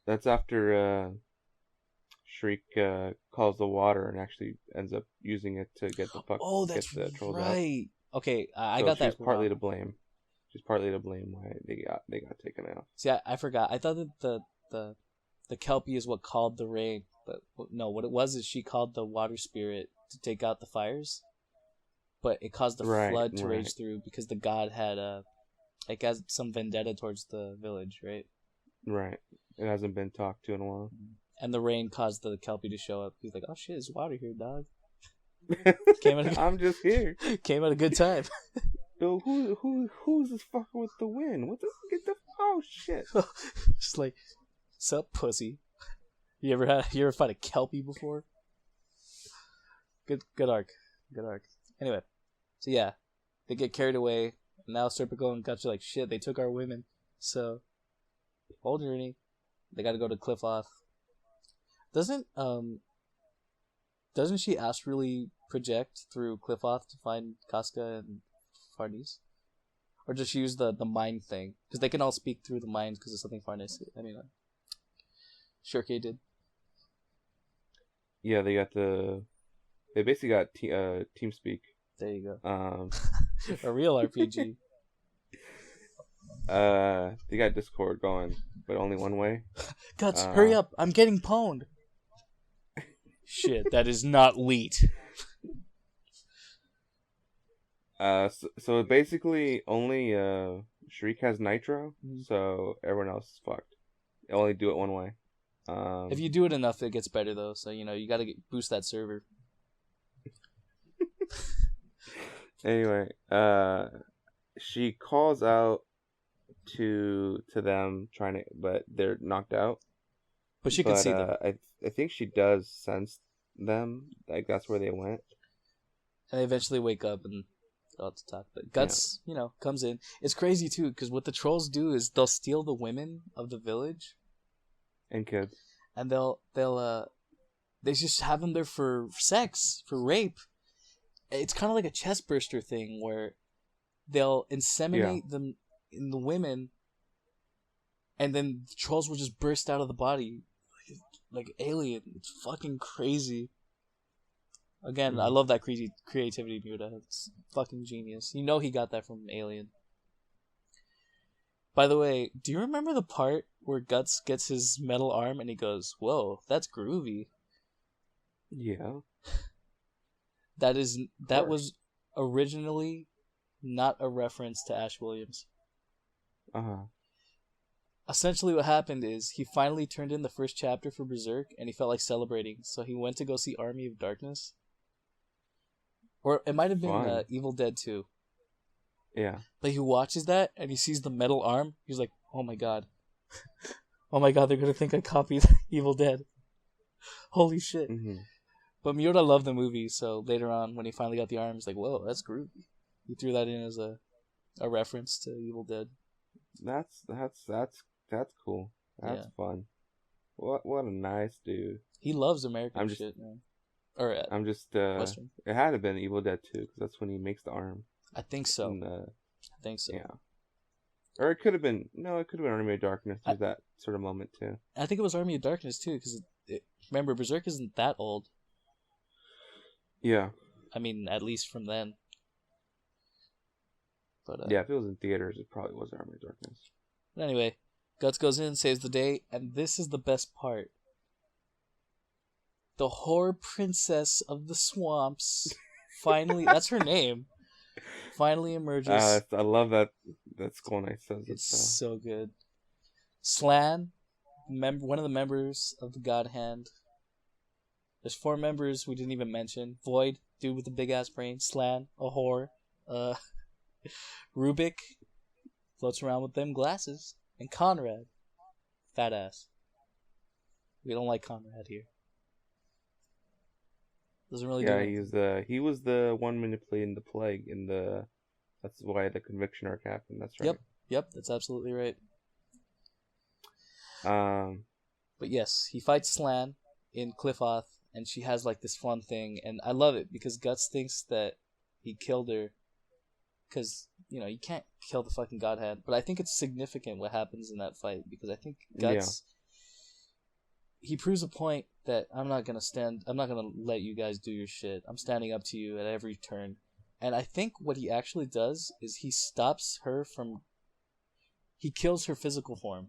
That's after Shriek calls the water and actually ends up using it to get the puck. Oh, that's get the trolls right. Out. Okay, I so got that. She's partly to blame. She's partly to blame why they got taken out. See, I forgot. I thought that the Kelpie is what called the rain, but no, what it was is she called the water spirit to take out the fires, but it caused the flood to rage through because the god had some vendetta towards the village, right? Right. It hasn't been talked to in a while. And the rain caused the Kelpie to show up. He's like, "Oh shit, there's water here, dog." I'm just here. Came at a good time. Yo, who's this fucker with the wind? What the get the oh shit? Just like, sup, pussy. You ever fight a Kelpie before? Good arc. Anyway, so yeah, they get carried away. And now Serpico and Guts are like, shit, they took our women. So, whole journey, they got to go to Cliffoth. Doesn't she astrally project through Cliffoth to find Casca and Farnese? Or does she use the mind thing? Because they can all speak through the minds because of something Farnese. Shirkei did. Yeah, they basically got TeamSpeak. There you go. A real RPG. They got Discord going, but only one way. Guts, hurry up! I'm getting pwned. Shit, that is not leet. So basically, only Shriek has Nitro, so everyone else is fucked. They only do it one way. If you do it enough, it gets better though. So you got to boost that server. Anyway, she calls out to them but they're knocked out. But she can see them. I think she does sense them. Like that's where they went. And they eventually wake up and go out to talk. But Guts, comes in. It's crazy too because what the trolls do is they'll steal the women of the village and kids, and they just have them there for sex, for rape. It's kind of like a chest burster thing where they'll inseminate them in the women, and then the trolls will just burst out of the body like alien. It's fucking crazy. Again, I love that creativity, Miura. It's fucking genius. He got that from Alien. By the way, do you remember the part where Guts gets his metal arm and he goes, "Whoa, that's groovy"? Yeah. That was originally not a reference to Ash Williams. essentially what happened is he finally turned in the first chapter for Berserk, and he felt like celebrating, so he went to go see Army of Darkness. Or it might have been Fun. Evil Dead 2. Yeah. But he watches that, and he sees the metal arm. He's like, oh my god. Oh my god, they're going to think I copied Evil Dead. Holy shit. Mm-hmm. But Miura loved the movie, so later on, when he finally got the arm, he's like, whoa, that's groovy. He threw that in as a reference to Evil Dead. That's cool. That's fun. What a nice dude. He loves American shit, man. Or I'm just Western. It had to have been Evil Dead 2 because that's when he makes the arm. I think so. I think so. Yeah. Or it could have been Army of Darkness. There's that sort of moment too. I think it was Army of Darkness too, because remember Berserk isn't that old. Yeah. I mean, at least from then. But yeah, if it was in theaters, it probably was Army of Darkness. But anyway, Guts goes in, saves the day, and this is the best part. The whore princess of the swamps finally, that's her name, finally emerges. I love that Skull Knight says it. It's so good. Slan, one of the members of the God Hand. There's 4 members we didn't even mention. Void, dude with the big ass brain. Slan, a whore. Rubik, floats around with them glasses. And Conrad, fat ass. We don't like Conrad here. Doesn't really do anything. He was the one manipulating the plague in the. That's why the conviction arc happened. That's right. Yep, that's absolutely right. But yes, he fights Slan in Cliffoth, and she has like this fun thing, and I love it because Guts thinks that he killed her, because you can't kill the fucking God Hand, but I think it's significant what happens in that fight because I think Guts. He proves a point that I'm not gonna let you guys do your shit. I'm standing up to you at every turn. And I think what he actually does is he stops her from... He kills her physical form.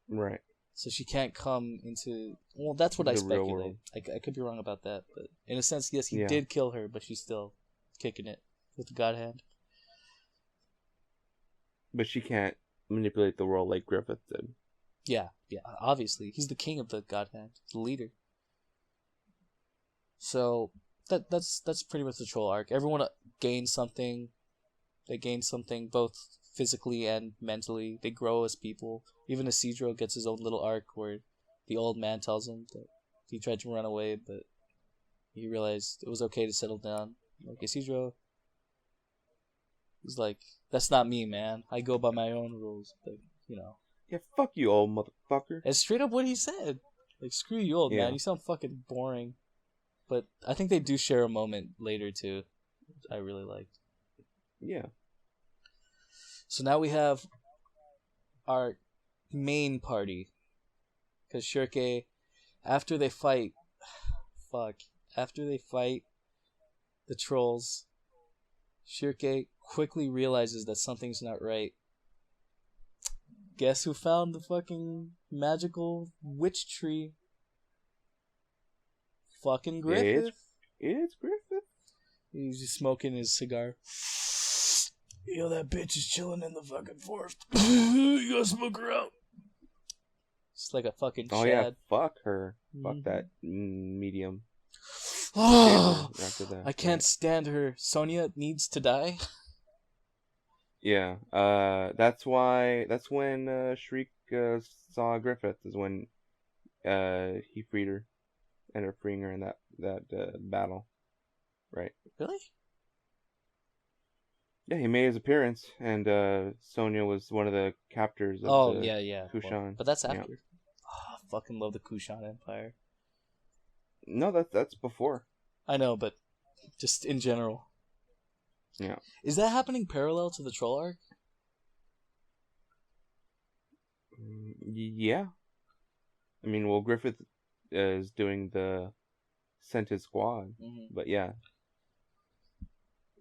Right. So she can't come into... Well, that's what I real speculate. world. I could be wrong about that. But in a sense, yes, he did kill her, but she's still kicking it with the God Hand. But she can't manipulate the world like Griffith did. Yeah, obviously. He's the king of the God Hand. The leader. So... That's pretty much the troll arc. Everyone gains something. They gain something both physically and mentally. They grow as people. Even Isidro gets his own little arc where the old man tells him that he tried to run away, but he realized it was okay to settle down. Like Isidro, he's like, that's not me, man. I go by my own rules. But Yeah, fuck you, old motherfucker. It's straight up what he said. Like, screw you, old man. You sound fucking boring. But I think they do share a moment later, too. I really liked. Yeah. So now we have our main party. Because Shirke, after they fight the trolls, Shirke quickly realizes that something's not right. Guess who found the fucking magical witch tree? Fucking Griffith. It's Griffith. He's just smoking his cigar. Yo, that bitch is chilling in the fucking forest. You gotta smoke her out. It's like a fucking Chad. Yeah, fuck her. Fuck that medium. After that, I can't stand her. Sonya needs to die. Yeah. That's when Shriek saw Griffith is when he freed her. Ended up freeing her in that battle. Right. Really? Yeah, he made his appearance, and Sonya was one of the captors of Kushan. Well, but that's after. Yeah. Oh, I fucking love the Kushan Empire. No, that's before. I know, but just in general. Yeah. Is that happening parallel to the troll arc? Yeah. I mean, well, Griffith is doing the sent his squad, but yeah,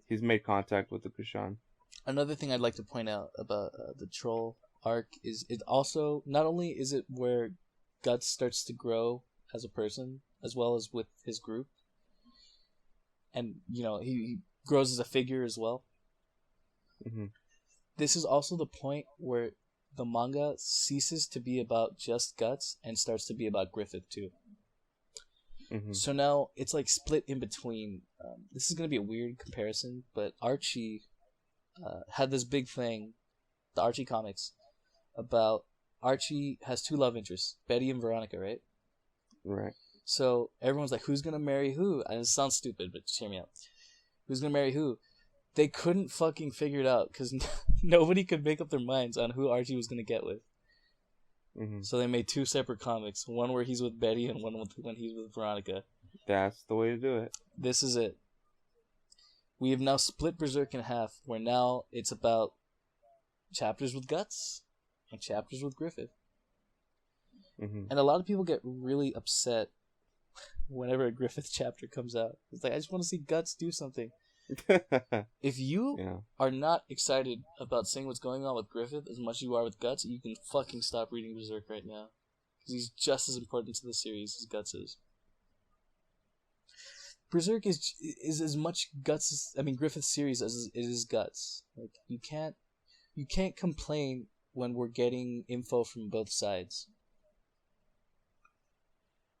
he's made contact with the Kushan. Another thing I'd like to point out about the troll arc is it also not only is it where Guts starts to grow as a person as well as with his group, and he grows as a figure as well. Mm-hmm. This is also the point where the manga ceases to be about just Guts and starts to be about Griffith too. Mm-hmm. So now it's like split in between. This is gonna be a weird comparison, but Archie had this big thing, the Archie comics, about Archie has two love interests, Betty and Veronica, right? Right. So everyone's like, who's gonna marry who? And it sounds stupid, but just hear me out. Who's gonna marry who? They couldn't fucking figure it out because nobody could make up their minds on who Archie was gonna get with. Mm-hmm. So they made two separate comics, one where he's with Betty and one when he's with Veronica. That's the way to do it. This is it. We have now split Berserk in half, where now it's about chapters with Guts and chapters with Griffith. Mm-hmm. And a lot of people get really upset whenever a Griffith chapter comes out. It's like, I just want to see Guts do something. If you are not excited about seeing what's going on with Griffith as much as you are with Guts, you can fucking stop reading Berserk right now. Because he's just as important to the series as Guts is. Berserk is as much Griffith's series as it is Guts. Like you can't complain when we're getting info from both sides.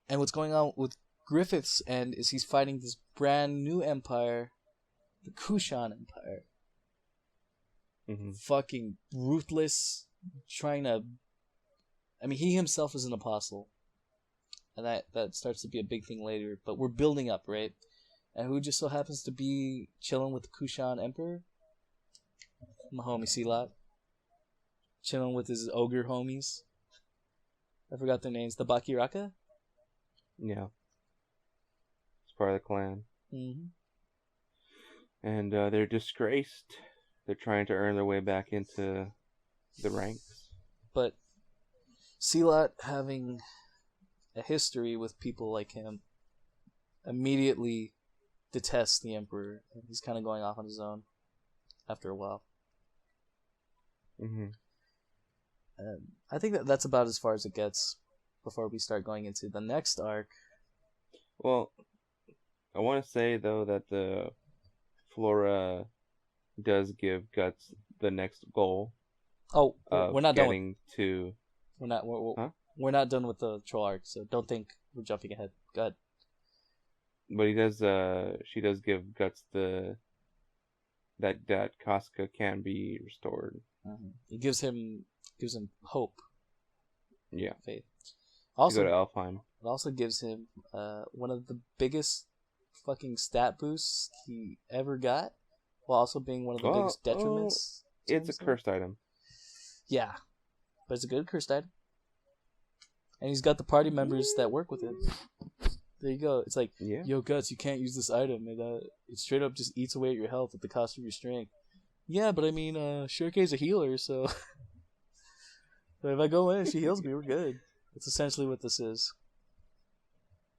And what's going on with Griffith's end is he's fighting this brand new empire, the Kushan Empire. Mm-hmm. Fucking ruthless, trying to... he himself is an apostle. And that starts to be a big thing later. But we're building up, right? And who just so happens to be chilling with the Kushan Emperor? My homie Silat. Chilling with his ogre homies. I forgot their names. The Bakiraka? Yeah. It's part of the clan. Mm-hmm. And they're disgraced. They're trying to earn their way back into the ranks. But Silat, having a history with people like him, immediately detests the Emperor. And he's kind of going off on his own after a while. Mm-hmm. I think that's about as far as it gets before we start going into the next arc. Well, I want to say, though, that the Flora does give Guts the next goal. Oh, we're not done with... to... We're not done with the troll arc, so don't think we're jumping ahead. Go ahead. But he does. She does give Guts that Casca can be restored. Mm-hmm. It gives him hope. Yeah. Faith. Also, to go to Elfheim. It also gives him one of the biggest fucking stat boosts he ever got, while also being one of the biggest detriments. It's a cursed item. Yeah, but it's a good cursed item. And he's got the party members that work with him. There you go. It's like, yo, Guts, you can't use this item. It straight up just eats away at your health at the cost of your strength. Yeah, but Shirkei's a healer, so... so if I go in and she heals me, we're good. That's essentially what this is.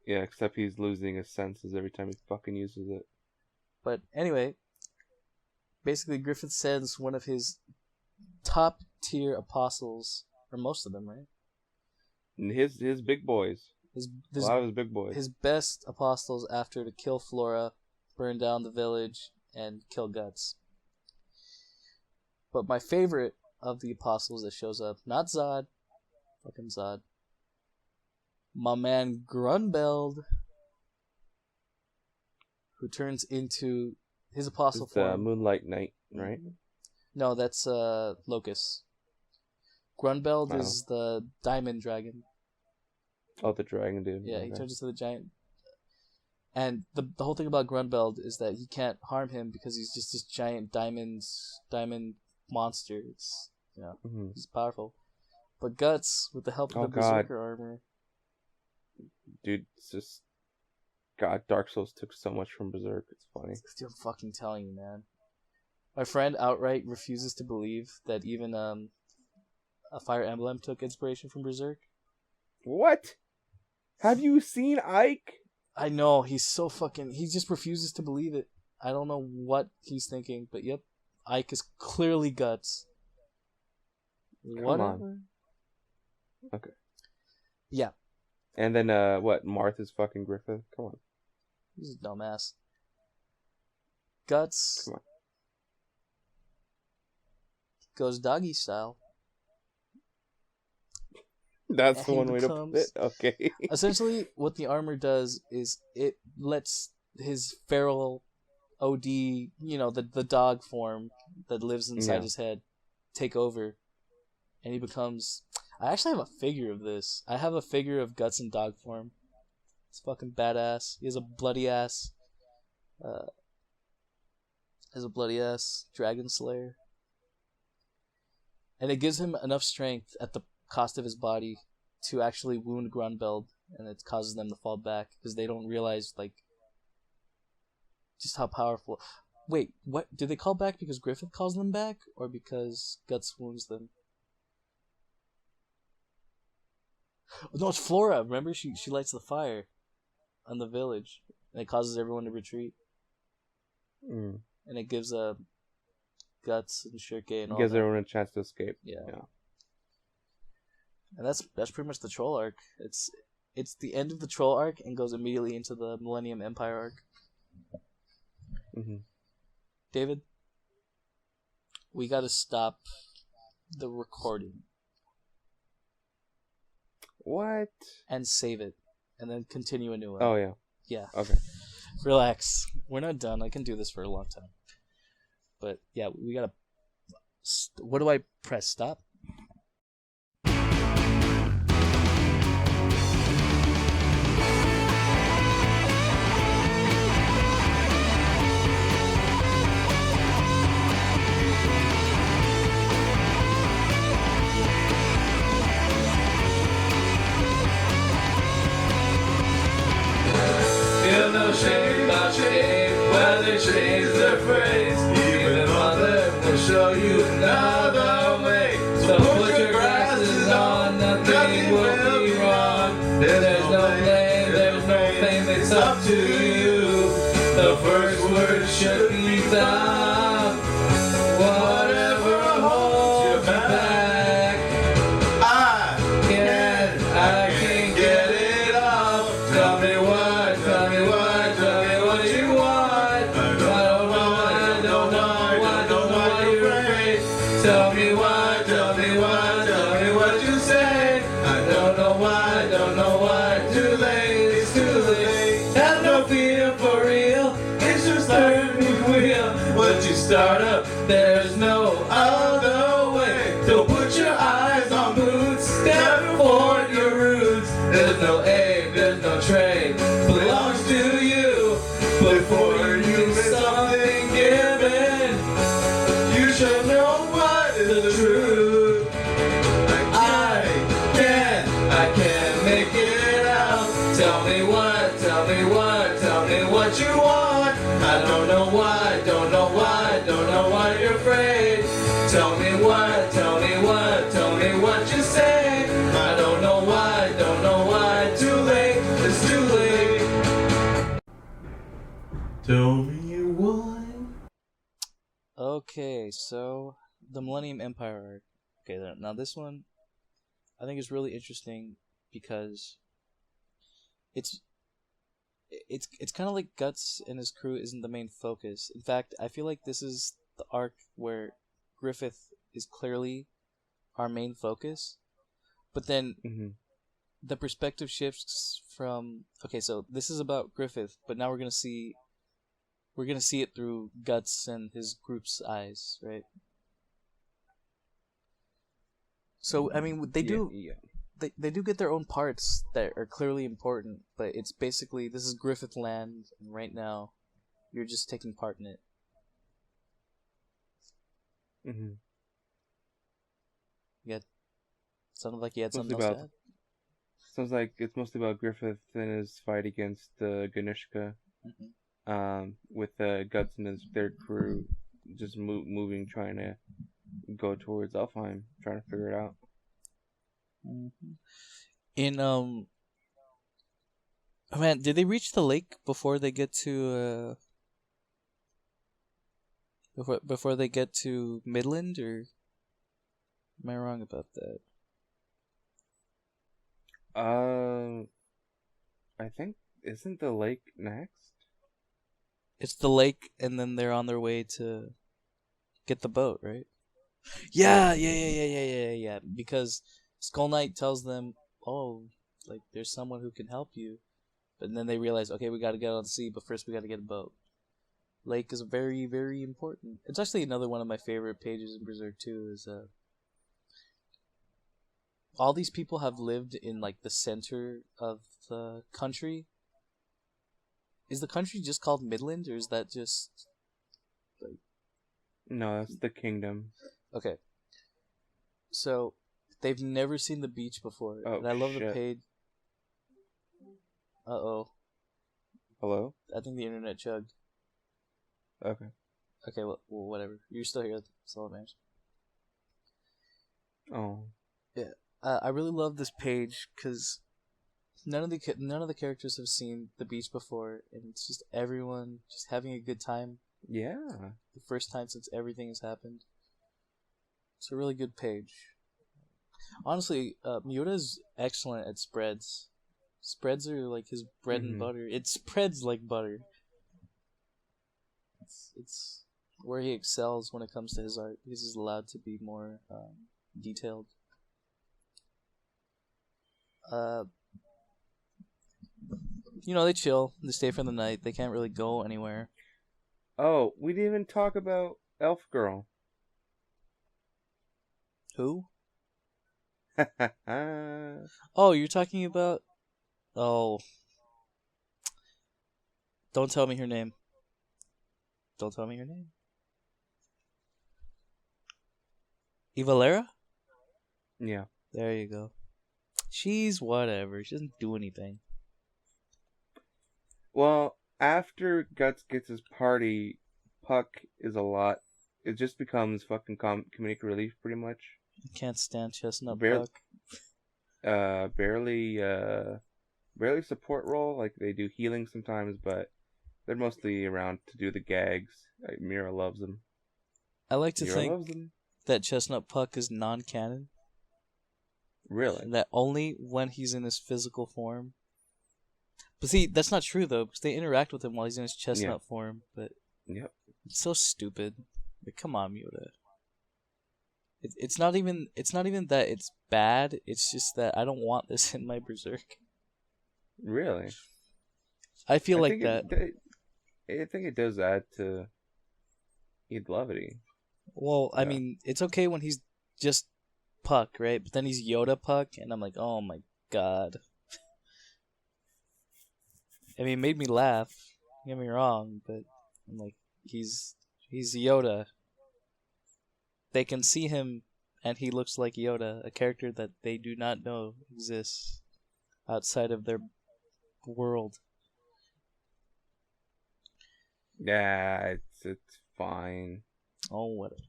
Yeah, except he's losing his senses every time he fucking uses it. But anyway, basically Griffith sends one of his top tier apostles, or most of them, right? And his big boys. A lot of his big boys. His best apostles after to kill Flora, burn down the village, and kill Guts. But my favorite of the apostles that shows up, not Zod, fucking Zod, my man Grunbeld, who turns into his apostle form. Moonlight Knight, right? No, that's Locust. Grunbeld is the diamond dragon. Oh, the dragon dude. Yeah, he turns into the giant. And the whole thing about Grunbeld is that he can't harm him because he's just this giant diamond monster. It's he's powerful. But Guts, with the help of the Berserker armor. Dude, it's just... God, Dark Souls took so much from Berserk. It's funny. Dude, I'm fucking telling you, man. My friend outright refuses to believe that even a Fire Emblem took inspiration from Berserk. What? Have you seen Ike? I know, he's so fucking... He just refuses to believe it. I don't know what he's thinking, but yep. Ike is clearly Guts. Come on. Okay. Yeah. And then, Martha's fucking Griffith? Come on. He's a dumbass. Guts... Come on. Goes doggy style. That's And the he one way to put it. becomes- Okay. Essentially, what the armor does is it lets his feral OD, the dog form that lives inside Yeah. his head, take over, and he becomes. I actually have a figure of this. I have a figure of Guts in dog form. It's fucking badass. He has a bloody ass. Dragon Slayer, and it gives him enough strength at the cost of his body to actually wound Grunbeld, and it causes them to fall back because they don't realize just how powerful. Wait, what? Do they call back because Griffith calls them back, or because Guts wounds them? No, it's Flora. Remember, she lights the fire on the village, and it causes everyone to retreat, Mm. and it gives Guts and Shirke and all Gives that. everyone a chance to escape. Yeah. And that's pretty much the troll arc. It's the end of the troll arc and goes immediately into the Millennium Empire arc. Mm-hmm. David, we got to stop the recording What? and save it, and then continue a new one. Oh yeah. Yeah. Okay. Relax. We're not done. I can do this for a long time. But yeah, we gotta. What do I press? Stop. Feel no shame about shame when they change their phrase. Even mother will show you another way. So put your glasses on, nothing will be wrong. There's no blame, there's no fame, it's up to you. The first word should be done. Whatever holds you back, I can't get it off. Tell me what you want. I don't know why you're afraid. Tell me what you say. I don't know why, too late, it's too late. Have no fear for real, it's just learning wheel. Once you start up, there's no other way. Don't put your eyes on boots, step forward your roots. There's no aim, there's no trade, belongs to you. Before you miss something given, you should know what is the truth. I can't make it out. Tell me what you want. I don't know why you're afraid. Tell me what you say. I don't know why, too late, it's too late. Tell me why. Okay, so the Millennium Empire arc. Okay, now this one, I think is really interesting because it's kind of like Guts and his crew isn't the main focus. In fact, I feel like this is the arc where Griffith is clearly our main focus, but then Mm-hmm. the perspective shifts from okay, so this is about Griffith, but now we're gonna see it through Guts and his group's eyes, right? So I mean, they do they do get their own parts that are clearly important, but it's basically this is Griffith land, and right now, you're just taking part in it. Mm-hmm. Sounded like you had Mostly something else to add. Sounds like it's mostly about Griffith and his fight against Ganushka. Mhm. With Guts and their crew just moving, trying to go towards Elfheim, trying to figure it out. Mm-hmm. In oh man, did they reach the lake before they get to before they get to Midland, or am I wrong about that? I think isn't the lake next? It's the lake, and then they're on their way to get the boat, right? Yeah. Because Skull Knight tells them, "Oh, like there's someone who can help you," but then they realize, okay, we got to get on the sea, but first we got to get a boat. Lake is very, very important. It's actually another one of my favorite pages in Berserk too. Is all these people have lived in like the center of the country. Is the country just called Midland, or is that just like... No, that's the kingdom. Okay. So they've never seen the beach before, Oh, and I love shit. the page. Uh-oh. Hello? I think the internet chugged. Okay. Okay, well, whatever. You're still here. That's all that matters. Oh. Yeah. I really love this page because none of the characters have seen the beach before, and it's just everyone just having a good time. Yeah. The first time since everything has happened. It's a really good page. Honestly, Miura's excellent at spreads. Spreads are like his bread and butter. It spreads like butter. It's where he excels when it comes to his art, because he's allowed to be more detailed. They chill. They stay for the night. They can't really go anywhere. Oh, we didn't even talk about Elf Girl. Who? Oh, you're talking about... Oh. Don't tell me her name. Don't tell me her name. Evalera? Yeah. There you go. She's whatever. She doesn't do anything. Well, after Guts gets his party, Puck is a lot. It just becomes fucking comedic relief, pretty much. I can't stand Chestnut Barely- Puck. Barely support role. Like, they do healing sometimes, but they're mostly around to do the gags. Like, Miura loves them. I like to Miura think loves them. that Chestnut Puck is non-canon. Really? And that only when he's in his physical form. But see, that's not true though, because they interact with him while he's in his chestnut form. But Yep. it's so stupid. Like, come on, Miura. It's not even that it's bad. It's just that I don't want this in my Berserk. Really? I feel like think that. I think it does add to levity. Well, I mean, it's okay when he's just Puck, right? But then he's Yoda Puck, and I'm like, oh my god. I mean, it made me laugh. Don't get me wrong, but I'm like, he's Yoda. They can see him, and he looks like Yoda, a character that they do not know exists outside of their world. Yeah, it's fine. Oh, whatever.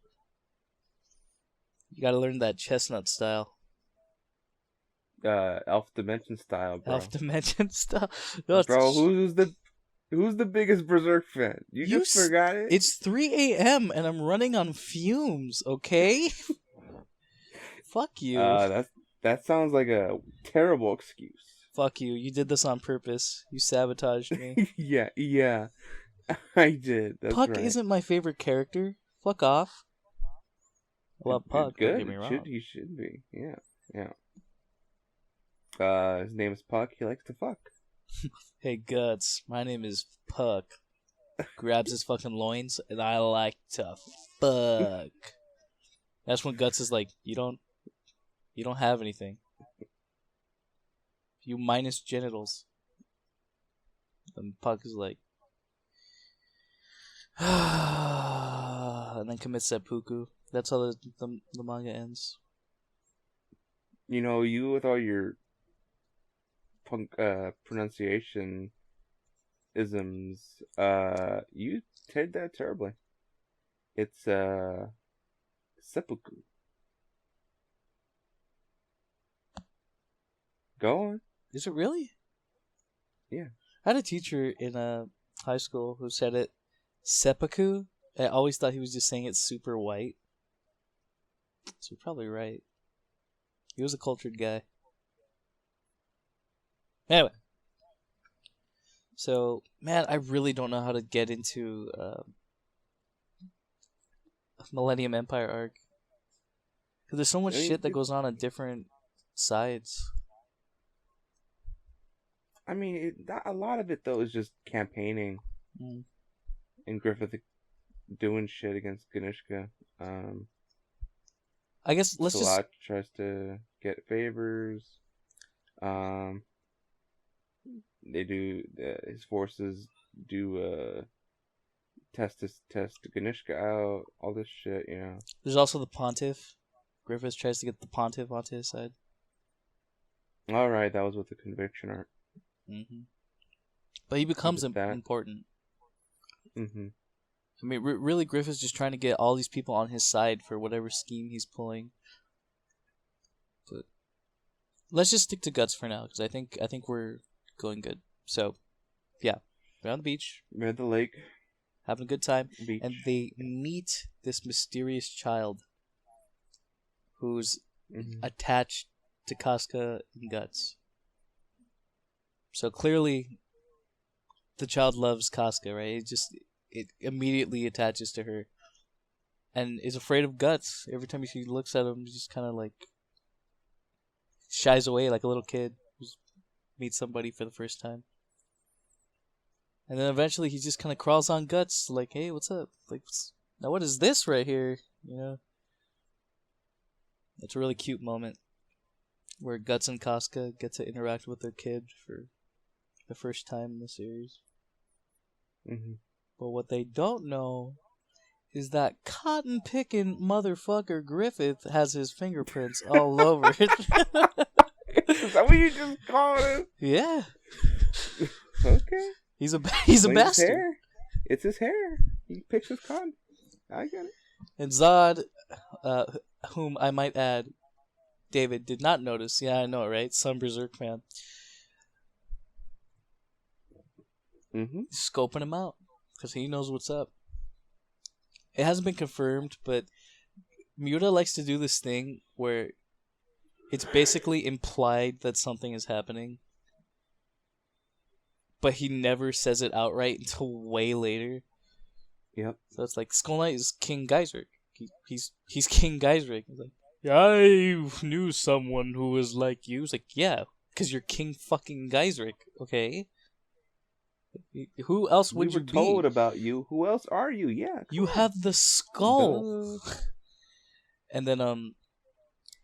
You gotta learn that chestnut style. Elf Dimension style, bro. Elf Dimension style. No, bro, who's the biggest Berserk fan? You just forgot it? It's 3 a.m. and I'm running on fumes, okay? Fuck you. That sounds like a terrible excuse. Fuck you. You did this on purpose. You sabotaged me. yeah. I did. That's Puck right. isn't my favorite character. Fuck off. I love Puck, Good. don't get me wrong. He should be. Yeah. His name is Puck. He likes to fuck. Hey, Guts. My name is Puck. Grabs his fucking loins, and I like to fuck. That's when Guts is like, you don't have anything. You minus genitals. And Puck is like, and then commits seppuku. That's how the manga ends. You know, you with all your punk pronunciation isms, you did that terribly. It's seppuku. Go on. Is it really? Yeah. I had a teacher in high school who said it seppuku. I always thought he was just saying it super white. So you're probably right. He was a cultured guy. Anyway. So, man, I really don't know how to get into Millennium Empire arc. Because there's so much shit that goes on in different sides. I mean, a lot of it though is just campaigning Mm. and Griffith doing shit against Ganishka. I guess let's just. Salat tries to get favors. They do. His forces do test Ganishka out. All this shit, you know. There's also the Pontiff. Griffiths tries to get the Pontiff onto his side. All right, that was with the conviction art. Mm-hmm. But he becomes Look at that. important. Mm-hmm. I mean, really, Griffith's just trying to get all these people on his side for whatever scheme he's pulling. But let's just stick to Guts for now, because I think we're going good. So, yeah, we're on the beach, We're at the lake. having a good time, Beach. and they meet this mysterious child who's Mm-hmm. attached to Casca and Guts. So clearly, the child loves Casca, right? It immediately attaches to her, and is afraid of Guts. Every time she looks at him, he just kind of like shies away like a little kid who meets somebody for the first time. And then eventually, he just kind of crawls on Guts, like, "Hey, what's up? Like, now what is this right here?" You know. It's a really cute moment where Guts and Casca get to interact with their kid for the first time in the series. Mm-hmm. But what they don't know is that cotton-picking motherfucker Griffith has his fingerprints all over it. Is that what you just called him? Yeah. Okay. He's a Like bastard. his hair. It's his hair. He picks his cotton. I get it. And Zod, whom I might add, David did not notice. Yeah, I know, right? Some Berserk fan. Mm-hmm. Scoping him out because he knows what's up. It hasn't been confirmed, but Miura likes to do this thing where it's basically implied that something is happening, but he never says it outright until way later. Yep. So it's like Skull Knight is King Geisric. He's King Geisric. He's like, I knew someone who was like you. It's like, yeah, because you're King fucking Geisric, okay? Who else would we you were be? told about you. Who else are you? Yeah. You have the skull. Duh. And then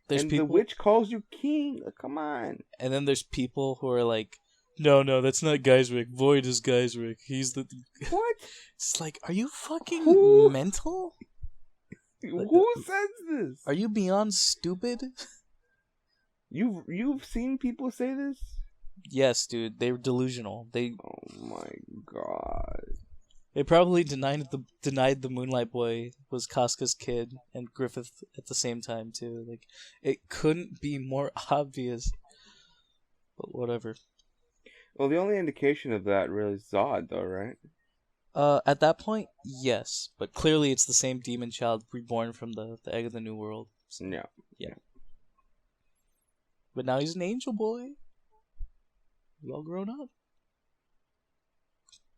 there's and people. the witch calls you king. Come on. And then there's people who are like, no, that's not Geisric. Void is Geisric. He's the. What? It's like, are you fucking Who? mental? Who says this? Are you beyond stupid? You've seen people say this? Yes, dude. They were delusional. Oh my god. They probably denied the Moonlight Boy was Casca's kid and Griffith at the same time too. Like, it couldn't be more obvious. But whatever. Well, the only indication of that really is Zod, though, right? At that point, yes, but clearly it's the same demon child reborn from the egg of the new world. So, Yeah. but now he's an angel boy. He's all grown up.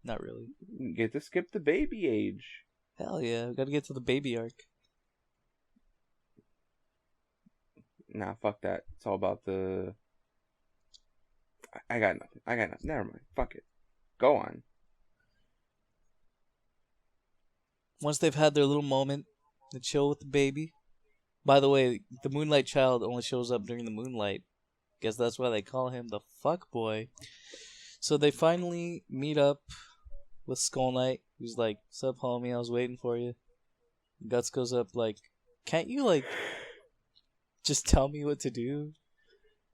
Not really. You get to skip the baby age. Hell yeah, we gotta get to the baby arc. Nah, fuck that. It's all about the... I got nothing. Never mind. Fuck it. Go on. Once they've had their little moment, they chill with the baby. By the way, the Moonlight Child only shows up during the moonlight. Guess that's why they call him the fuck boy. So they finally meet up with Skull Knight, who's like, "Sup, homie? I was waiting for you." Guts goes up like, "Can't you like just tell me what to do?"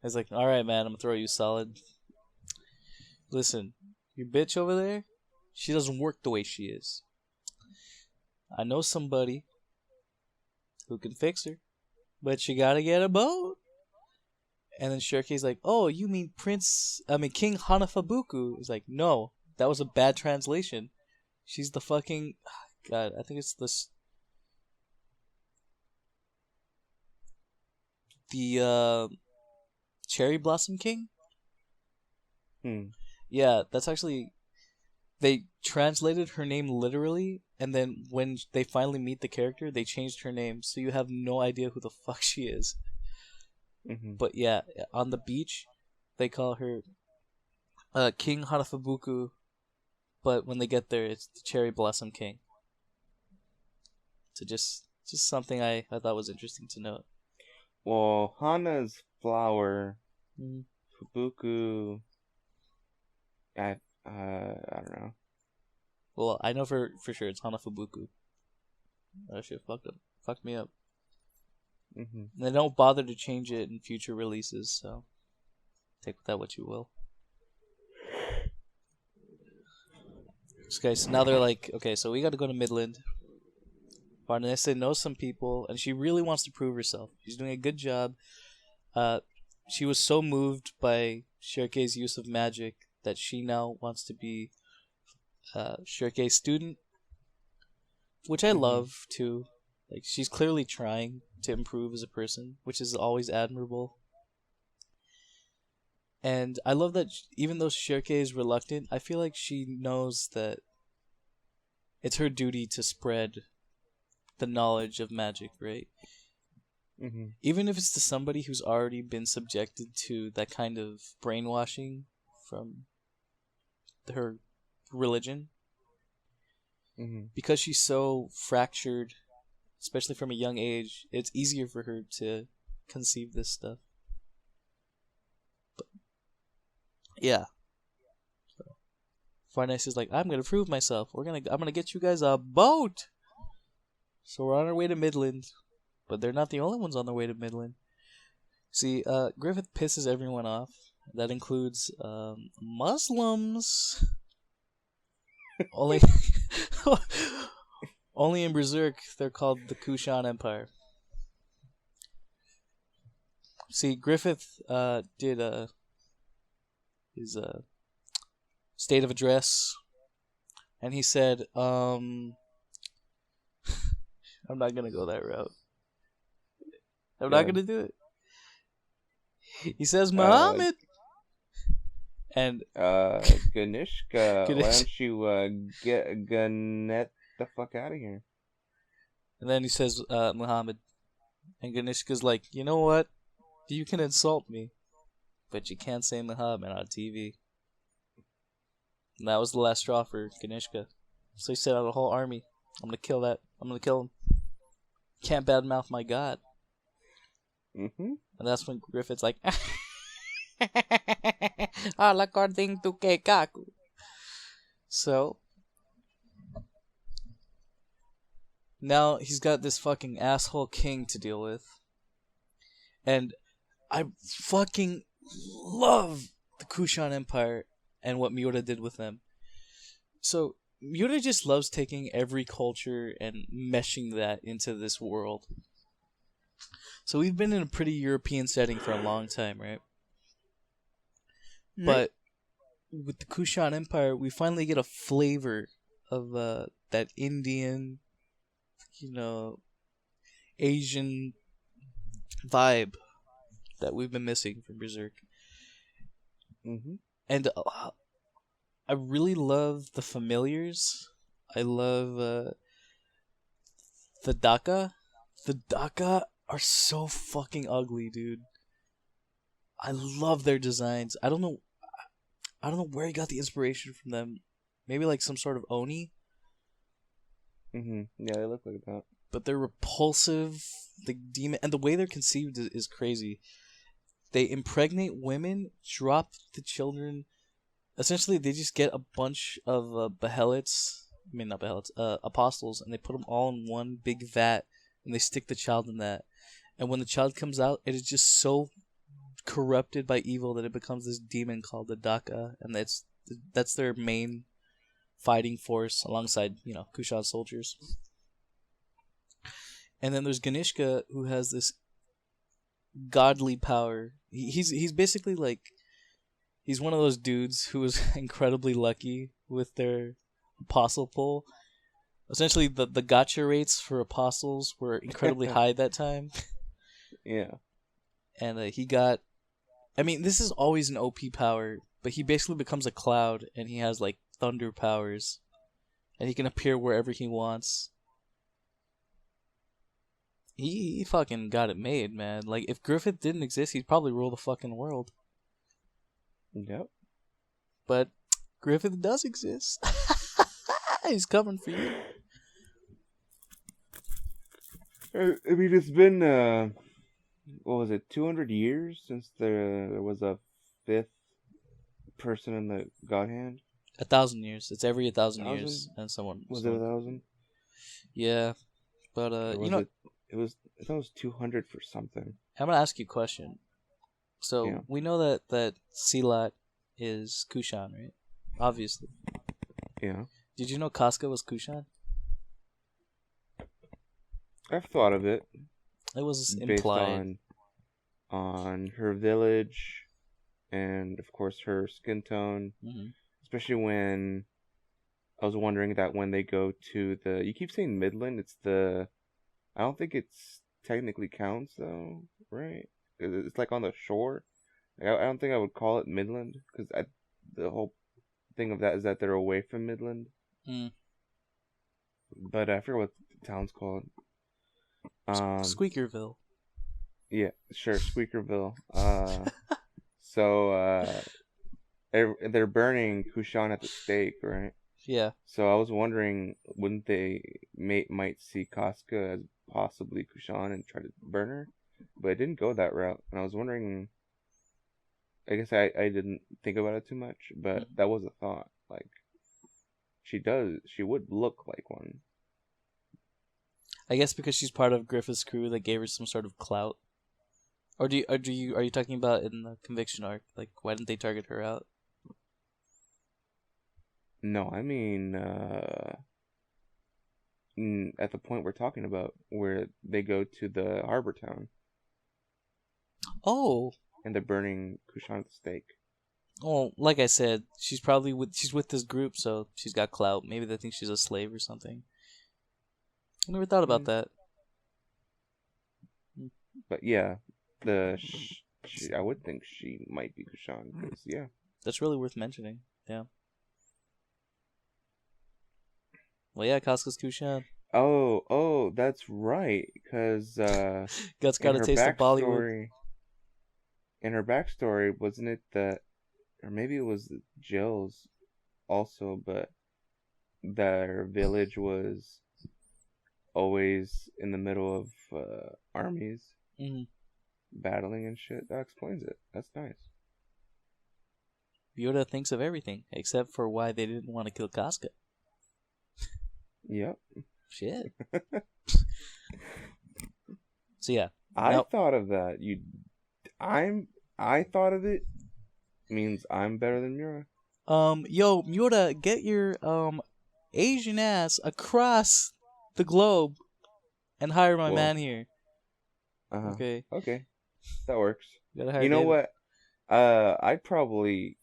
I was like, "All right, man. I'm gonna throw you solid. Listen, your bitch over there, she doesn't work the way she is. I know somebody who can fix her, but you gotta get a boat." And then Shirkei's like, "Oh, you mean King Hanafubuku?" He's like, "No, that was a bad translation. She's the fucking... God, I think it's this... The, Cherry Blossom King?" Yeah, that's actually... They translated her name literally, and then when they finally meet the character, they changed her name, so you have no idea who the fuck she is. Mhm. But yeah, on the beach, they call her King Harafubuku. But when they get there, it's the Cherry Blossom King. So just something I thought was interesting to note. Well, Hana's flower, Mm. Fubuku. I don't know. Well, I know for sure it's Hanafubuku. That shit fucked me up. Mhm. And they don't bother to change it in future releases, so take with that what you will. Okay, so now they're like, okay, so we got to go to Midland. Vanessa knows some people, and she really wants to prove herself. She's doing a good job. She was so moved by Shirkei's use of magic that she now wants to be Shirkei's student, which I love too. Like, she's clearly trying to improve as a person, which is always admirable. And I love that even though Shirkei is reluctant, I feel like she knows that it's her duty to spread the knowledge of magic, right? Mhm. Even if it's to somebody who's already been subjected to that kind of brainwashing from her religion. Mhm. Because she's so fractured, especially from a young age, it's easier for her to conceive this stuff. But yeah. So, Farnes is like, I'm gonna prove myself. I'm gonna get you guys a boat. So we're on our way to Midland. But they're not the only ones on their way to Midland. See, Griffith pisses everyone off. That includes Muslims. Only, only in Berserk they're called the Kushan Empire. See, Griffith did his state of address, and he said, I'm not gonna go that route. I'm not gonna do it. He says Muhammad. And Ganishka, why don't you get Ganet the fuck out of here? And then he says Muhammad. And Ganishka's like, you know what? You can insult me, but you can't say Muhammad on TV. And that was the last straw for Ganishka. So he set out a whole army. I'm gonna kill that. I'm gonna kill him. Can't badmouth my god. Mhm. And that's when Griffith's like, all according to Keikaku. So now he's got this fucking asshole king to deal with. And I fucking love the Kushan Empire and what Miura did with them. So Miura just loves taking every culture and meshing that into this world. So we've been in a pretty European setting for a long time, right? But with the Kushan Empire, we finally get a flavor of that Indian, Asian vibe that we've been missing from Berserk. Mhm. And I really love the familiars. I love the Daka. The Daka are so fucking ugly, dude. I love their designs. I don't know where he got the inspiration from them. Maybe like some sort of Oni. Mhm. Yeah, they look like that. But they're repulsive. The demon, and the way they're conceived is crazy. They impregnate women, drop the children. Essentially, they just get a bunch of Behelits. I mean, not Behelits. Apostles, and they put them all in one big vat, and they stick the child in that. And when the child comes out, it is just so corrupted by evil that it becomes this demon called the Daka, and that's their main fighting force alongside Kushan soldiers. And then there's Ganishka, who has this godly power. He's basically like, he's one of those dudes who was incredibly lucky with their apostle pull. Essentially, the gacha rates for apostles were incredibly high that time. Yeah. And he got, I mean, this is always an OP power, but he basically becomes a cloud, and he has like thunder powers, and he can appear wherever he wants. He fucking got it made, man. Like, if Griffith didn't exist, he'd probably rule the fucking world. Yep. But Griffith does exist. He's coming for you. I mean, it's been, what was it, 200 years since there was a fifth person in the God Hand? 1,000 years. It's every 1,000 years, 1,000? and someone. Was it 1,000? Yeah, but Or was it? It was. I thought it was 200 for something. I'm gonna ask you a question. So Yeah. we know that Silat is Kushan, right? Obviously. Yeah. Did you know Casca was Kushan? I've thought of it It was based implied. on her village, and of course her skin tone. Mm-hmm. Especially when I was wondering that when they go to the, you keep saying Midland. It's the, I don't think it's technically counts though, right? It's like on the shore. I don't think I would call it Midland because the whole thing of that is that they're away from Midland. Mm. But I forget what the town's called. Squeakerville. Yeah, sure, Squeakerville. So they're burning Kushan at the stake, right? Yeah. So I was wondering, wouldn't they might see Casca as possibly Kushan and try to burn her? But it didn't go that route, and I was wondering. I guess I didn't think about it too much, but that was a thought. Like, she would look like one. I guess because she's part of Griffith's crew that gave her some sort of clout. Or are you talking about in the conviction arc? Like, why didn't they target her out? No, I mean, at the point we're talking about, where they go to the harbor town. Oh. And they're burning Kushan at the stake. Well, like I said, she's with this group, so she's got clout. Maybe they think she's a slave or something. I never thought about that. But yeah, I would think she might be Kushan, because yeah. That's really worth mentioning. Yeah. Well, yeah, Casca's Kushan. Oh, that's right, because Guts got a taste of Bollywood. In her backstory, wasn't it that, or maybe it was Jill's also, but their village was always in the middle of armies battling and shit. That explains it. That's nice. Yoda thinks of everything except for why they didn't want to kill Casca. Yep. Shit. So yeah, I thought of that. I thought of it means I'm better than Miura. Yo, Miura, get your Asian ass across the globe and hire my man here. Okay. Okay. That works. You know what? I'd probably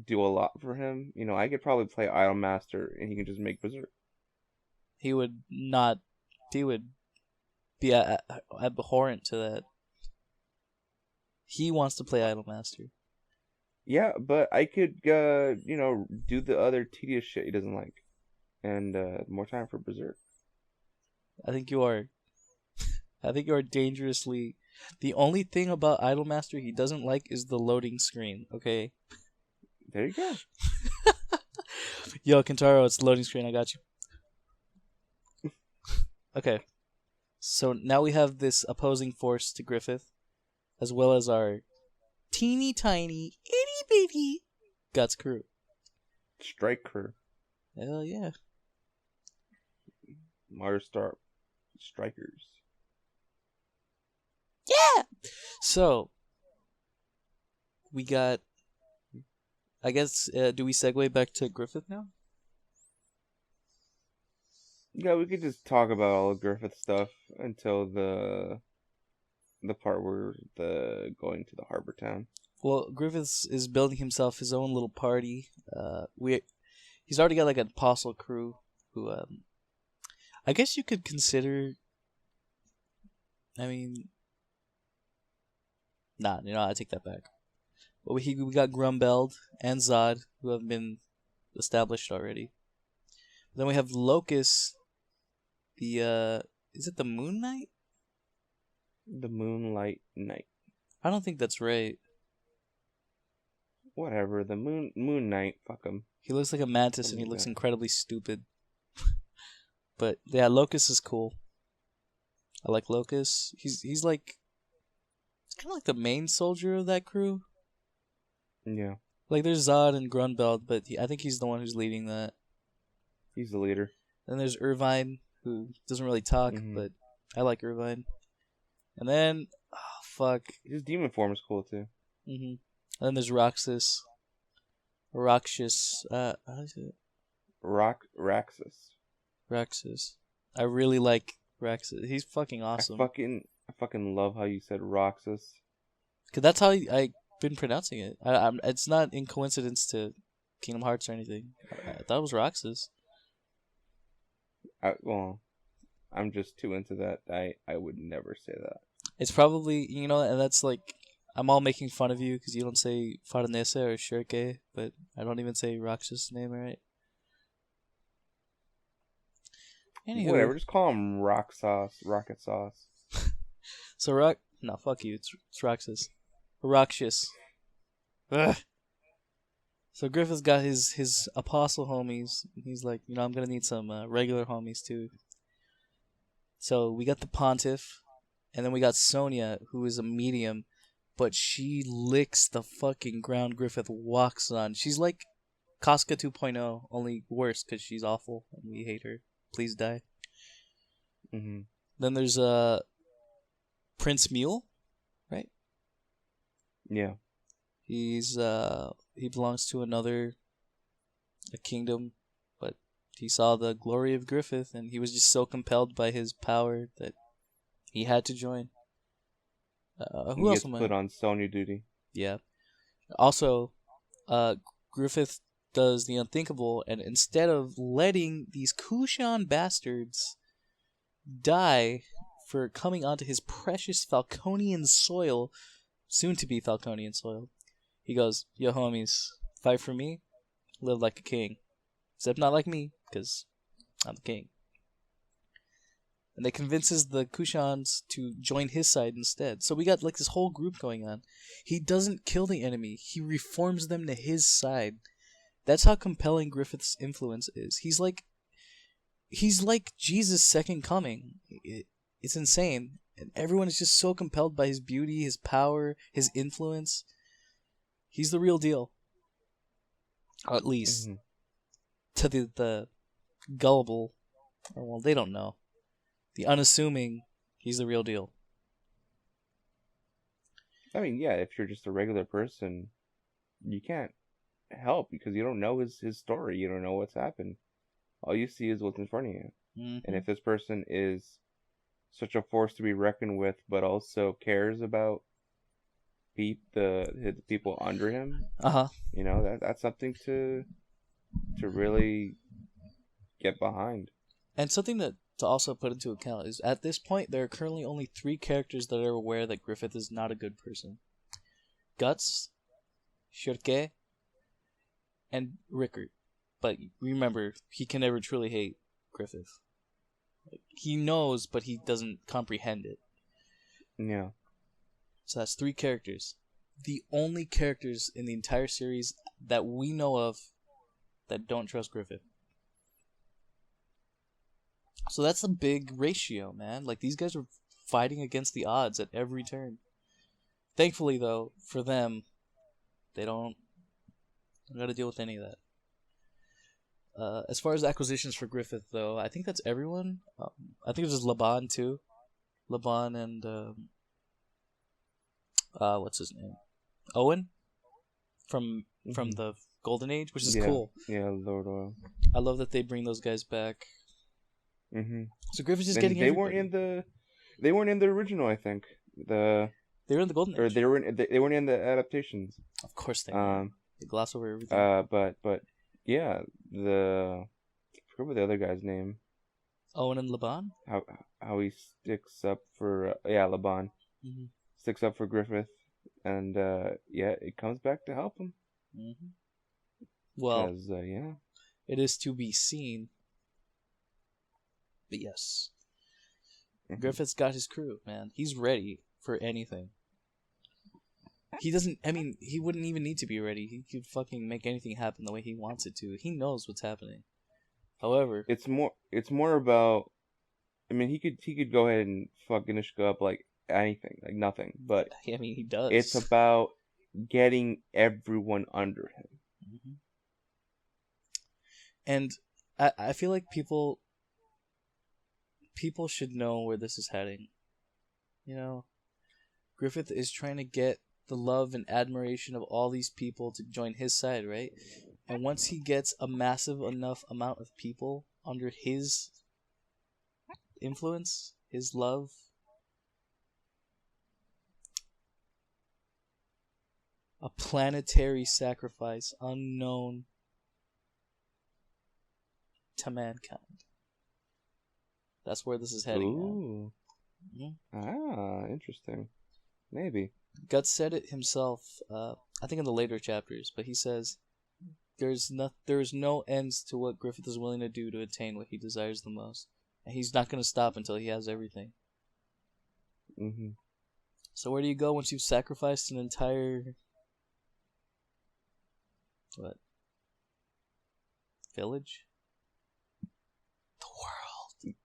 do a lot for him. You know, I could probably play Idolmaster and he can just make Berserk. He would be abhorrent to that. He wants to play Idolmaster. Yeah, but I could, do the other tedious shit he doesn't like. And more time for Berserk. I think you are dangerously... The only thing about Idolmaster he doesn't like is the loading screen, okay? There you go. Yo, Kentaro, it's the loading screen. I got you. Okay. So now we have this opposing force to Griffith, as well as our teeny tiny, itty bitty Guts crew. Strike crew. Hell yeah. Mario Star Strikers. Yeah! So, we got... I guess, do we segue back to Griffith now? Yeah, we could just talk about all of Griffith stuff until the part where going to the harbor town. Well, Griffith is building himself his own little party. He's already got like an apostle crew who, I guess you could consider. I mean, I take that back. But we got Grumbeld and Zod, who have been established already. Then we have Locust. Is it the Moon Knight? The Moonlight Knight. I don't think that's right. Whatever. The Moon Knight. Fuck him. He looks like a mantis and he looks incredibly stupid. But yeah, Locust is cool. I like Locust. He's like kind of like the main soldier of that crew. Yeah. Like there's Zod and Grunbeld, but I think he's the one who's leading that. He's the leader. Then there's Irvine, who doesn't really talk, but I like Irvine. And then, oh fuck, his demon form is cool too. And then there's Roxas. Roxas. How is it? Roxas. I really like Roxas. He's fucking awesome. I fucking love how you said Roxas. Cause that's how I've been pronouncing it. It's not in coincidence to Kingdom Hearts or anything. I thought it was Roxas. I'm just too into that. I would never say that. It's probably, and that's like, I'm all making fun of you because you don't say Faranese or Shirke, but I don't even say Roxas' name right. Anywho. Whatever, just call him Rocket Sauce. So no, fuck you, it's Roxas. Roxas. Ugh. So Griffith's got his apostle homies. He's like, I'm gonna need some regular homies too. So we got the Pontiff, and then we got Sonya, who is a medium, but she licks the fucking ground Griffith walks on. She's like Casca 2.0, only worse because she's awful and we hate her. Please die. Then there's Prince Mule, right? Yeah. He belongs to a kingdom, but he saw the glory of Griffith, and he was just so compelled by his power that he had to join. Who else am I? Put on Sonya duty. Yeah. Also, Griffith does the unthinkable, and instead of letting these Kushan bastards die for coming onto his precious Falconian soil, soon to be Falconian soil, he goes, "Yo, homies, fight for me, live like a king. Except not like me, because I'm the king." And they convinces the Kushans to join his side instead. So we got like this whole group going on. He doesn't kill the enemy. He reforms them to his side. That's how compelling Griffith's influence is. He's like Jesus' second coming. It's insane. And everyone is just so compelled by his beauty, his power, his influence. He's the real deal. Or at least to the gullible, or well, they don't know. The unassuming, he's the real deal. I mean, yeah, if you're just a regular person, you can't help because you don't know his story. You don't know what's happened. All you see is what's in front of you. And if this person is such a force to be reckoned with, but also cares about the people under him, that's something to really get behind. And something to also put into account is at this point there are currently only 3 characters that are aware that Griffith is not a good person: Guts, Shirke, and Rickert. But remember, he can never truly hate Griffith. He knows, but he doesn't comprehend it. Yeah. So that's 3 characters. The only characters in the entire series that we know of that don't trust Griffith. So that's a big ratio, man. Like, these guys are fighting against the odds at every turn. Thankfully, though, for them, they don't got to deal with any of that. As far as acquisitions for Griffith, though, I think that's everyone. I think there's Laban, too. Laban and... what's his name? Owen? From the Golden Age, which is cool. Yeah, Lord Oil. I love that they bring those guys back. So Griffith's just and getting they everybody. They weren't in the original, I think. They were in the Golden Age. Or they weren't in the adaptations. Of course they were. They gloss over everything. But yeah, I forgot what the other guy's name. Owen and Laban? How he sticks up for Laban. Sticks up for Griffith, and it comes back to help him. Well, it is to be seen. But yes. Griffith's got his crew, man. He's ready for anything. He doesn't. I mean, he wouldn't even need to be ready. He could fucking make anything happen the way he wants it to. He knows what's happening. However, It's more about. I mean, he could go ahead and fuck Ganishka up like anything, like nothing. But I mean, he does. it's about getting everyone under him. Mm-hmm. And I feel like people should know where this is heading. You know, Griffith is trying to get the love and admiration of all these people to join his side, right? And once he gets a massive enough amount of people under his influence, his love, a planetary sacrifice unknown to mankind. That's where this is heading. Ooh. Mm-hmm. Interesting. Maybe. Guts said it himself, I think in the later chapters, but he says there's no ends to what Griffith is willing to do to attain what he desires the most. And he's not going to stop until he has everything. Mm-hmm. So where do you go once you've sacrificed an entire... what? Village? The world.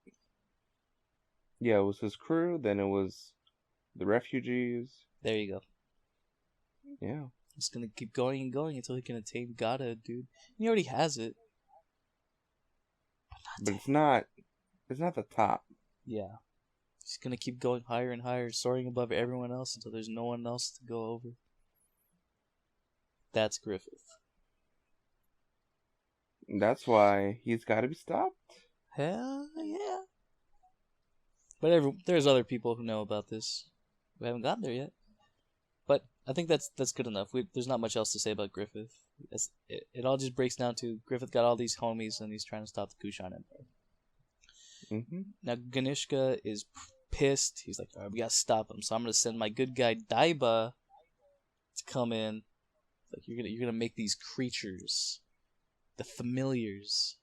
Yeah, it was his crew, then it was the refugees. There you go. Yeah. He's gonna keep going and going until he can attain Godhead, dude. He already has it. But it's not the top. Yeah. He's gonna keep going higher and higher, soaring above everyone else until there's no one else to go over. That's Griffith. That's why he's got to be stopped. Hell yeah. But there's other people who know about this. We haven't gotten there yet. But I think that's good enough. There's not much else to say about Griffith. It all just breaks down to Griffith got all these homies and he's trying to stop the Kushan Empire. Mm-hmm. Now Ganishka is pissed. He's like, all right, we gotta stop him. So I'm gonna send my good guy Daiba to come in. Like you're gonna make these creatures, the familiars.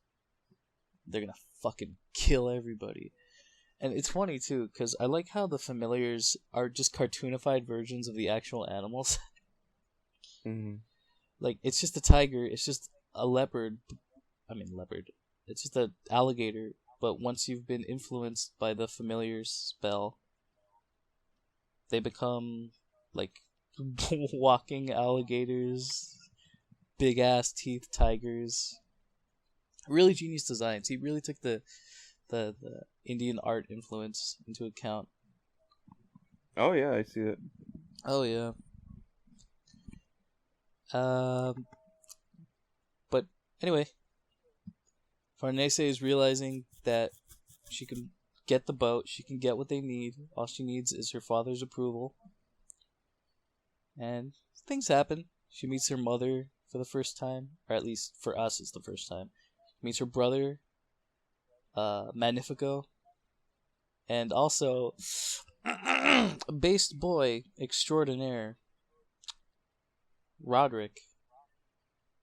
They're gonna fucking kill everybody. And it's funny too, because I like how the familiars are just cartoonified versions of the actual animals. Mm-hmm. Like, it's just a tiger, it's just a leopard. I mean, leopard. It's just an alligator, but once you've been influenced by the familiar's spell, they become, like, walking alligators, big-ass teeth tigers. Really genius designs. He really took the Indian art influence into account. Oh yeah, I see it. Oh yeah. But anyway, Farnese is realizing that she can get the boat. She can get what they need. All she needs is her father's approval. And things happen. She meets her mother for the first time, or at least for us, it's the first time. Meets her brother, Magnifico, and also based boy extraordinaire, Roderick,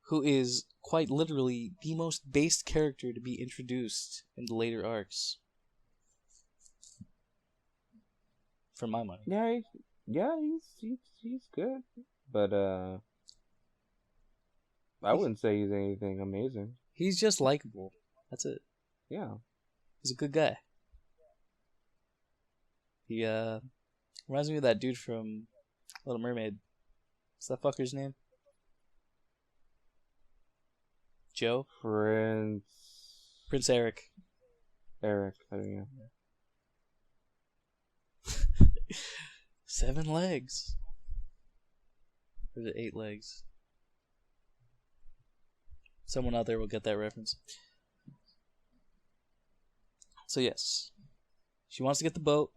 who is quite literally the most based character to be introduced in the later arcs. For my money. Yeah, he's good, but I wouldn't say he's anything amazing. He's just likable. That's it. Yeah. He's a good guy. He reminds me of that dude from Little Mermaid. What's that fucker's name? Joe? Prince Eric. Eric, I don't know. 7 legs. Or is it 8 legs? Someone out there will get that reference. So yes, she wants to get the boat.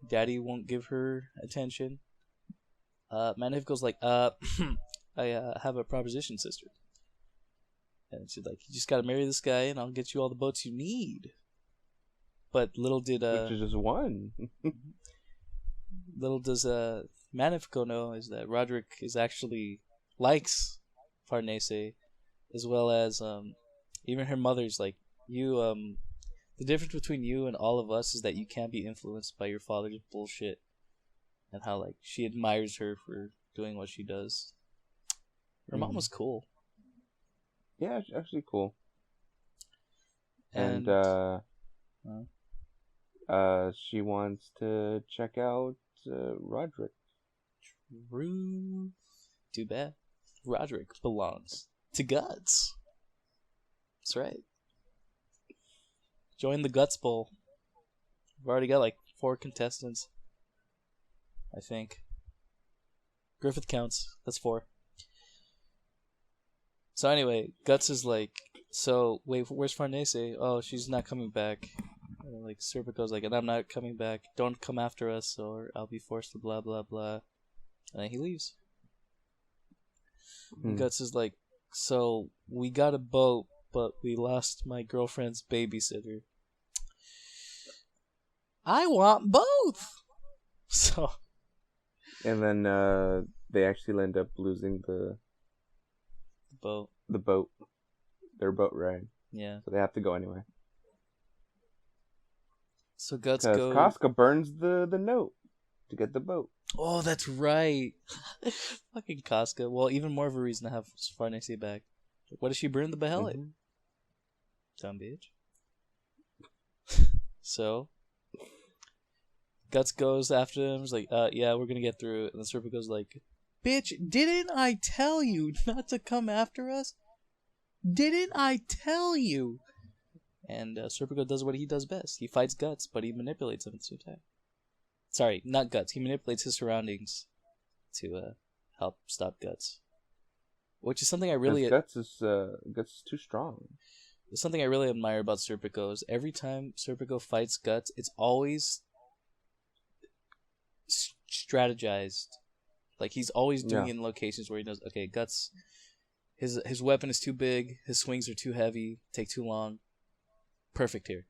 Daddy won't give her attention. Magnifico's like, I have a proposition, sister. And she's like, you just gotta marry this guy and I'll get you all the boats you need. But little did which is just one. little does Magnifico know is that Roderick is actually likes Farnese, as well as even her mother's like, you The difference between you and all of us is that you can't be influenced by your father's bullshit, and how like she admires her for doing what she does. Her mom was cool. Yeah, she's actually cool. And she wants to check out Roderick. True. Too bad. Roderick belongs to Guts. That's right. Join the Guts Bowl. We've already got like 4 contestants, I think. Griffith counts. That's 4. So anyway, Guts is like, so wait, where's Farnese? Oh, she's not coming back. And like Serpico's like, and I'm not coming back. Don't come after us, or I'll be forced to blah blah blah. And then he leaves. And Guts is like, so we got a boat, but we lost my girlfriend's babysitter. I want both. So. And then they actually end up losing the boat. Their boat ride. Yeah. So they have to go anyway. So Guts goes. goes. Casca burns the note to get the boat. Oh, that's right. Fucking Casca. Well, even more of a reason to have Farnese back. What does she burn the behelit? Mm-hmm. Dumb bitch. So Guts goes after him. He's like, yeah, we're gonna get through it. And then Serpico's like, bitch, didn't I tell you not to come after us? Didn't I tell you? And Serpico does what he does best. He fights Guts, but he manipulates him at the same time. Sorry, not Guts. He manipulates his surroundings to help stop Guts. Which is something I really... Guts is too strong. It's something I really admire about Serpico is every time Serpico fights Guts, it's always strategized. Like, he's always doing it in locations where he knows, okay, Guts, his weapon is too big, his swings are too heavy, take too long. Perfect here.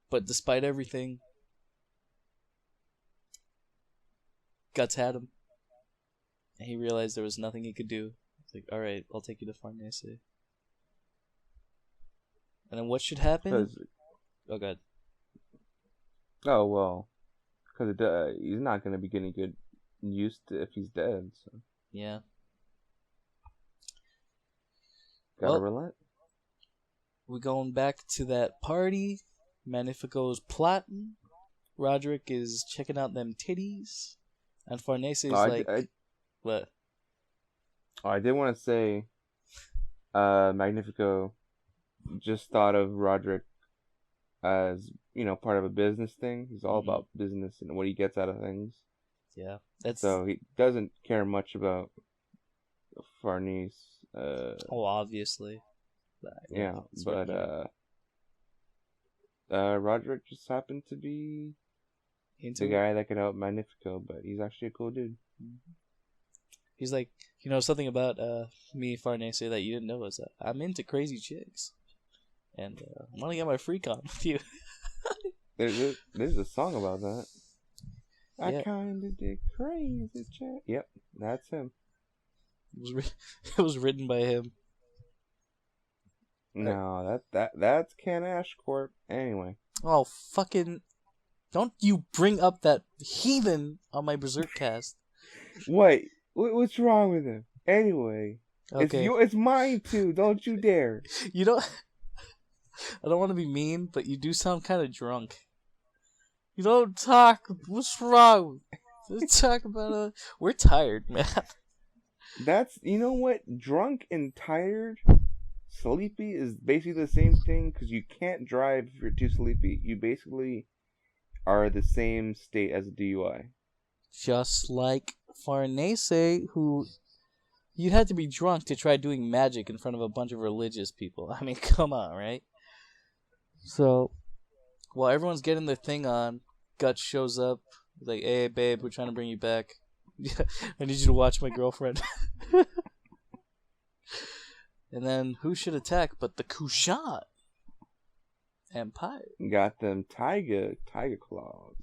But despite everything, Guts had him. And he realized there was nothing he could do. It's like, alright, I'll take you to Farnese. And then what should happen? Oh, God. Oh, well. Because he's not going to be getting good used to if he's dead. So. Yeah. Gotta relent. We're going back to that party. Magnifico's plotting. Roderick is checking out them titties. And Farnese is what? Oh, I did want to say, Magnifico just thought of Roderick as, part of a business thing. He's all about business and what he gets out of things. Yeah. So he doesn't care much about Farnese. Obviously. But Roderick just happened to be the guy that could help Magnifico, but he's actually a cool dude. He's like, something about me, Farnese, that you didn't know is that I'm into crazy chicks. And I want to get my freak on with you. There's a song about that. I Yeah. kinda did crazy chick. Yep, that's him. It was written by him. No, that's Ken Ashcorp. Anyway. Oh, fucking... Don't you bring up that heathen on my Berserk cast. Wait, what's wrong with him? Anyway. Okay. It's mine too, don't you dare. You don't... I don't want to be mean, but you do sound kind of drunk. You don't talk... What's wrong? Let's talk about... We're tired, man. That's... You know what? Drunk and tired... Sleepy is basically the same thing because you can't drive if you're too sleepy. You basically are the same state as a DUI. Just like Farnese, who you'd have to be drunk to try doing magic in front of a bunch of religious people. I mean, come on, right? So, while everyone's getting their thing on, Guts shows up, like, hey, babe, we're trying to bring you back. I need you to watch my girlfriend. And then who should attack but the Kushan Empire? Got them tiger claws.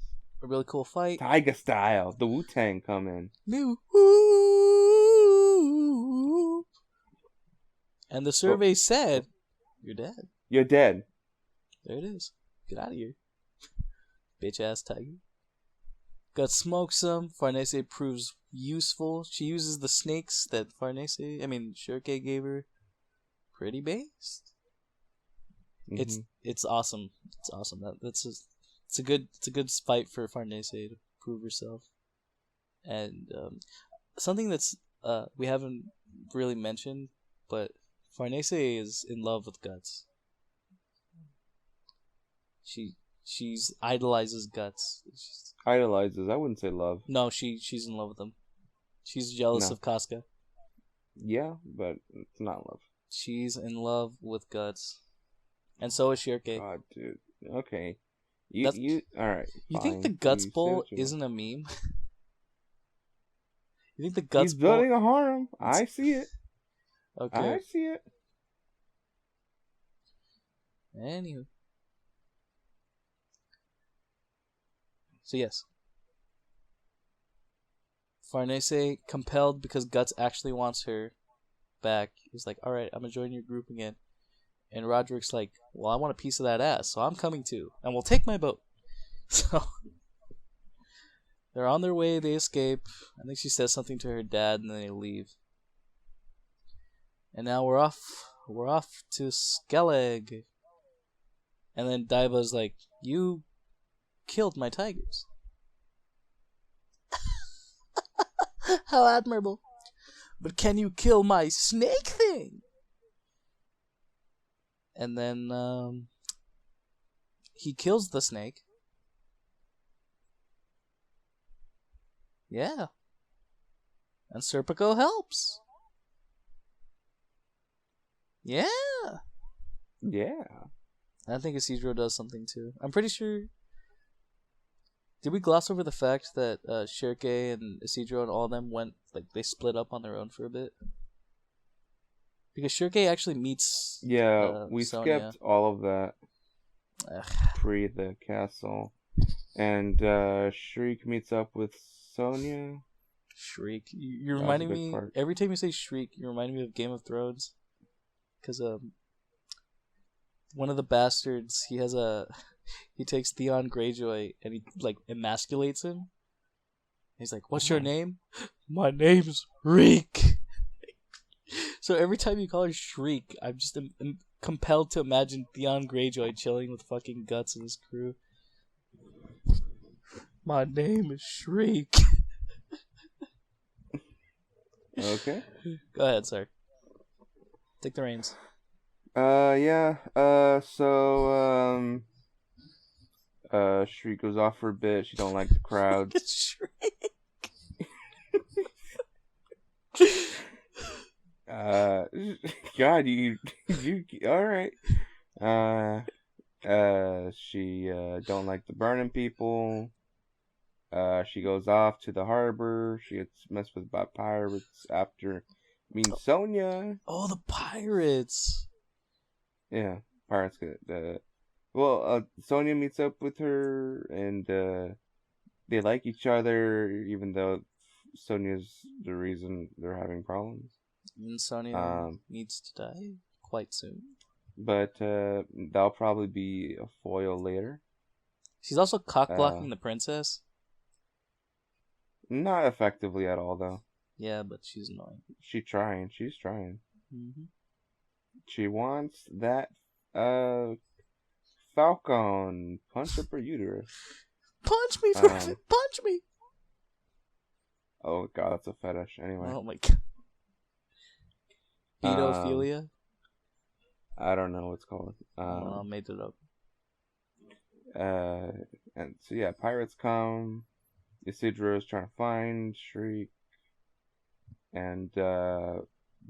A really cool fight. Tiger style. The Wu-Tang come in. And the survey said, you're dead. You're dead. There it is. Get out of here. Bitch ass tiger. Guts smokes some. Farnese proves useful. She uses the snakes that Shirke gave her. Pretty based. Mm-hmm. It's awesome. It's awesome. It's a good fight for Farnese to prove herself. And something that's we haven't really mentioned, but Farnese is in love with Guts. She's idolizes Guts. Idolizes. I wouldn't say love. No, she's in love with him. She's jealous of Casca. Yeah, but it's not love. She's in love with Guts, and so is Shirke. God, dude. Okay, you all right? You fine. think the Guts You say Bowl what you want. isn't a meme? You think the Guts He's Bowl? building a harem. I see it. Okay. I see it. Anywho. So yes. Farnese compelled because Guts actually wants her back. He's like, alright, I'm gonna join your group again. And Roderick's like, well, I want a piece of that ass, so I'm coming too. And we'll take my boat. So they're on their way, they escape. I think she says something to her dad and then they leave. And now we're off to Skellig. And then Daiba's like, you killed my tigers. How admirable. But can you kill my snake thing? And then he kills the snake. Yeah. And Serpico helps. Yeah. Yeah. I think Isidro does something too. I'm pretty sure. Did we gloss over the fact that Shirke and Isidro and all of them they split up on their own for a bit? Because Shirke actually meets. Yeah, we Sonya. skipped all of that pre the castle, and Shriek meets up with Sonya. Shriek. You're That was a reminding good me part. every time you say Shriek, you're reminding me of Game of Thrones. Because one of the bastards, he takes Theon Greyjoy and he emasculates him. He's like, "What's your name?" "My name's Reek." So every time you call her Shriek, I'm just compelled to imagine Theon Greyjoy chilling with fucking Guts and his crew. My name is Shriek. Okay. Go ahead, sir. Take the reins. Yeah. So Shriek goes off for a bit. She don't like the crowd. Shriek. God, you all right. She don't like the burning people. She goes off to the harbor. She gets messed with by pirates after meeting Sonya. Oh, the pirates. Yeah, pirates get Sonya meets up with her and they like each other even though Sonya's the reason they're having problems. And Sonya needs to die quite soon. But that'll probably be a foil later. She's also cock-blocking the princess. Not effectively at all, though. Yeah, but she's annoying. She's trying. Mm-hmm. She wants that Falcon punch up her uterus. Punch me, Griffin! Punch me! Oh god, that's a fetish. Anyway. Oh my god. Pedophilia? I don't know what it's called. I made it up. And so yeah, pirates come. Isidro is trying to find Shriek, and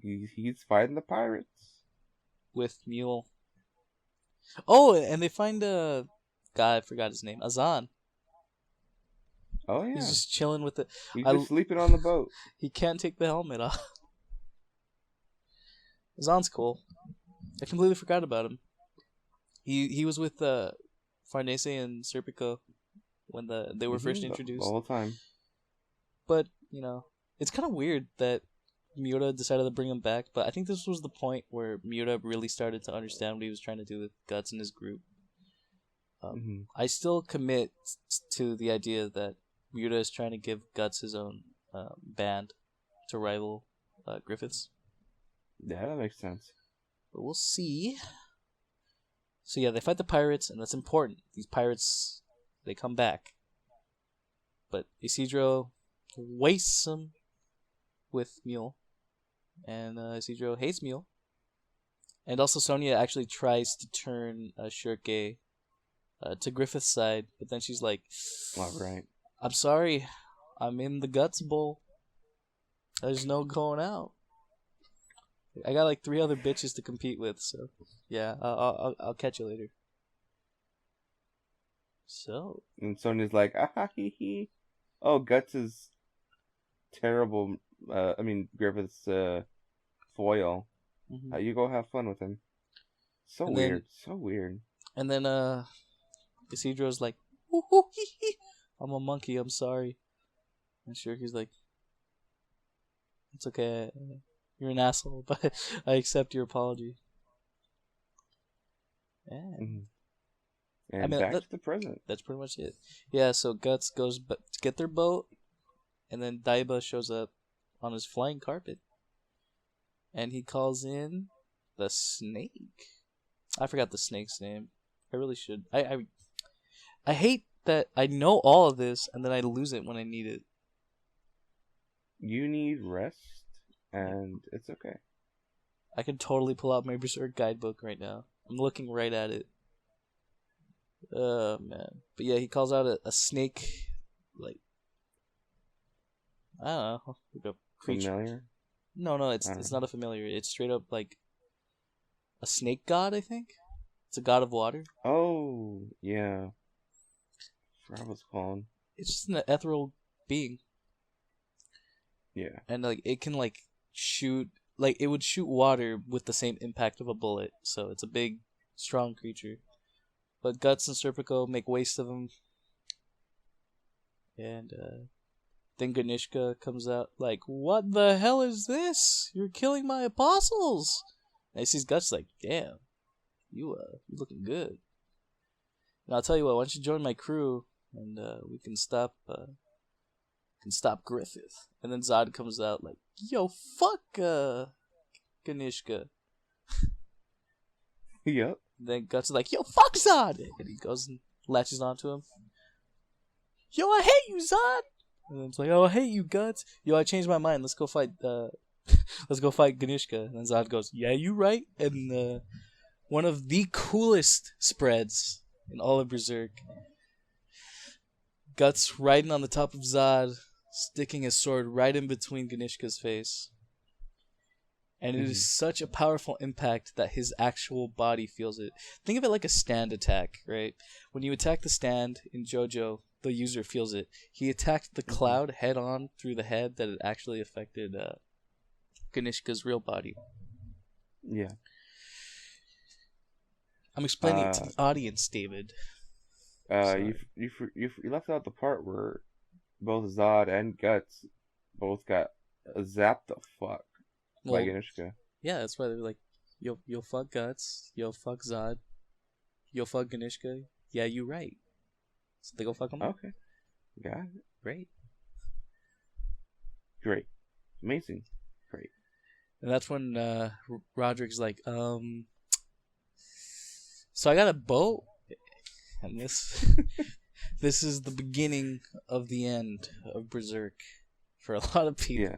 he's fighting the pirates with Mule. Oh, and they find a guy. I forgot his name. Azan. Oh yeah, he's just chilling with it. He's just sleeping on the boat. He can't take the helmet off. Azan's cool. I completely forgot about him. He was with Farnese and Serpico when they were first introduced. All the time. But, it's kind of weird that Miura decided to bring him back, but I think this was the point where Miura really started to understand what he was trying to do with Guts and his group. I still commit to the idea that Miura is trying to give Guts his own band to rival Griffiths. Yeah, that makes sense. But we'll see. So yeah, they fight the pirates, and that's important. These pirates, they come back. But Isidro wastes them with Mule. And Isidro hates Mule. And also Sonia actually tries to turn Shirke to Griffith's side, but then she's like, All right. I'm sorry, I'm in the Guts Bowl. There's no going out. I got like 3 other bitches to compete with, so yeah, I'll catch you later. So. And Sonia's like, ah, hee hee. Oh, Guts is terrible. Griffith's foil. Mm-hmm. You go have fun with him. So and weird. Then, so weird. And then Isidro's like, hoo, hee, hee. I'm a monkey, I'm sorry. And Shirky's like, it's okay. You're an asshole, but I accept your apology. Yeah. Mm-hmm. And back to the present. That's pretty much it. Yeah, so Guts goes to get their boat, and then Daiba shows up on his flying carpet. And he calls in the snake. I forgot the snake's name. I really should. I hate that I know all of this, and then I lose it when I need it. You need rest, and it's okay. I can totally pull out my Berserk guidebook right now. I'm looking right at it. Oh, man. But yeah, he calls out a snake, like, I don't know, like a creature. Familiar? No, it's not a familiar. It's straight up like a snake god, I think. It's a god of water. Oh, yeah. I forgot what it's called. It's just an ethereal being. Yeah. And like it can like shoot, like it would shoot water with the same impact of a bullet. So it's a big, strong creature. But Guts and Serpico make waste of him. And then Ganishka comes out like, what the hell is this? You're killing my apostles! And he sees Guts like, damn, you looking good. And I'll tell you what, why don't you join my crew and we can stop Griffith. And then Zod comes out like, yo, fuck Ganishka. Yep. Then Guts is like, yo, fuck Zod! And he goes and latches onto him. Yo, I hate you, Zod! And then it's like, oh, I hate you, Guts. Yo, I changed my mind. Let's go fight Ganishka. And then Zod goes, yeah, you right. And one of the coolest spreads in all of Berserk. Guts riding on the top of Zod, sticking his sword right in between Ganishka's face. And it is such a powerful impact that his actual body feels it. Think of it like a stand attack, right? When you attack the stand in JoJo, the user feels it. He attacked the cloud head on through the head that it actually affected Ganishka's real body. Yeah. I'm explaining it to the audience, David. You left out the part where both Zod and Guts both got zapped the fuck by Ganishka. Yeah, that's why they're like, yo fuck Guts, yo fuck Zod, yo fuck Ganishka. Yeah, you right. So they go fuck him up. Okay. Got it. Great. Amazing. Great. And that's when Roderick's like, so I got a boat, and this this is the beginning of the end of Berserk for a lot of people.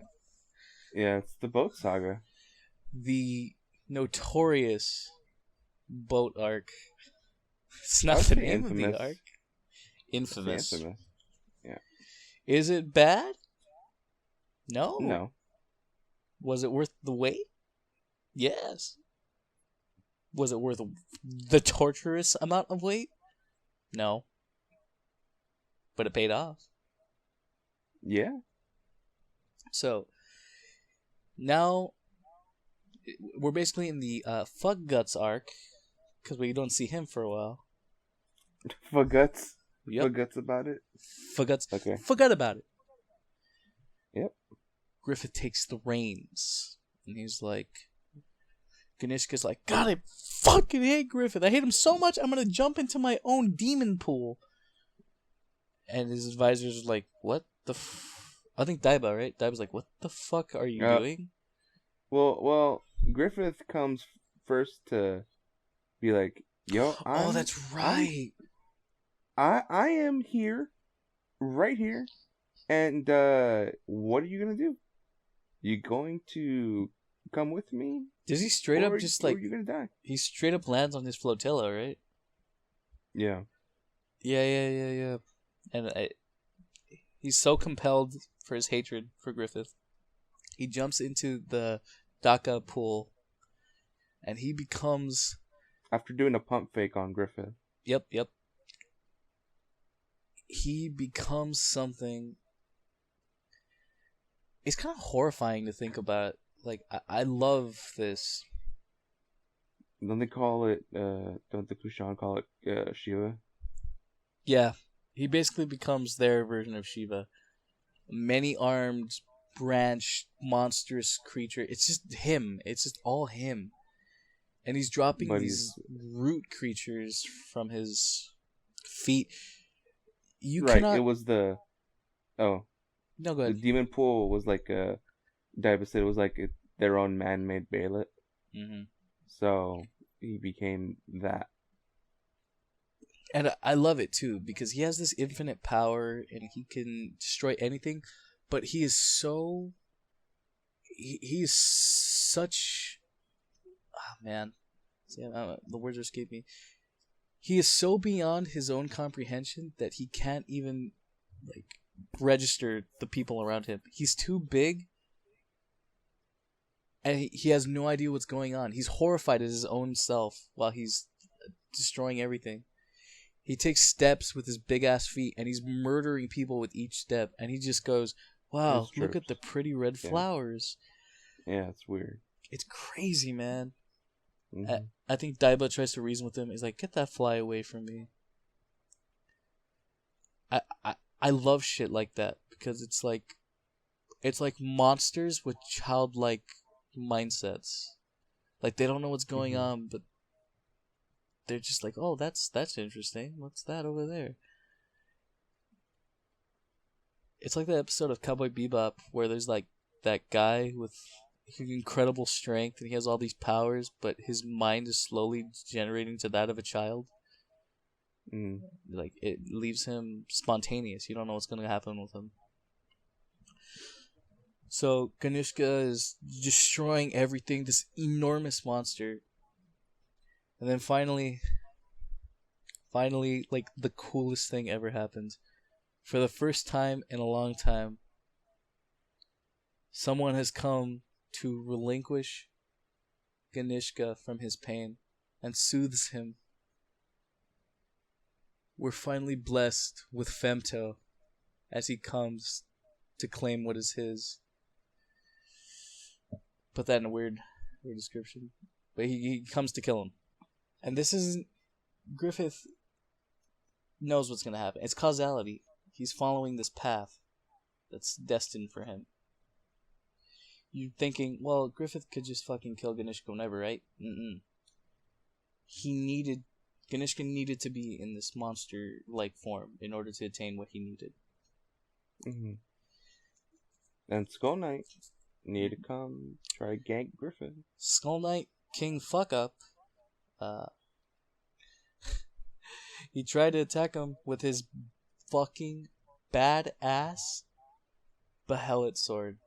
Yeah, it's the boat saga. The notorious boat arc. It's not the name of the arc. Infamous. Yeah. Is it bad? No. No. Was it worth the wait? Yes. Was it worth the torturous amount of wait? No. But it paid off. Yeah. So, now, we're basically in the Fuck Guts arc, because we don't see him for a while. Fuck Guts? Yep. Fuck Guts about it? Fuck Guts. Okay. Forget about it. Yep. Griffith takes the reins, and he's like, Ganishka's like, God, I fucking hate Griffith. I hate him so much, I'm gonna jump into my own demon pool. And his advisors are like, what the I think Daiba, right? Daiba's like, what the fuck are you doing? Well, Griffith comes first to be like, yo, that's right. I am here, right here, and what are you gonna do? You going to come with me? Does he straight up just like... Or you're gonna die. He straight up lands on his flotilla, right? Yeah. Yeah. And he's so compelled for his hatred for Griffith. He jumps into the Daka pool, and he becomes... After doing a pump fake on Griffith. Yep. He becomes something... It's kind of horrifying to think about. Like, I love this. Don't they call it, don't the Kushan call it Shiva? Yeah. He basically becomes their version of Shiva. Many-armed, branched, monstrous creature. It's just him. It's just all him. And he's dropping these root creatures from his feet. It was the... Oh. No, go ahead. The demon pool was like Daiba said it was like their own man-made Bailet. Mm-hmm. So he became that. And I love it too, because he has this infinite power and he can destroy anything, but he is so... He is such... Oh, man. See, the words are escaping me. He is so beyond his own comprehension that he can't even, like, register the people around him. He's too big, and he has no idea what's going on. He's horrified at his own self while he's destroying everything. He takes steps with his big ass feet, and he's murdering people with each step. And he just goes, "Wow, look at the pretty red flowers." Yeah, it's weird. It's crazy, man. Mm-hmm. I think Daiba tries to reason with him. He's like, "Get that fly away from me." I love shit like that because it's like monsters with childlike mindsets. Like, they don't know what's going on, but they're just like, oh, that's interesting. What's that over there? It's like that episode of Cowboy Bebop where there's like that guy with incredible strength and he has all these powers, but his mind is slowly degenerating to that of a child. Like, it leaves him spontaneous. You don't know what's going to happen with him. So Ganishka is destroying everything, this enormous monster. And then finally, like, the coolest thing ever happens. For the first time in a long time, someone has come to relinquish Ganishka from his pain and soothes him. We're finally blessed with Femto as he comes to claim what is his. Put that in a weird description. But he comes to kill him. And this isn't... Griffith knows what's going to happen. It's causality. He's following this path that's destined for him. You're thinking, well, Griffith could just fucking kill Ganishka whenever, right? Ganishka needed to be in this monster-like form in order to attain what he needed. And Skull Knight needed to come try to gank Griffith. Skull Knight, King Fuck Up, he tried to attack him with his fucking badass Behelit sword.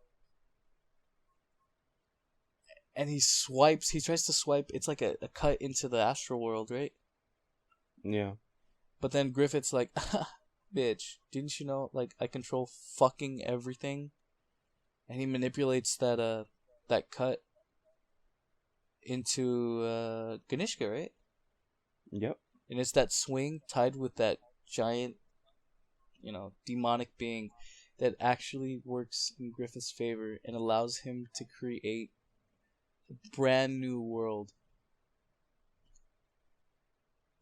And he tries to swipe, it's like a cut into the astral world, right? Yeah. But then Griffith's like, bitch, didn't you know, like, I control fucking everything? And he manipulates that cut into Ganishka, right? Yep. And it's that swing tied with that giant, demonic being that actually works in Griffith's favor and allows him to create a brand new world.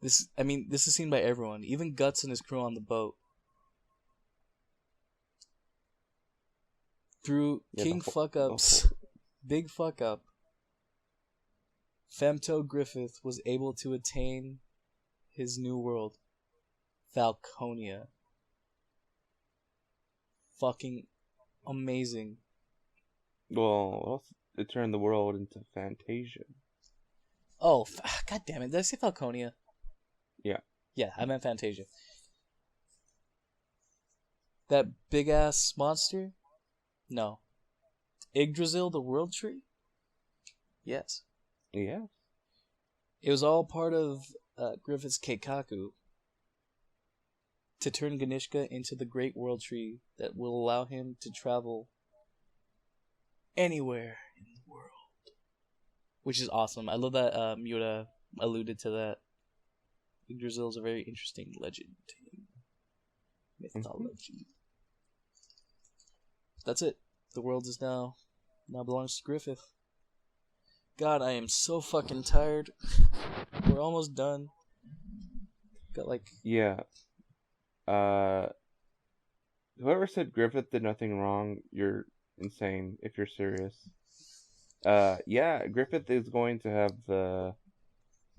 This is seen by everyone, even Guts and his crew on the boat. Through King Fuck Up's big fuck up, Femto Griffith was able to attain his new world, Falconia. Fucking amazing. Well, it turned the world into Fantasia. Oh, god damn it. Did I say Falconia? Yeah. Yeah, I meant Fantasia. That big ass monster? No. Yggdrasil, the world tree? Yes. Yeah. It was all part of Griffith's Keikaku to turn Ganishka into the great world tree that will allow him to travel anywhere in the world. Which is awesome. I love that Miura alluded to that. Yggdrasil is a very interesting legend in mythology. That's it. The world is now belongs to Griffith. God, I am so fucking tired. We're almost done. Got like... Yeah. Whoever said Griffith did nothing wrong, you're insane if you're serious. Yeah, Griffith is going to have the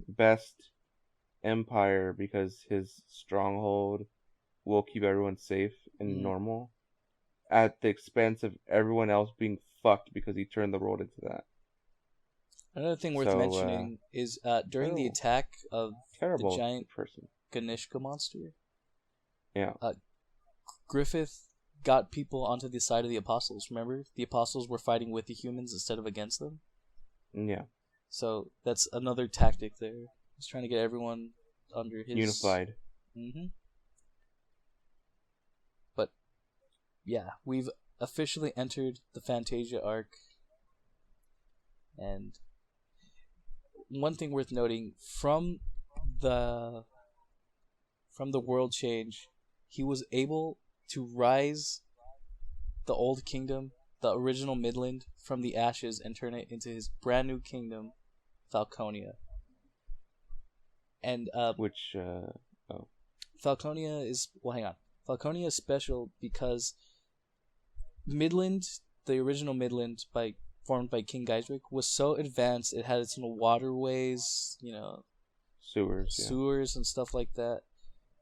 best empire because his stronghold will keep everyone safe and normal at the expense of everyone else being fucked because he turned the world into that. Another thing worth mentioning is during the attack of the giant Ganishka monster, Griffith got people onto the side of the apostles. Remember? The apostles were fighting with the humans instead of against them. Yeah. So that's another tactic there. He's trying to get everyone under his... unified. Mm-hmm. But, yeah, we've officially entered the Fantasia arc. And one thing worth noting, from the world change, he was able to rise the old kingdom, the original Midland, from the ashes and turn it into his brand new kingdom, Falconia. And Falconia is... Well, hang on. Falconia is special because Midland, the original Midland, formed by King Gaisric, was so advanced it had its own waterways, sewers and stuff like that.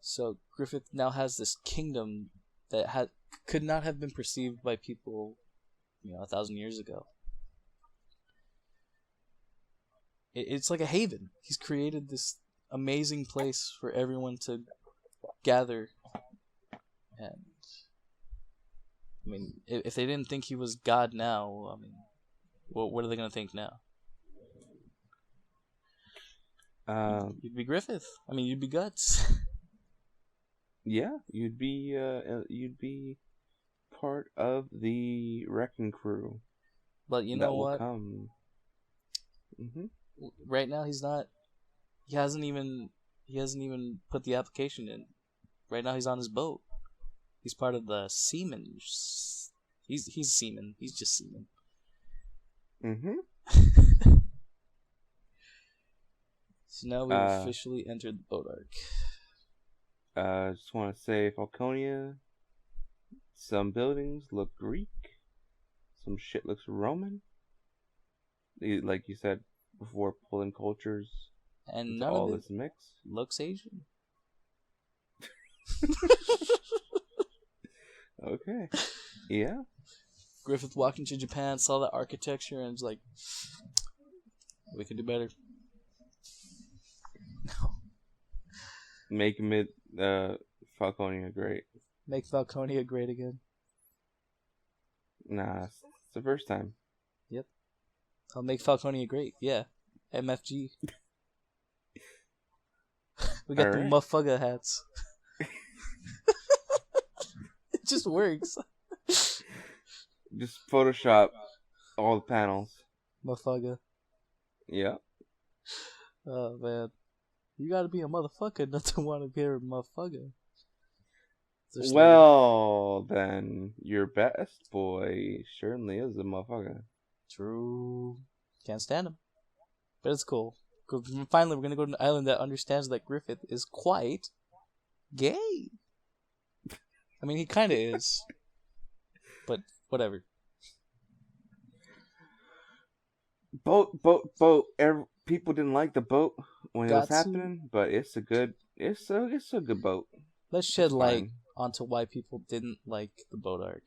So Griffith now has this kingdom that could not have been perceived by people, 1,000 years ago. It's like a haven. He's created this amazing place for everyone to gather. And I mean, if they didn't think he was God now, I mean, what are they gonna think now? You'd be Griffith. I mean, you'd be Guts. Yeah, you'd be part of the wrecking crew. But you know what? Mm-hmm. Right now, he's not. He hasn't even put the application in. Right now, he's on his boat. He's part of the seamen. He's seaman. He's just seaman. Mm-hmm. So now we've officially entered the boat arc. I just want to say, Falconia, some buildings look Greek, some shit looks Roman. Like you said before, pulling cultures, and none all of it this mix looks Asian. Okay, yeah. Griffith walked into Japan, saw the architecture, and was like, "We can do better." No. Make Falconia great. Make Falconia great again. Nah, it's the first time. Yep. I'll make Falconia great. Yeah. MFG. We got the muffuga hats. It just works. Just Photoshop all the panels. Muffuga. Yeah. Oh, man. You gotta be a motherfucker not to want to be a motherfucker. Well, then, your best boy certainly is a motherfucker. True. Can't stand him. But it's cool. Finally, we're gonna go to an island that understands that Griffith is quite gay. I mean, he kinda is. But, whatever. Boat. people didn't like the boat when it was Gatsu. happening, but it's a good boat. Let's shed It's light fine. onto why people didn't like the boat arc.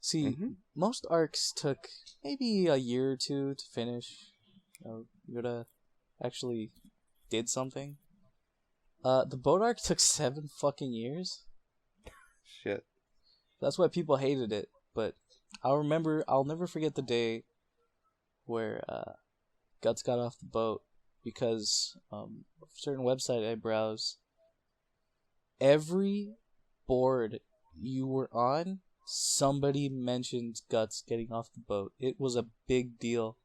See, Mhm. most arcs took maybe a year or two to finish. Yoda actually did something. The boat arc took 7 fucking years. Shit. That's why people hated it. But I'll never forget the day where Guts got off the boat because a certain website I browse, every board you were on, somebody mentioned Guts getting off the boat. It was a big deal.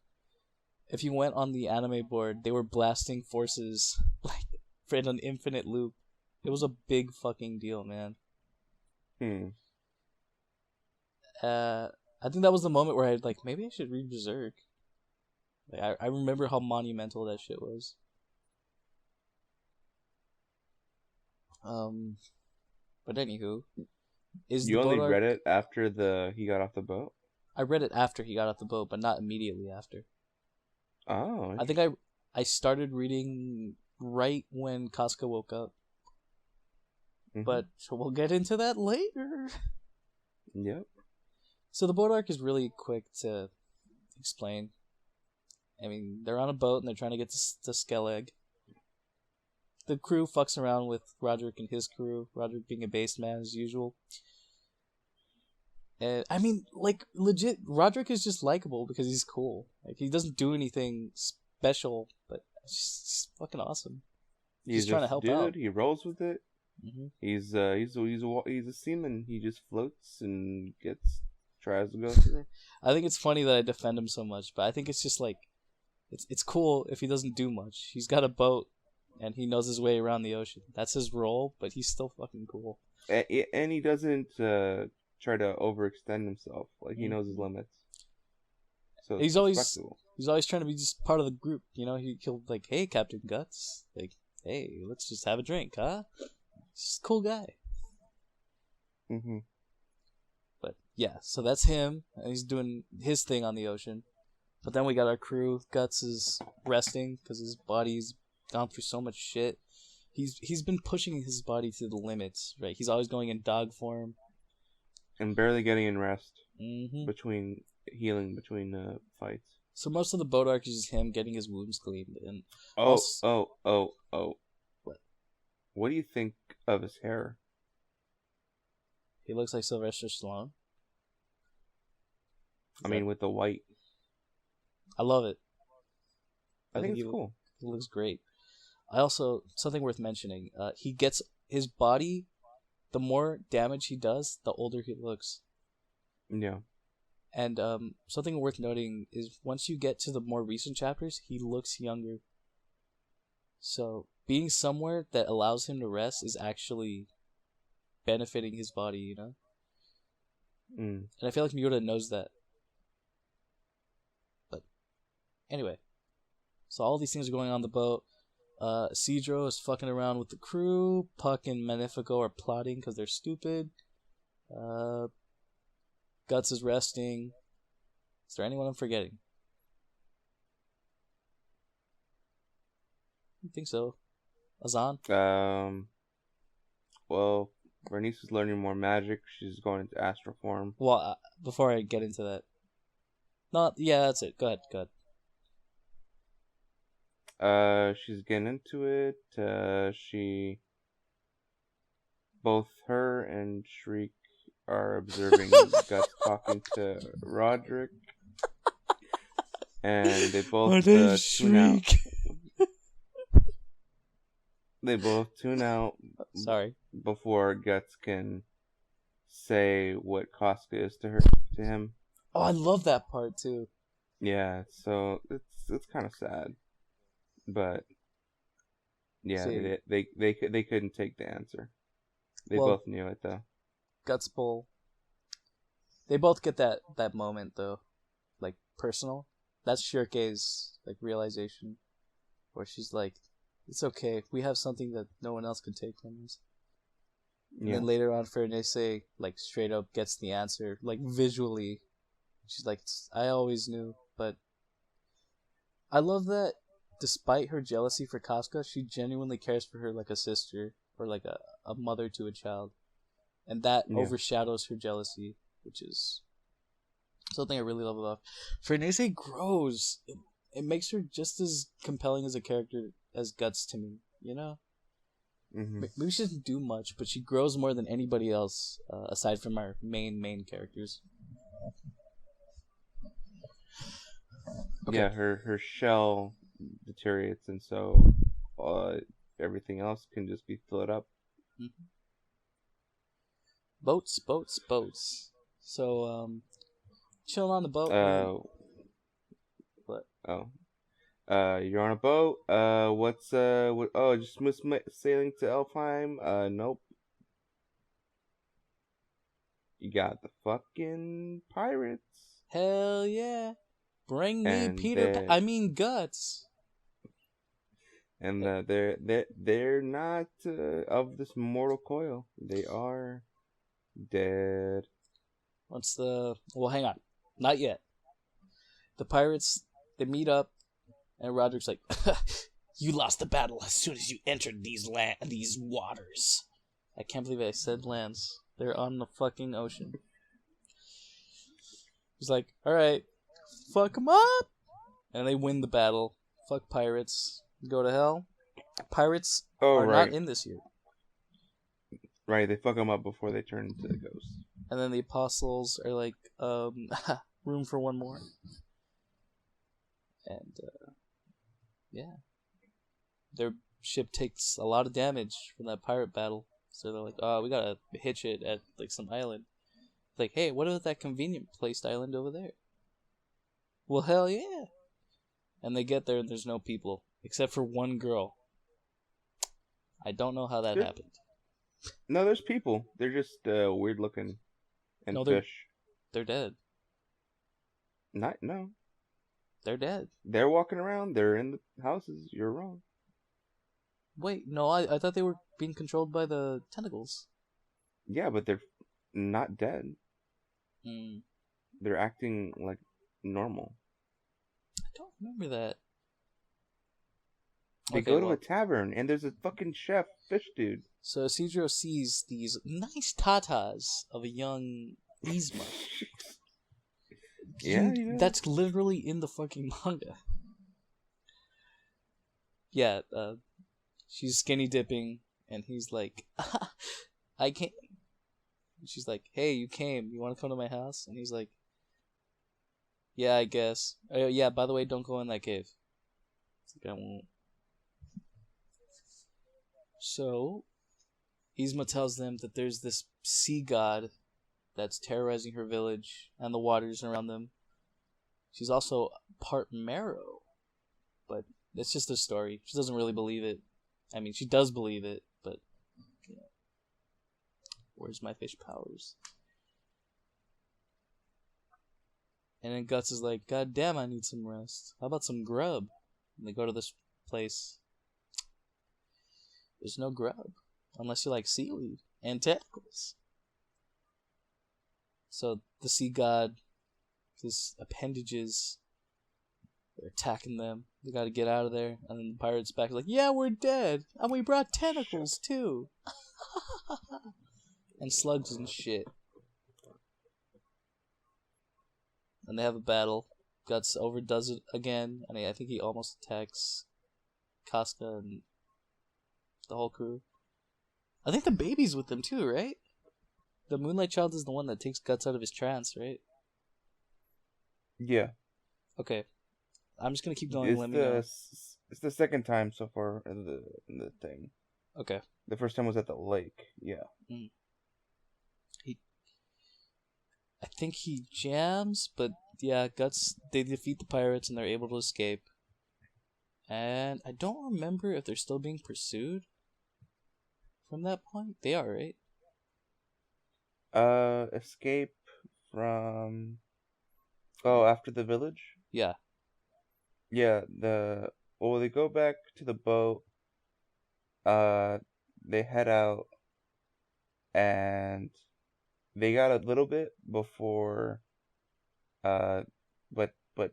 If you went on the anime board, they were blasting forces like in an infinite loop. It was a big fucking deal, man. I think that was the moment where I like maybe I should read Berserk. Like, I remember how monumental that shit was. But anywho, You only read it after he got off the boat? I read it after he got off the boat, but not immediately after. Oh. I think I started reading right when Casca woke up. Mhm. But we'll get into that later. Yep. So the boat arc is really quick to explain. I mean, they're on a boat and they're trying to get to Skellig. The crew fucks around with Roderick and his crew. Roderick being a based man as usual. And I mean, like, legit, Roderick is just likable because he's cool. Like, he doesn't do anything special, but he's fucking awesome. He's trying to help out. He rolls with it. Mm-hmm. He's a seaman. He just floats and tries to go through. I think it's funny that I defend him so much, but I think it's just like, it's cool if he doesn't do much. He's got a boat, and he knows his way around the ocean. That's his role, but he's still fucking cool. And he doesn't try to overextend himself. Like, he knows his limits. So he's always trying to be just part of the group. You know, he'll like, hey, Captain Guts, like, hey, let's just have a drink, huh? He's just a cool guy. Mhm. But yeah, so that's him, and he's doing his thing on the ocean. But then we got our crew. Guts is resting because his body's gone through so much shit. He's been pushing his body to the limits, right? He's always going in dog form and barely getting in rest between fights. So most of the boat arc is just him getting his wounds cleaned. And What do you think of his hair? He looks like Sylvester Stallone. I mean, with the white. I love it. I think it's cool. It looks great. I also, something worth mentioning, he gets his body, the more damage he does, the older he looks. Yeah. And something worth noting is once you get to the more recent chapters, he looks younger. So being somewhere that allows him to rest is actually benefiting his body, you know? And I feel like Miura knows that. But anyway, so all these things are going on the boat. Cedro is fucking around with the crew. Puck and Magnifico are plotting because they're stupid. Guts is resting. Is there anyone I'm forgetting? I don't think so. Azan? Well, Bernice is learning more magic. She's going into astral form. Well, before I get into that. Yeah, that's it. Go ahead. She's getting into it. Both her and Shriek are observing Guts talking to Roderick. And they both tune out. They both tune out. Sorry. Before Guts can say what Casca is to him. Oh, I love that part too. Yeah, so it's kind of sad, but yeah, they couldn't take the answer. They both knew it though. Guts Bull. They both get that moment though, like personal. That's Shirke's like realization, where she's like, "It's okay. We have something that no one else can take from us." And then later on, Fernese like straight up gets the answer, like visually. She's like, "I always knew," but I love that despite her jealousy for Casca, she genuinely cares for her like a sister or like a mother to a child. And that overshadows her jealousy, which is something I really love about. Farnese grows. It makes her just as compelling as a character as Guts to me, you know? Mm-hmm. Maybe she doesn't do much, but she grows more than anybody else, aside from our main characters. Okay. Yeah, her shell deteriorates, and so everything else can just be filled up. Mm-hmm. Boats. So, chilling on the boat. What? Oh. You're on a boat. What's what? Oh, just smooth sailing to Elfheim. Nope. You got the fucking pirates. Hell yeah! Bring me And I mean Guts. And they're not of this mortal coil. They are dead. Well, hang on, not yet. The pirates, they meet up, and Roderick's like, "You lost the battle as soon as you entered these waters." I can't believe I said lands. They're on the fucking ocean. He's like, "All right, fuck them up," and they win the battle. Fuck pirates. Go to hell. Pirates are not in this year. Right, they fuck them up before they turn into the ghosts. And then the apostles are like, room for one more. And, yeah. Their ship takes a lot of damage from that pirate battle. So they're like, oh, we gotta hitch it at, like, some island. Like, hey, what about that convenient placed island over there? Well, hell yeah. And they get there and there's no people. Except for one girl. I don't know how that happened. No, there's people. They're just weird looking and fish. They're dead. No. They're dead. They're walking around. They're in the houses. You're wrong. Wait, no, I thought they were being controlled by the tentacles. Yeah, but they're not dead. Mm. They're acting like normal. I don't remember that. They go to a tavern, and there's a fucking chef, fish dude. So Isidro sees these nice tatas of a young Yzma. Yeah. That's literally in the fucking manga. Yeah, she's skinny dipping, and he's like, I can't. She's like, hey, you came. You want to come to my house? And he's like, yeah, I guess. Yeah, by the way, don't go in that cave. It's like, I won't. So, Yzma tells them that there's this sea god that's terrorizing her village and the waters around them. She's also part marrow, but it's just a story. She doesn't really believe it. I mean, she does believe it, but you know, where's my fish powers? And then Guts is like, God damn, I need some rest. How about some grub? And they go to this place. There's no grub. Unless you like seaweed and tentacles. So the sea god, his appendages, they're attacking them. They gotta get out of there. And then the pirates back like, yeah, we're dead. And we brought tentacles too. And slugs and shit. And they have a battle. Guts overdoes it again. And I think he almost attacks Casca and the whole crew. I think the baby's with them too, right? The Moonlight Child is the one that takes Guts out of his trance, right? Yeah. Okay. I'm just gonna keep going. Let me know. It's the second time so far in the thing. Okay. The first time was at the lake. Yeah. Mm. I think he jams, but yeah, Guts. They defeat the pirates and they're able to escape. And I don't remember if they're still being pursued. From that point, they are, right? Escape from. Oh, after the village. Yeah. Yeah. They go back to the boat. They head out, and they got a little bit before. But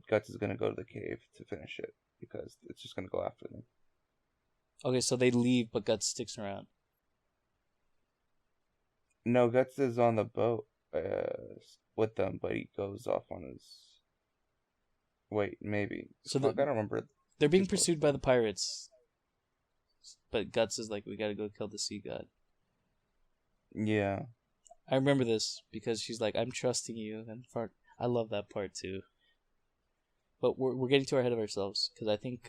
Guts is gonna go to the cave to finish it because it's just gonna go after them. Okay, so they leave, but Guts sticks around. No, Guts is on the boat with them, but he goes off on his. Wait, maybe. So Fuck, I don't remember. They're being too close. pursued by the pirates, but Guts is like, we gotta go kill the sea god. Yeah. I remember this because she's like, I'm trusting you, and I love that part too. But we're getting too ahead of ourselves because I think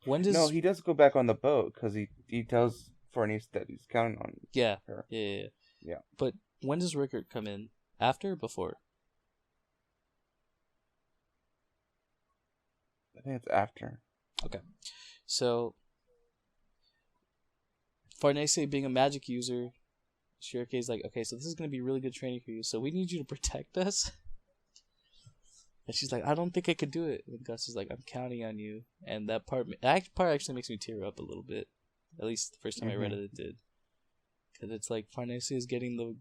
when does No, he does go back on the boat because he tells Farnese that he's counting on yeah her. yeah. But when does Rickard come in? After or before? I think it's after. Okay, so Farnese being a magic user, Shirike's like, okay, so this is gonna be really good training for you. So we need you to protect us. And she's like, I don't think I could do it. And Gus is like, I'm counting on you. And that part actually makes me tear up a little bit. At least the first time I read it did. Because it's like Farnese is getting the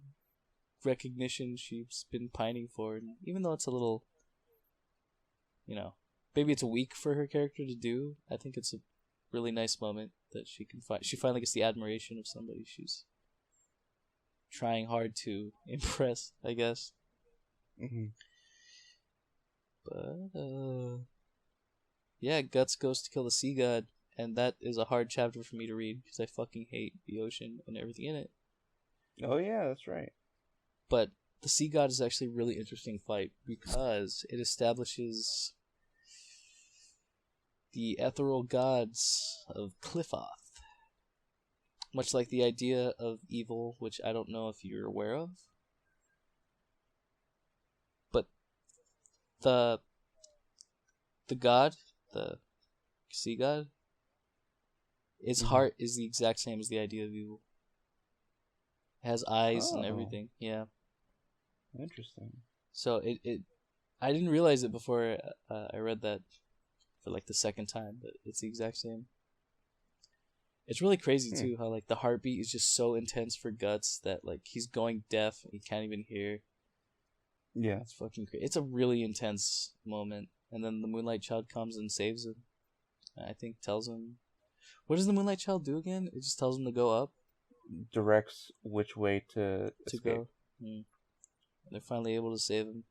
recognition she's been pining for. And even though it's a little, maybe it's weak for her character to do, I think it's a really nice moment that she can find. She finally gets the admiration of somebody she's trying hard to impress, I guess. Mm-hmm. But, yeah, Guts goes to kill the sea god, and that is a hard chapter for me to read because I fucking hate the ocean and everything in it. Oh, yeah, that's right. But the sea god is actually a really interesting fight because it establishes the ethereal gods of Cliffoth, much like the idea of evil, which I don't know if you're aware of. The god, the sea god, its heart is the exact same as the idea of evil. It has eyes and everything. Yeah. Interesting. So I didn't realize it before I read that for like the second time, but it's the exact same. It's really crazy too how like the heartbeat is just so intense for Guts that like he's going deaf and he can't even hear. Yeah. It's fucking crazy. It's a really intense moment. And then the Moonlight Child comes and saves him. I think tells him... What does the Moonlight Child do again? It just tells him to go up? Directs which way to escape. Go. And they're finally able to save him.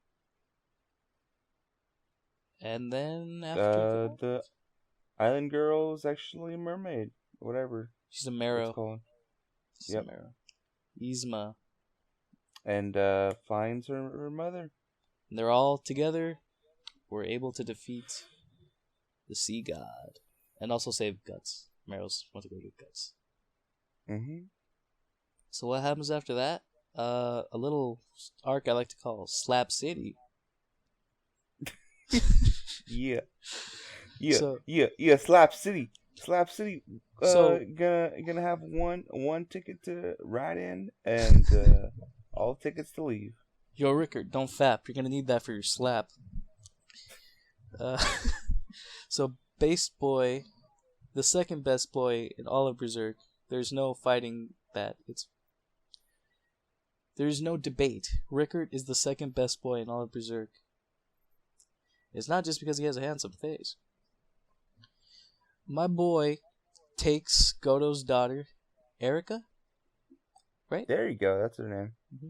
And then after the island girl is actually a mermaid. Whatever. She's a Marrow. It's called. She's a Marrow. Yzma. And finds her mother. And they're all together. We're able to defeat the sea god. And also save Guts. Marrow's want to go get Guts. Mm-hmm. So what happens after that? A little arc I like to call Slap City. Yeah. So, Slap City. Slap City. So gonna have one ticket to ride in and all tickets to leave. Yo, Rickard, don't fap. You're gonna need that for your slap. So Base Boy, the second best boy in all of Berserk. There's no fighting that. There's no debate. Rickard is the second best boy in all of Berserk. It's not just because he has a handsome face. My boy takes Goto's daughter, Erica, right? There you go. That's her name. Mm-hmm.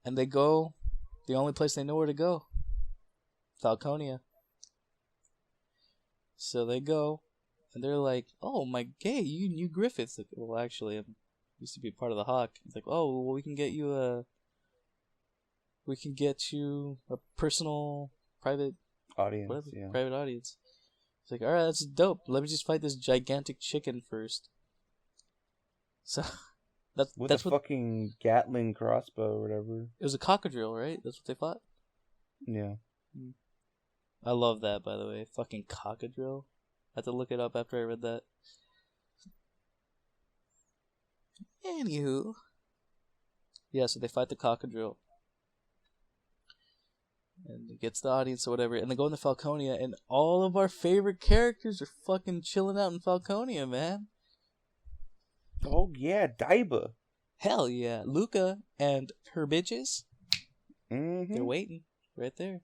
And they go the only place they know where to go, Falconia. So they go, and they're like, "Oh my gay, you knew Griffith." Like, well, actually, I used to be part of the Hawk. It's like, "Oh, well, we can get you a personal private Audience. whatever, Yeah. private audience." It's like, all right, that's dope. Let me just fight this gigantic chicken first. So that's a what fucking Gatling crossbow or whatever. it was, a cocodrill, right? That's what they fought. Yeah. I love that, by the way. Fucking cocodrill. I had to look it up after I read that. Anywho, yeah. So they fight the cocodrill. And it gets the audience or whatever, and they go into Falconia, and all of our favorite characters are fucking chilling out in Falconia, man. Oh yeah, Daiba. Hell yeah, Luca and her bitches. Mm-hmm. They're waiting right there.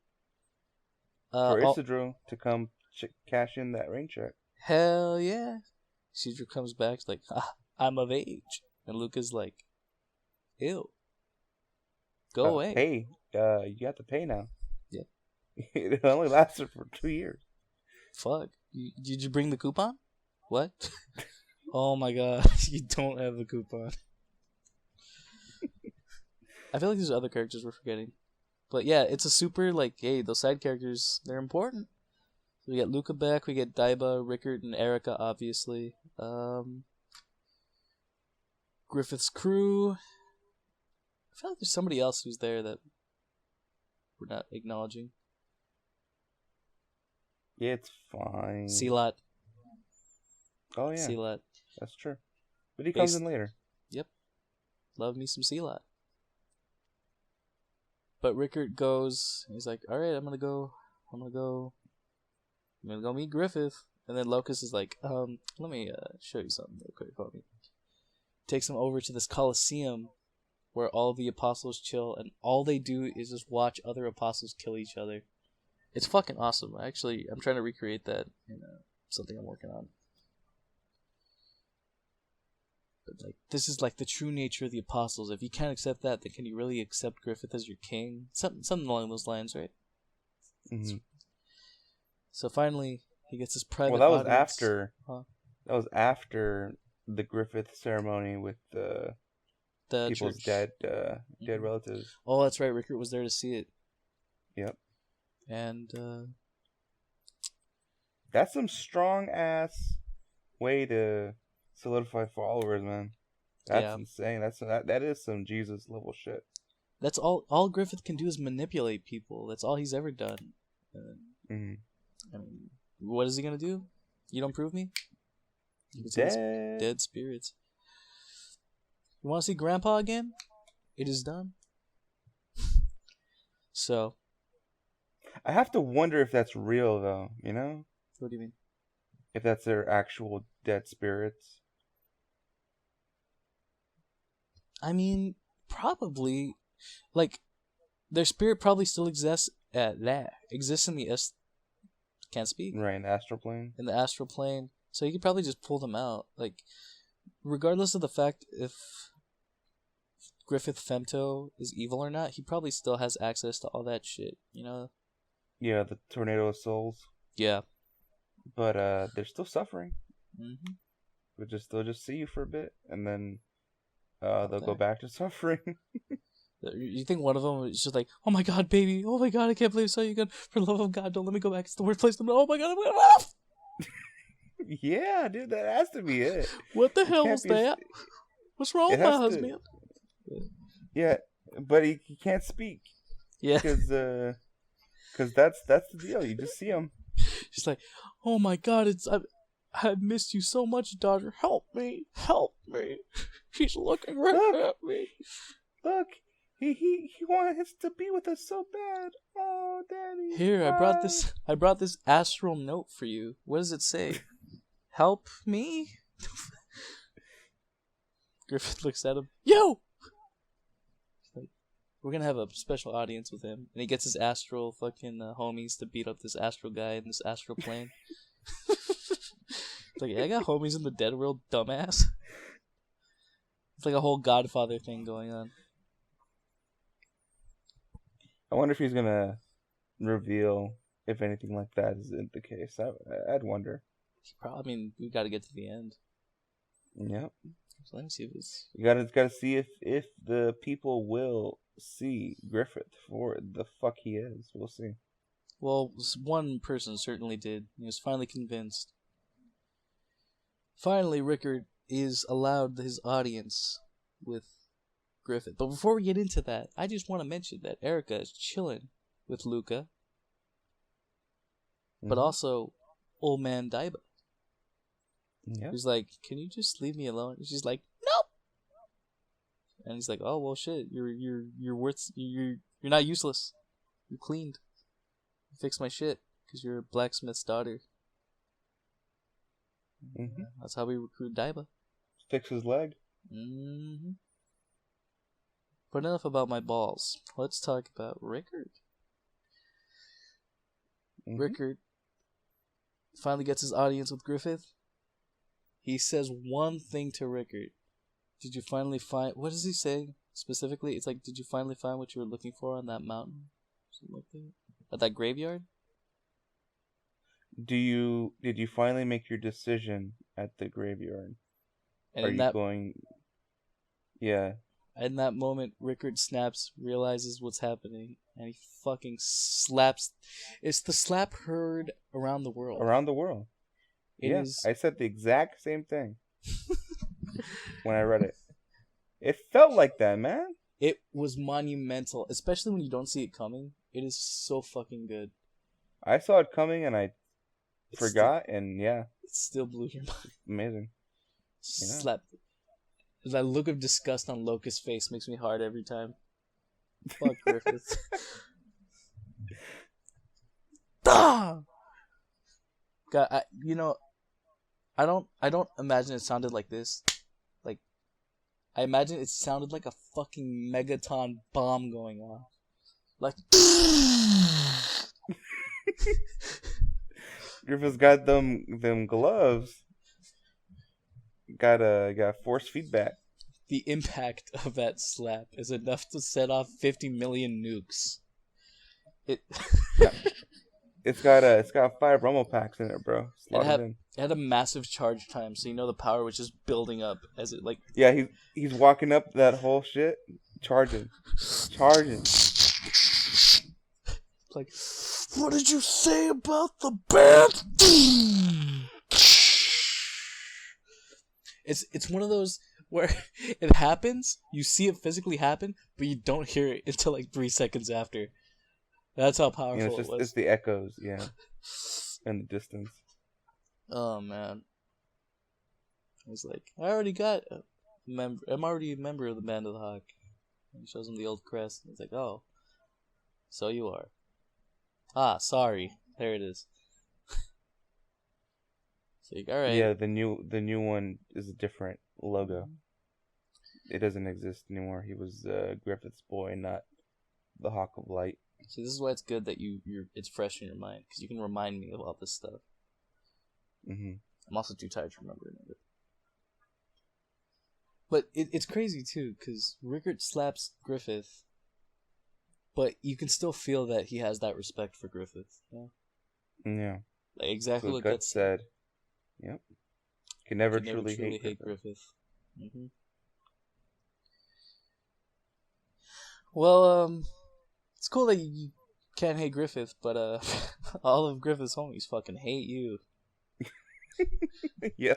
For Isidro to come cash in that rain check. Hell yeah. Cedric comes back like, I'm of age. And Luca's like, ew. Go away. Hey, you have to pay now. Yeah. It only lasted for 2 years. Fuck. Did you bring the coupon? What? Oh my god. You don't have the coupon. I feel like there's other characters we're forgetting. But yeah, it's a super, like, hey, those side characters, they're important. So we get Luca back, we get Daiba, Rickard, and Erica, obviously. Griffith's crew. I feel like there's somebody else who's there that we're not acknowledging. It's fine. Sealot. Oh, yeah. Sealot. That's true. But he comes in later. Yep. Love me some Sealot. But Rickard goes, he's like, alright, I'm gonna go meet Griffith. And then Locust is like, let me show you something real quick, homie. Takes him over to this Coliseum where all the apostles chill, and all they do is just watch other apostles kill each other. It's fucking awesome. I'm trying to recreate that in something I'm working on. But like, this is like the true nature of the apostles. If you can't accept that, then can you really accept Griffith as your king? Something along those lines, right? Mm-hmm. So finally, he gets his private. Well, that was audience. after. Huh? That was after the Griffith ceremony with the people's church. dead relatives. Oh, that's right. Rickard was there to see it. Yep. And that's some strong ass way to solidify followers, man. That's insane. That is some Jesus level shit. That's all Griffith can do is manipulate people. That's all he's ever done. I mean, what is he gonna do? You don't prove me? Dead spirits. You want to see Grandpa again? It is done. So, I have to wonder if that's real, though. You know? What do you mean? If that's their actual dead spirits. I mean, probably. Like, their spirit probably still exists exists in the can't speak. Right, in the astral plane. In the astral plane. So you could probably just pull them out. Like, regardless of the fact if Griffith Femto is evil or not, he probably still has access to all that shit, you know? Yeah, the tornado of souls. Yeah. But they're still suffering. Mm-hmm. They'll just see you for a bit, and then they'll go back to suffering. You think one of them is just like, oh my god, baby, oh my god, I can't believe I saw you again. For the love of God, don't let me go back. It's the worst place to be. Oh my god, I'm gonna laugh. Yeah, dude, that has to be it. What the hell was that? What's wrong with my husband? Yeah, but he can't speak. Yeah, because that's the deal. You just see him. She's like, oh my god, I've missed you so much, daughter. Help me. He's looking right at me. Look, he wants to be with us so bad. Oh, Daddy. Here, I brought this astral note for you. What does it say? Help me? Griffith looks at him. Yo! Like, we're gonna have a special audience with him. And he gets his astral fucking homies to beat up this astral guy in this astral plane. It's like, yeah, I got homies in the dead world, dumbass. It's like a whole Godfather thing going on. I wonder if he's gonna reveal if anything like that is the case. I'd wonder. I mean, we got to get to the end. Yep. So let me see if it's. You gotta see if the people will see Griffith for the fuck he is. We'll see. Well, one person certainly did. He was finally convinced. Finally, Rickard is allowed his audience with Griffith. But before we get into that, I just want to mention that Erica is chilling with Luca, but also old man Daiba. Yeah. He's like, "Can you just leave me alone?" And she's like, "Nope." And he's like, "Oh well, shit. You're not useless. You cleaned. You fixed my shit because you're a blacksmith's daughter." Mm-hmm. That's how we recruit Daiba. Fix his leg. Mm-hmm. But enough about my balls. Let's talk about Rickard. Mm-hmm. Rickard finally gets his audience with Griffith. He says one thing to Rickard. Did you finally find... What does he say specifically? It's like, did you finally find what you were looking for on that mountain? Something like that. At that graveyard? Did you finally make your decision at the graveyard? And Are in you that, going... Yeah. in that moment, Rickard snaps, realizes what's happening, and he fucking slaps... It's the slap heard around the world. Around the world. Yeah, I said the exact same thing when I read it. It felt like that, man. It was monumental, especially when you don't see it coming. It is so fucking good. I saw it coming and I forgot, and yeah. It still blew your mind. Amazing. Yeah. Slap. That look of disgust on Locust's face makes me hard every time. Fuck Griffith. God, I don't imagine it sounded like this. Like, I imagine it sounded like a fucking megaton bomb going off. Like, Griffith's got them gloves. Got force feedback. The impact of that slap is enough to set off 50 million nukes. It's got 5 rumble packs in it, bro. It had a massive charge time, so you know the power was just building up as it like. Yeah, he's walking up that whole shit, charging. Like, what did you say about the band? It's one of those where it happens, you see it physically happen, but you don't hear it until like 3 seconds after. That's how powerful it was. It's the echoes, yeah, in the distance. Oh man, I was like, I already got a member. I'm already a member of the Band of the Hawk. And he shows him the old crest. He's like, oh, so you are. Ah, sorry. There it is. So all right. Yeah, the new one is a different logo. It doesn't exist anymore. He was Griffith's boy, not the Hawk of Light. See, this is why it's good that it's fresh in your mind, because you can remind me of all this stuff. Mm-hmm. I'm also too tired to remember any of it. But it's crazy too, because Rickard slaps Griffith, but you can still feel that he has that respect for Griffith. Yeah. Yeah. Like exactly what Guts said. Yep. Can never truly hate Griffith. Mm-hmm. Well, it's cool that you can't hate Griffith, but all of Griffith's homies fucking hate you. Yeah.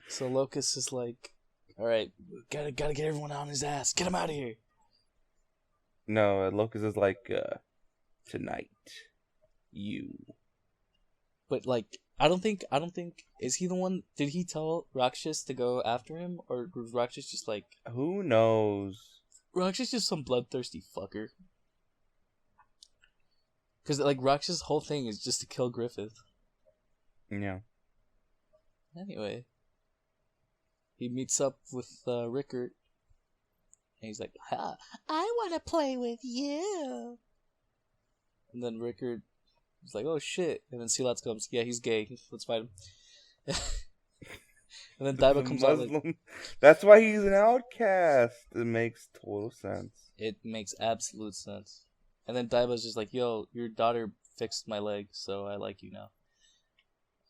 So Locust is like, all right, gotta get everyone on his ass. Get him out of here. No, Locust is like, tonight, you. But like, I don't think. Is he the one? Did he tell Rakshas to go after him, or was Rakshas just like? Who knows? Rakshas just some bloodthirsty fucker. Because like Rakshas' whole thing is just to kill Griffith. Yeah. Anyway, he meets up with Rickard, and he's like, I want to play with you. And then Rickard is like, oh shit. And then Silat comes, yeah, he's gay. Let's fight him. And then Daiba comes out like... That's why he's an outcast. It makes total sense. It makes absolute sense. And then Daiba's just like, yo, your daughter fixed my leg, so I like you now.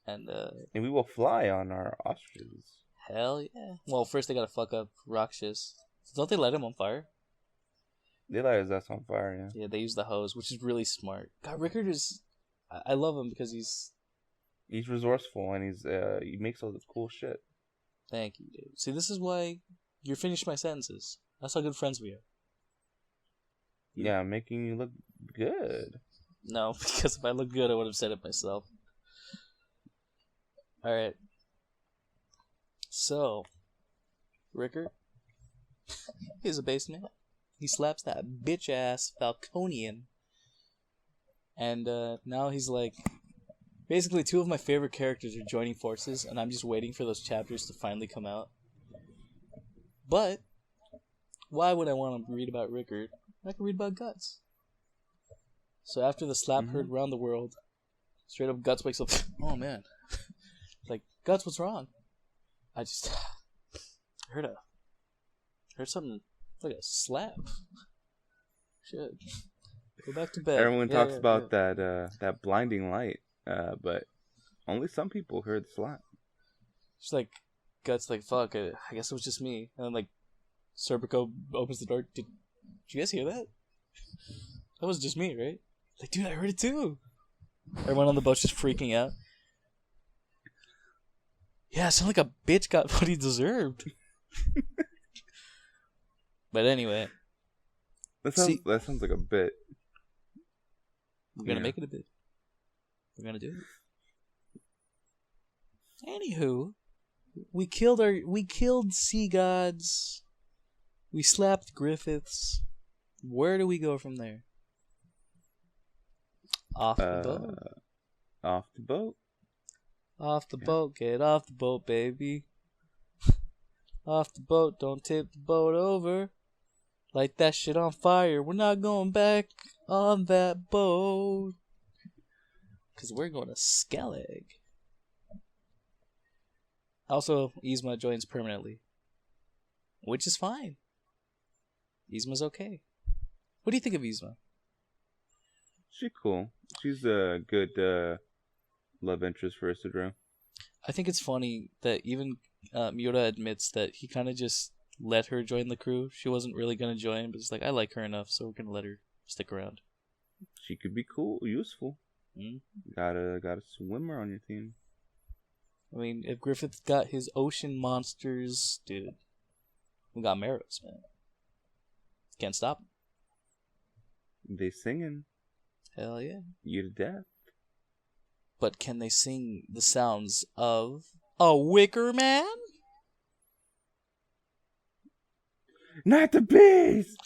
And we will fly on our ostriches. Hell yeah. Well, first they gotta fuck up Rakshas. Don't they light him on fire? They light his ass on fire, yeah. Yeah, they use the hose, which is really smart. God, Rickard is... I love him because he's resourceful and he makes all this cool shit. Thank you, dude. See, this is why you're finished my sentences. That's how good friends we are. Yeah, making you look good. No, because if I look good, I would have said it myself. Alright. So, Rickard is a baseman. He slaps that bitch-ass Falconian. And now he's like... Basically, 2 of my favorite characters are joining forces, and I'm just waiting for those chapters to finally come out. But, why would I want to read about Rickard? I can read about Guts. So after the slap heard around the world, straight up Guts wakes up, oh man, Guts, what's wrong? I just heard something like a slap. Shit. Go back to bed. Everyone talks about that blinding light, but only some people heard the slap. She's like, Guts, like, fuck, I guess it was just me. And then, like, Serpico opens the door. Did you guys hear that? That was just me, right? Like, dude, I heard it too. Everyone on the boat's just freaking out. Yeah, it sounded like a bitch got what he deserved. But anyway. That sounds like a bit. We're gonna make it a bit. We're gonna do it. Anywho, we killed sea gods. We slapped Griffiths. Where do we go from there? Off the boat. Off the boat. Off the boat. Get off the boat, baby. Off the boat. Don't tip the boat over. Light that shit on fire. We're not going back on that boat. Because we're going to Skellig. Also, Yzma joins permanently. Which is fine. Yzma's okay. What do you think of Yzma? She's cool. She's a good love interest for Isidro. I think it's funny that even Miura admits that he kind of just let her join the crew. She wasn't really going to join, but it's like, I like her enough, so we're going to let her stick around. She could be cool, useful. Got a swimmer on your team. I mean, if Griffith got his ocean monsters, dude, we got Meros, man. Can't stop them. They singing. Hell yeah. You to death. But can they sing the sounds of a wicker man? Not the bees!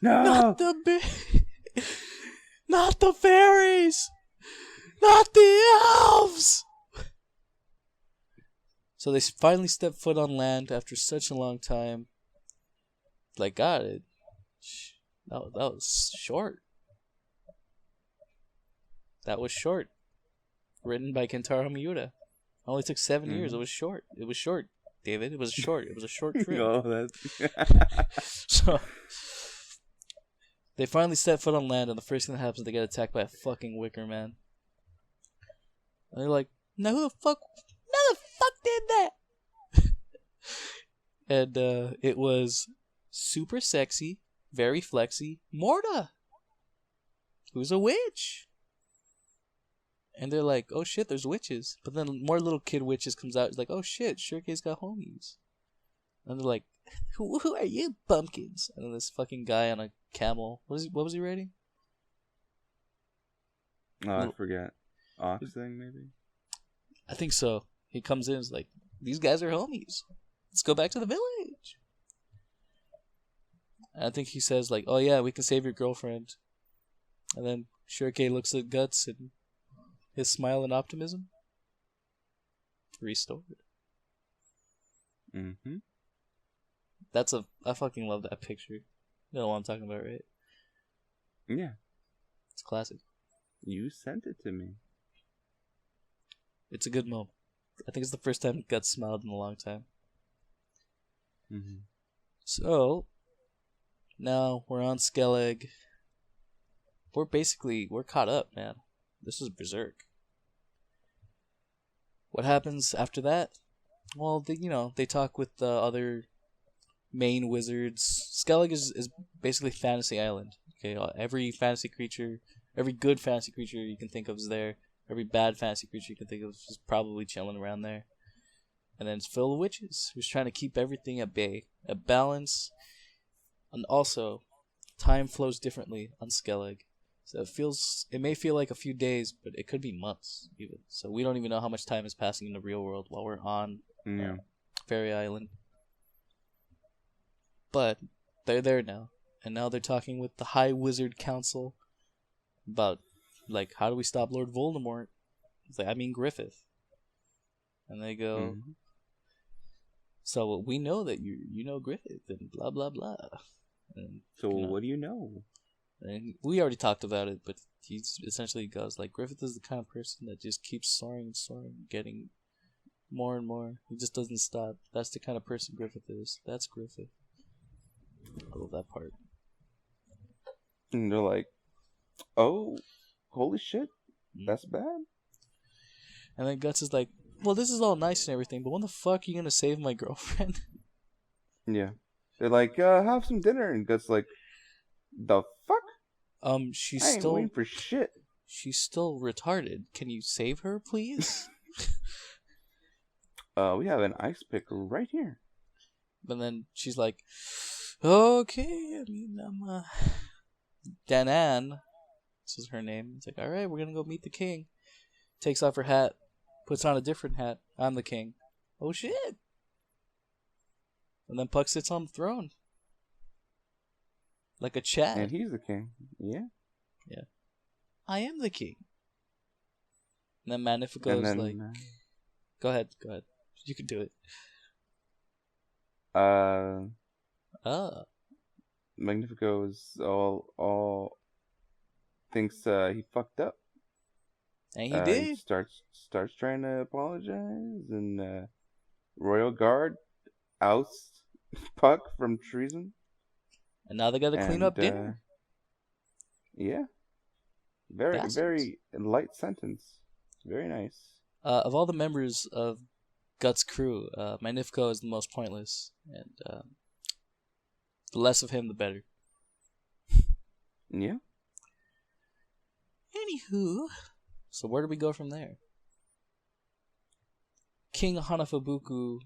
No! Not the bees! Not the fairies! Not the elves! So they finally step foot on land after such a long time. Like, God, that was short. That was short. Written by Kentaro Miura. Only took 7 years. It was short. It was short, David. It was short. It was a short trip. Oh, that's... So they finally step foot on land, and the first thing that happens is they get attacked by a fucking wicker man. And they're like, "Now who the fuck did that?" And it was super sexy, very flexy Morta, who's a witch. And they're like, "Oh shit, there's witches." But then more little kid witches comes out. It's like, "Oh shit, Shurikei's got homies." And they're like, who are you, pumpkins? And then this fucking guy on a camel. What was he riding? Oh, I forget. Ox thing, maybe? I think so. He comes in and is like, "These guys are homies. Let's go back to the village." And I think he says like, "Oh yeah, we can save your girlfriend." And then Shurikei looks at Guts and his smile and optimism restored. Mm-hmm. I fucking love that picture. You know what I'm talking about, right? Yeah. It's classic. You sent it to me. It's a good moment. I think it's the first time Guts smiled in a long time. Mm-hmm. So, now we're on Skellig. We're caught up, man. This is Berserk. What happens after that? Well, they talk with the other main wizards. Skellig is basically Fantasy Island. Okay, every fantasy creature, every good fantasy creature you can think of is there. Every bad fantasy creature you can think of is just probably chilling around there. And then it's filled with witches who's trying to keep everything at bay, at balance. And also, time flows differently on Skellig. So it may feel like a few days, but it could be months even. So we don't even know how much time is passing in the real world while we're on Fairy Island. But they're there now, and now they're talking with the High Wizard Council about like, how do we stop Lord Voldemort? It's like, Griffith. And they go, so we know that you know Griffith and blah blah blah. And, so what do you know? And we already talked about it, but he essentially goes like, Griffith is the kind of person that just keeps soaring and soaring, getting more and more. He just doesn't stop. That's the kind of person Griffith is. That's Griffith. I love that part. And they're like, oh, holy shit, that's bad. And then Guts is like, well, this is all nice and everything, but when the fuck are you gonna save my girlfriend? Yeah. They're like, have some dinner. And Guts like, the fuck? She's I ain't still waiting for shit. She's still retarded. Can you save her, please? We have an ice pick right here. But then she's like, okay, I mean, Danan, this is her name. It's like, all right, we're gonna go meet the king. Takes off her hat, puts on a different hat. I'm the king. Oh shit! And then Puck sits on the throne, like a Chad. And he's the king. Yeah. Yeah. I am the king. And then Magnifico's like, go ahead. You can do it. Magnifico is all thinks he fucked up. And he did. He starts trying to apologize, and Royal Guard ousts Puck from treason. And now they gotta clean up dinner. Yeah. Very, Bastards. very light sentence. Very nice. Of all the members of Guts' crew, Magnifico is the most pointless, and the less of him, the better. Yeah. Anywho, so where do we go from there? King Hanafubuku,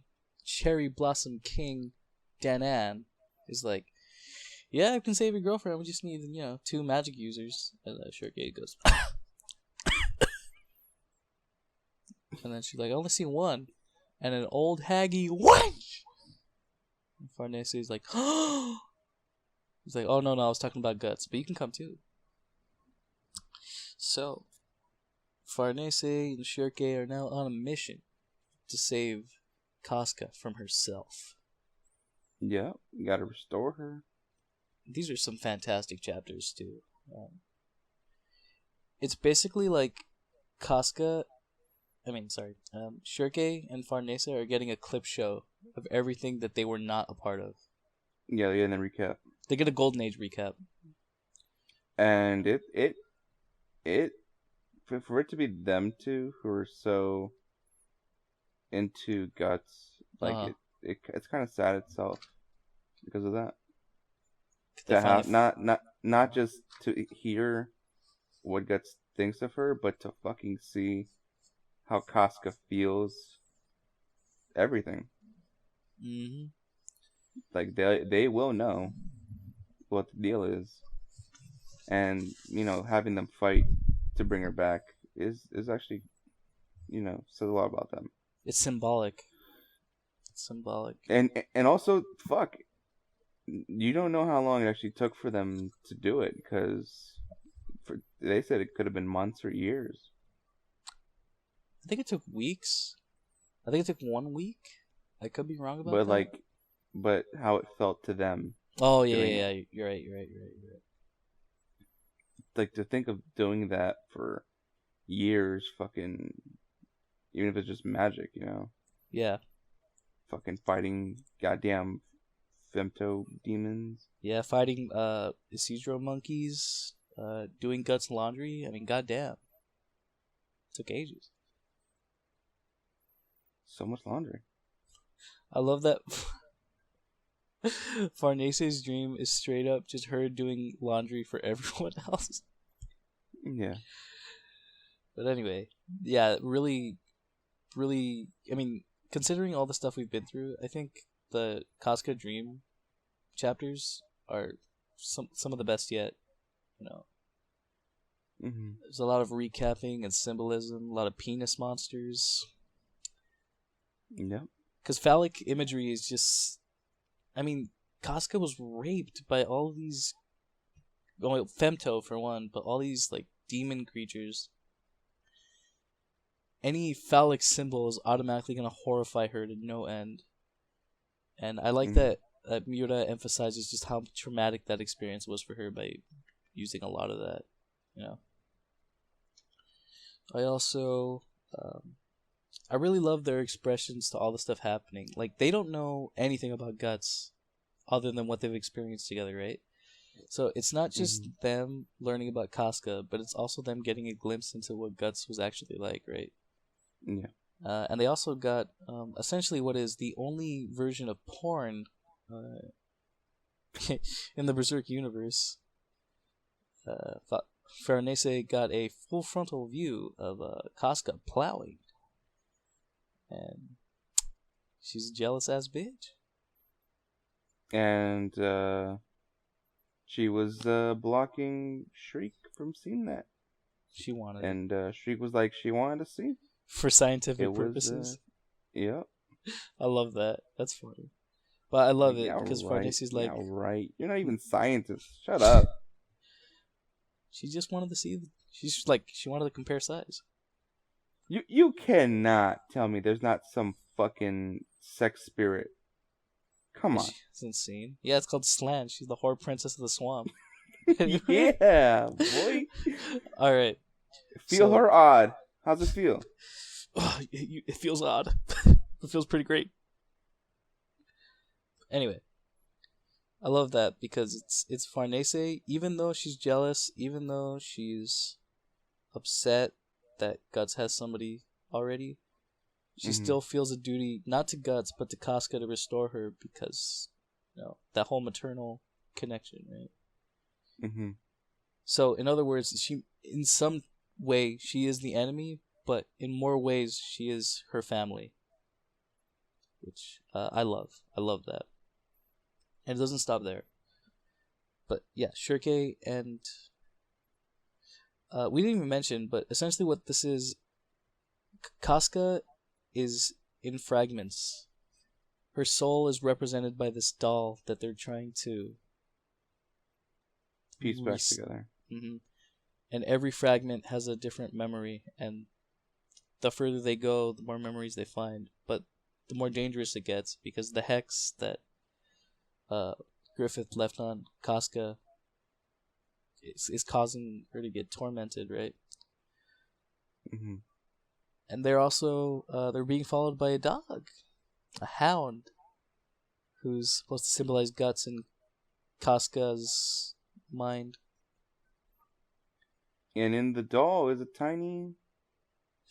Cherry Blossom King Danan is like, yeah, I can save your girlfriend. We just need, 2 magic users. And Shirkei goes, and then she's like, I only see one. And an old haggy wench. And Farnese is like, oh. He's like, oh no, I was talking about Guts, but you can come too. So, Farnese and Shirkei are now on a mission to save Casca from herself. Yeah, you gotta restore her. These are some fantastic chapters too. It's basically like Shirkei and Farnese are getting a clip show of everything that they were not a part of. Yeah, and then recap. They get a Golden Age recap. And for it to be them two who are so into Guts, like it's kind of sad itself because of that. To have not just to hear what Guts thinks of her, but to fucking see how Casca feels everything. Mm-hmm. Like they will know what the deal is, and having them fight to bring her back is actually says a lot about them. It's symbolic. And also, fuck, you don't know how long it actually took for them to do it, because they said it could have been months or years. I think it took weeks. I think it took 1 week. I could be wrong about that. But how it felt to them. Oh yeah. You're right. Like, to think of doing that for years, fucking, even if it's just magic, Yeah. Fucking fighting goddamn femto demons. Yeah, fighting Isidro monkeys, doing Guts laundry. I mean, goddamn. Took ages. So much laundry. I love that. Farnese's dream is straight up just her doing laundry for everyone else. Yeah. But anyway, yeah, really, really, I mean, considering all the stuff we've been through, I think the Casca dream chapters are some of the best yet. Mm-hmm. There's a lot of recapping and symbolism, a lot of penis monsters. Yep. Because phallic imagery is just, I mean, Casca was raped by all these, femto for one, but all these like demon creatures. Any phallic symbol is automatically gonna horrify her to no end. And I like that Miura emphasizes just how traumatic that experience was for her by using a lot of that. I also I really love their expressions to all the stuff happening. Like, they don't know anything about Guts other than what they've experienced together, right? So it's not just them learning about Casca, but it's also them getting a glimpse into what Guts was actually like, right? Yeah. And they also got essentially what is the only version of porn in the Berserk universe. Farnese got a full frontal view of Casca plowing. And she's a jealous ass bitch. And she was blocking Shriek from seeing that. She wanted and Shriek was like, she wanted to see. for scientific purposes. Yeah. I love that. That's funny. But I love it Yeah, because right. Farnese's like, Yeah, right. You're not even scientists. Shut up. she just wanted to see. She's like, she wanted to compare size. You cannot tell me there's not some fucking sex spirit. Come on. It's insane. Yeah, it's called Slan. She's the whore princess of the swamp. Yeah, boy. All right. Feel her odd. How's it feel? It feels odd. It feels pretty great. Anyway, I love that because it's Farnese. Even though she's jealous, even though she's upset that Guts has somebody already, she still feels a duty not to Guts but to Casca to restore her because, you know, that whole maternal connection, right? Mm-hmm. So, in other words, she, in some way, she is the enemy, but in more ways, she is her family. Which I love. I love that. And it doesn't stop there. But yeah, Shirke and... we didn't even mention, but essentially what this is... Casca is in fragments. Her soul is represented by this doll that they're trying to... piece back together. Mm-hmm. And every fragment has a different memory, and the further they go, the more memories they find. But the more dangerous it gets, because the hex that Griffith left on Casca is causing her to get tormented, right? Mm-hmm. And they're also they're being followed by a dog, a hound, who's supposed to symbolize Guts in Casca's mind. And in the doll is a tiny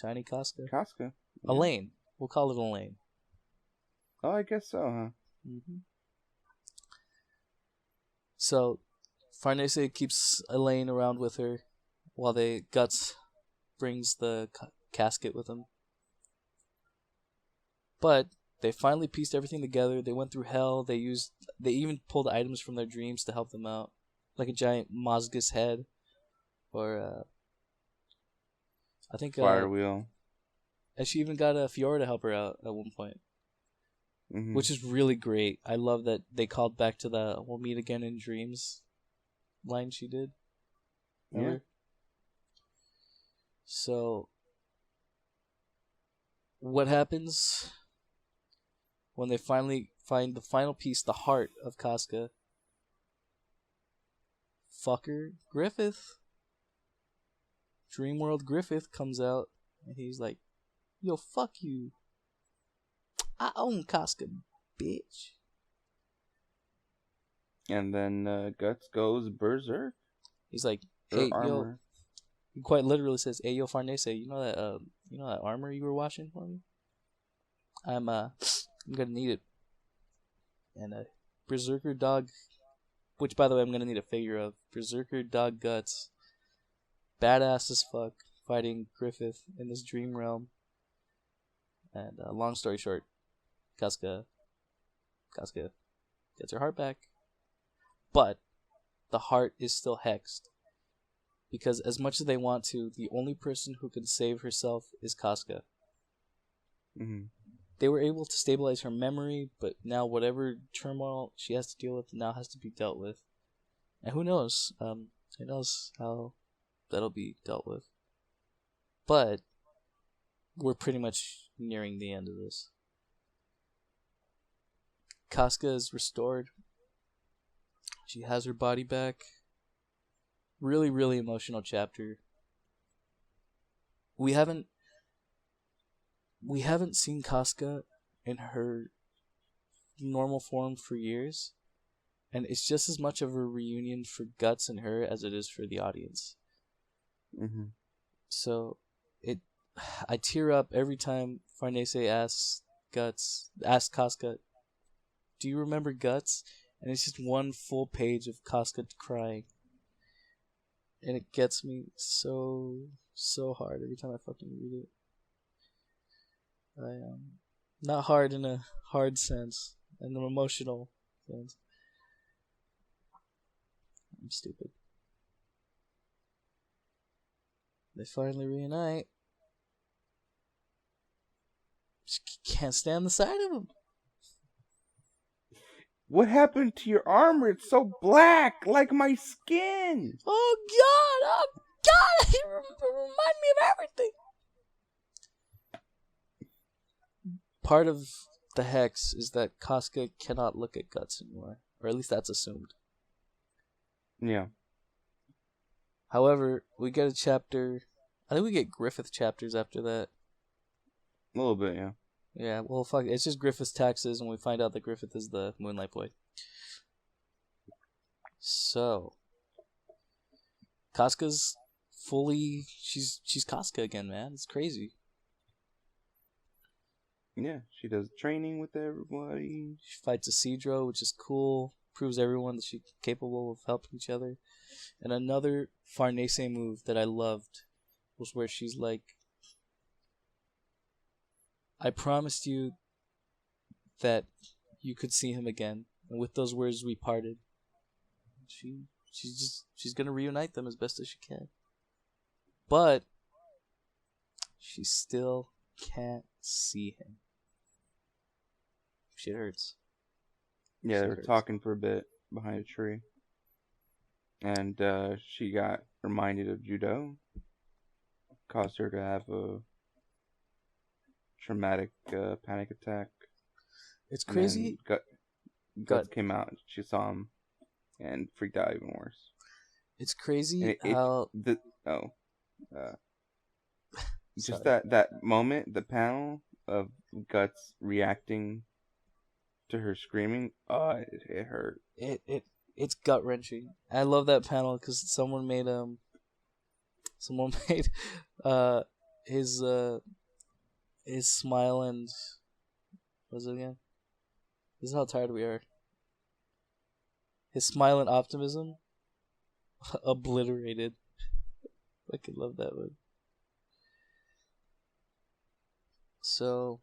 Casca. Casca. Yeah. Elaine. We'll call it Elaine. Oh, I guess so, huh? Mm-hmm. So, Farnese keeps Elaine around with her while Guts brings the casket with him. But they finally pieced everything together. They went through hell. They even pulled items from their dreams to help them out, like a giant Mozgus head, or I think fire wheel. And she even got a Fiora to help her out at one point. Mm-hmm. Which is really great. I love that they called back to the "we'll meet again in dreams" line she did. Remember? Yeah. So, what happens when they finally find the final piece, the heart of Casca? Fucker Griffith, Dreamworld Griffith comes out, and he's like, "Yo, fuck you. I own Casca, bitch." And then Guts goes berserk. He's like, "Hey, yo," he quite literally says, "Hey, yo, Farnese, you know that armor you were washing for me? I'm gonna need it." And Berserker Dog, which by the way I'm gonna need a figure of, Berserker Dog Guts, badass as fuck, fighting Griffith in this dream realm. And long story short, Casca gets her heart back. But the heart is still hexed. Because as much as they want to, the only person who can save herself is Casca. Mm-hmm. They were able to stabilize her memory, but now whatever turmoil she has to deal with now has to be dealt with. And who knows? Who knows how that'll be dealt with. But we're pretty much nearing the end of this. Casca is restored. She has her body back. Really, really emotional chapter. We haven't we haven't seen Casca in her normal form for years, and it's just as much of a reunion for Guts and her as it is for the audience. Mhm. So I tear up every time Farnese asks Casca, "Do you remember Guts?" And it's just one full page of Casca crying, and it gets me so hard every time I fucking read it. Not hard in a hard sense, in an emotional sense. I'm stupid. They finally reunite. Just can't stand the sight of him. What happened to your armor? It's so black, like my skin. Oh God! It remind me of everything. Part of the hex is that Casca cannot look at Guts anymore, or at least that's assumed. Yeah. However, we get a chapter. I think we get Griffith chapters after that. A little bit, yeah. Yeah, well, fuck. It's just Griffith's taxes, and we find out that Griffith is the Moonlight Boy. So, Casca's fully. She's Casca again, man. It's crazy. Yeah, she does training with everybody. She fights a Cedro, which is cool. Proves everyone that she's capable of helping each other. And another Farnese move that I loved was where she's like, "I promised you that you could see him again, and with those words we parted." She's gonna reunite them as best as she can, but she still can't see him. Shit hurts. Yeah, they were Hurts. talking for a bit behind a tree. And she got reminded of judo. Caused her to have a traumatic panic attack. It's crazy. Guts came out and she saw him and freaked out even worse. It's crazy And how... just that moment, the panel of Guts reacting to her screaming, it hurt. It's gut wrenching. I love that panel because someone made his smile and what was it again? This is how tired we are. His smile and optimism obliterated. I could love that one. So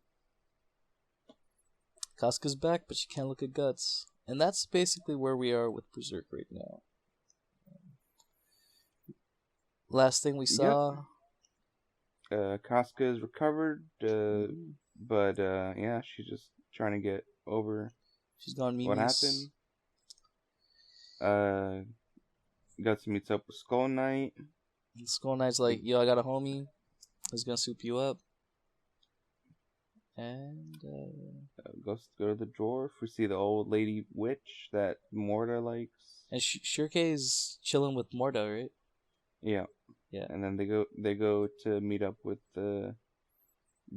Casca's back, but she can't look at Guts. And that's basically where we are with Berserk right now. Last thing we saw... Casca is recovered, but yeah, she's just trying to get over She's gone what happened. Guts meets up with Skull Knight. And Skull Knight's like, "Yo, I got a homie who's gonna soup you up." And Go to the dwarf. We see the old lady witch that Morta likes. And Shirke is chilling with Morta, right? Yeah. Yeah. And then they go to meet up with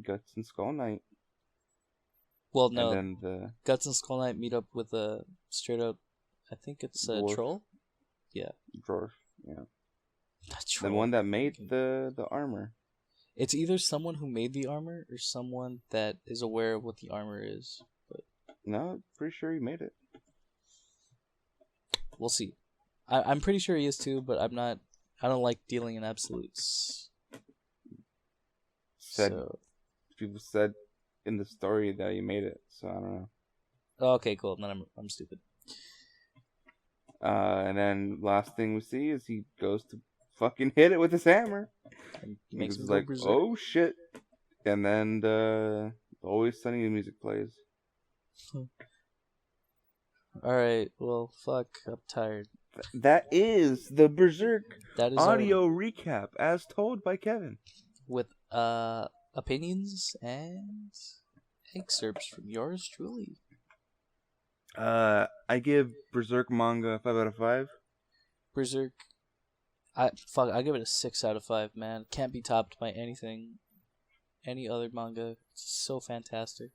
Guts and Skull Knight. Well, no. And then Guts and Skull Knight meet up with a straight up, I think it's a Dwarf. troll? Yeah. Dwarf, yeah. Troll. The one that made the armor. It's either someone who made the armor or someone that is aware of what the armor is. But No, pretty sure he made it. we'll see. I'm pretty sure he is too, but I don't like dealing in absolutes. People said in the story that he made it, so I don't know. Okay, cool. Then I'm stupid. And then last thing we see is he goes to fucking hit it with his hammer. And makes him He's go like, berserk. oh shit. And then the Always Sunny music plays. Alright, well, fuck. I'm tired. That is the Berserk That is audio recap as told by Kevin. with opinions and excerpts from yours truly. I give Berserk manga 5 out of 5. Berserk, I give it a 6 out of 5, man. Can't be topped by anything any other manga. It's so fantastic.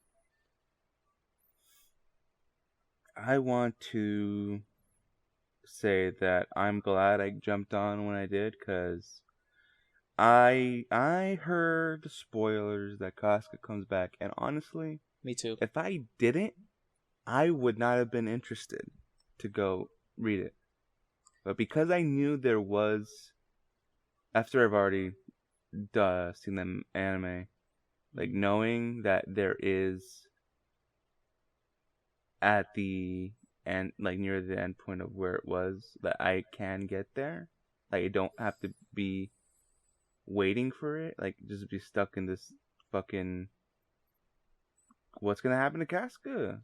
I want to say that I'm glad I jumped on when I did, because I heard the spoilers that Casca comes back, and honestly, Me too. if I didn't, I would not have been interested to go read it. But because I knew there was, after I've already seen the anime, like knowing that there is at the end, like near the end point of where it was, that I can get there. Like I don't have to be waiting for it. Like just be stuck in this fucking. What's gonna happen to Casca?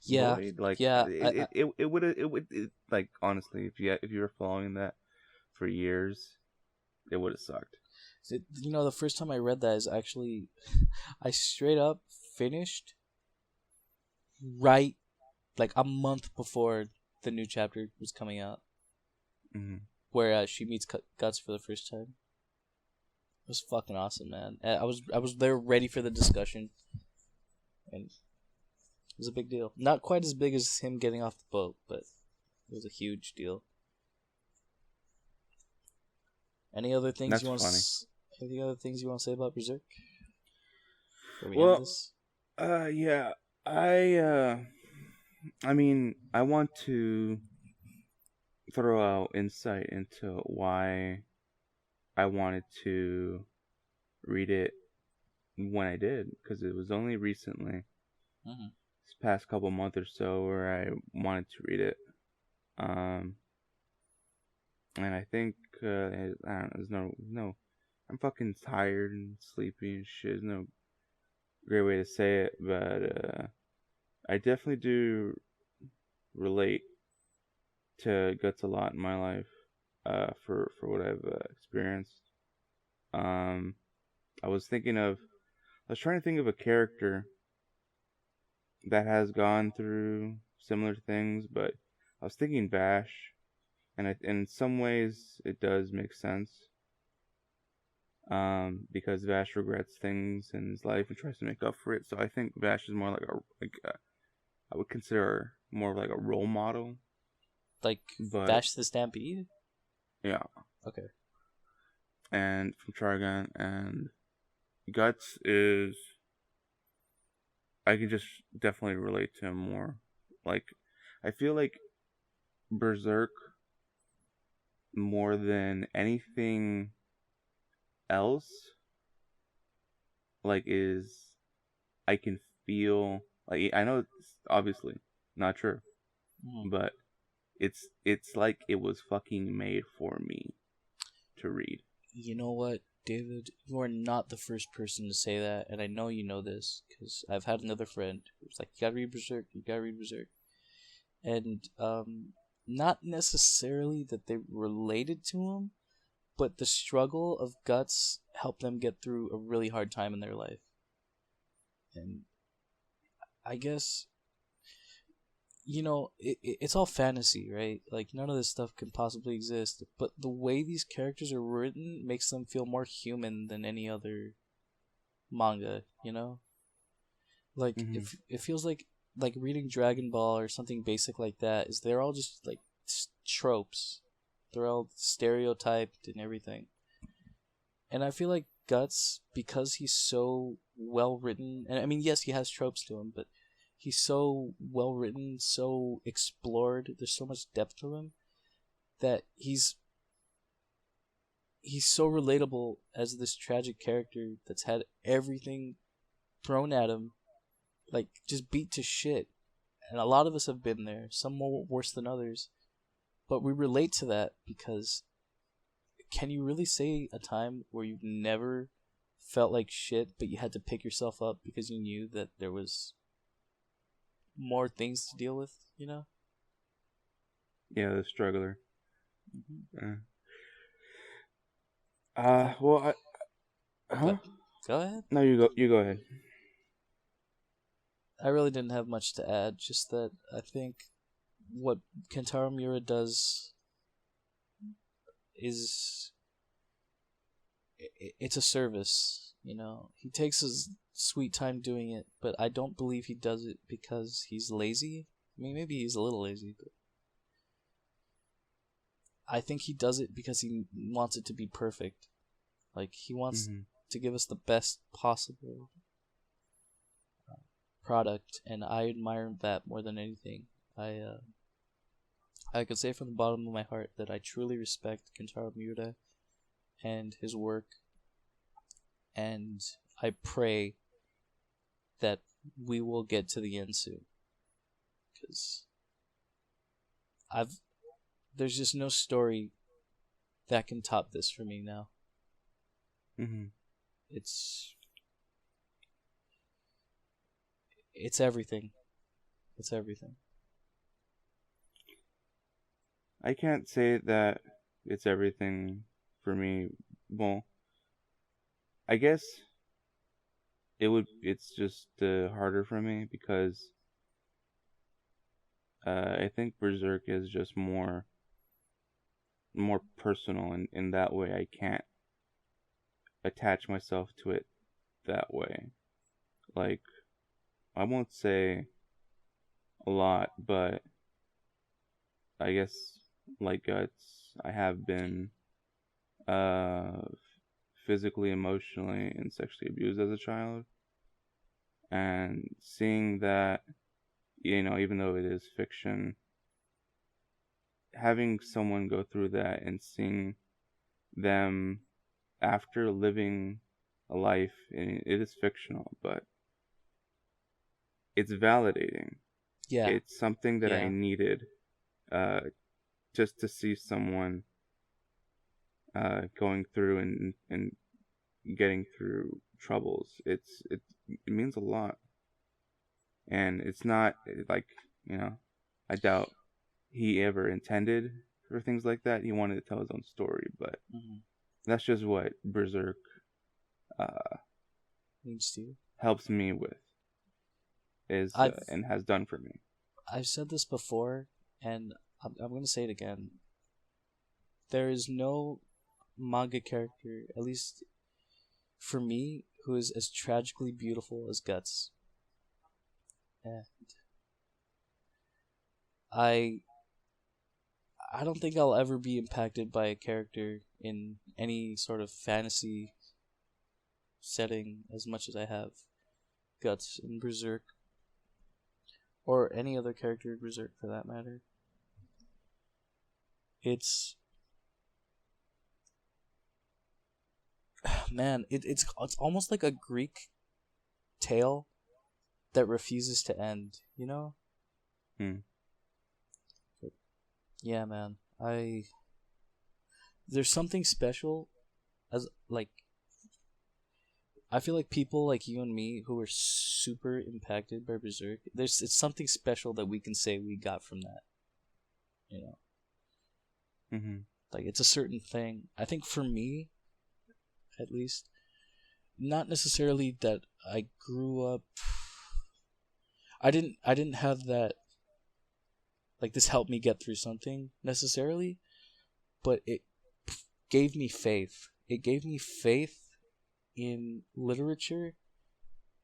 Yeah, Void? Like yeah. it would like honestly, if you were following that for years, it would have sucked. You know, the first time I read that is actually, I straight up finished right like a month before the new chapter was coming out, where she meets Guts for the first time. It was fucking awesome, man. I was there ready for the discussion, and it was a big deal. Not quite as big as him getting off the boat, but it was a huge deal. Any other things That's you want? funny. Any other things you want to say about Berserk? Before we Well, end this? yeah, I mean, I want to throw out insight into why I wanted to read it when I did, because it was only recently, this past couple months or so, where I wanted to read it. And I think I don't know. There's no. I'm fucking tired and sleepy and shit. There's no great way to say it, but I definitely do relate to Guts a lot in my life. For what I've experienced. I was trying to think of a character that has gone through similar things, but I was thinking Vash, and in some ways it does make sense. Because Vash regrets things in his life and tries to make up for it. So I think Vash is more I would consider more of like a role model. Like Vash the Stampede? Yeah. Okay. And from Trigun, and Guts is, I can just definitely relate to him more. Like, I feel like Berserk, more than anything else, like, I can feel, like, I know it's obviously not true, but it's like it was fucking made for me to read. You know what, David? You are not the first person to say that, and I know you know this, because I've had another friend who's like, you gotta read Berserk, you gotta read Berserk. And, not necessarily that they related to him, but the struggle of Guts helped them get through a really hard time in their life. And I guess, you know, it's all fantasy, right? Like, none of this stuff can possibly exist. But the way these characters are written makes them feel more human than any other manga, you know? Like, if it feels like reading Dragon Ball or something basic like that, is they're all just, like, tropes. They're all stereotyped and everything. And I feel like Guts, because he's so well written, and I mean, yes, he has tropes to him, but he's so well written, so explored, there's so much depth to him, that he's so relatable as this tragic character that's had everything thrown at him, like, just beat to shit. And a lot of us have been there, some more worse than others. But we relate to that because can you really say a time where you've never felt like shit, but you had to pick yourself up because you knew that there was more things to deal with, you know? Yeah, the struggler. Well, Go ahead. No, you go ahead. I really didn't have much to add, just that I think what Kentaro Miura does is it's a service, you know. He takes his sweet time doing it, but I don't believe he does it because he's lazy. I mean, maybe he's a little lazy, but I think he does it because he wants it to be perfect. Like, he wants to give us the best possible product, and I admire that more than anything. I could say from the bottom of my heart that I truly respect Kentaro Miura and his work, and I pray that we will get to the end soon, because there's just no story that can top this for me now. It's everything. It's everything. I can't say that it's everything for me. Well, I guess it's just harder for me because I think Berserk is just more personal, and in that way I can't attach myself to it that way. Like, I won't say a lot, but I guess, like Guts, I have been physically, emotionally, and sexually abused as a child. And seeing that, you know, even though it is fiction, having someone go through that and seeing them after living a life, and it is fictional, but it's validating. Yeah. It's something that I needed, just to see someone going through and getting through troubles. It means a lot. And it's not like, you know, I doubt he ever intended for things like that. He wanted to tell his own story, but that's just what Berserk means to you. Helps me with, and has done for me. I've said this before, and I'm going to say it again. There is no manga character, at least for me, who is as tragically beautiful as Guts. And I don't think I'll ever be impacted by a character in any sort of fantasy setting as much as I have Guts in Berserk, or any other character in Berserk for that matter. It's man, it's almost like a Greek tale that refuses to end, you know? But, yeah, man. There's something special as, like, I feel like people like you and me who are super impacted by Berserk, it's something special that we can say we got from that. You know? Like, it's a certain thing. I think for me, at least, not necessarily that I grew up, I didn't have that, like, this helped me get through something necessarily, but it gave me faith. It gave me faith in literature,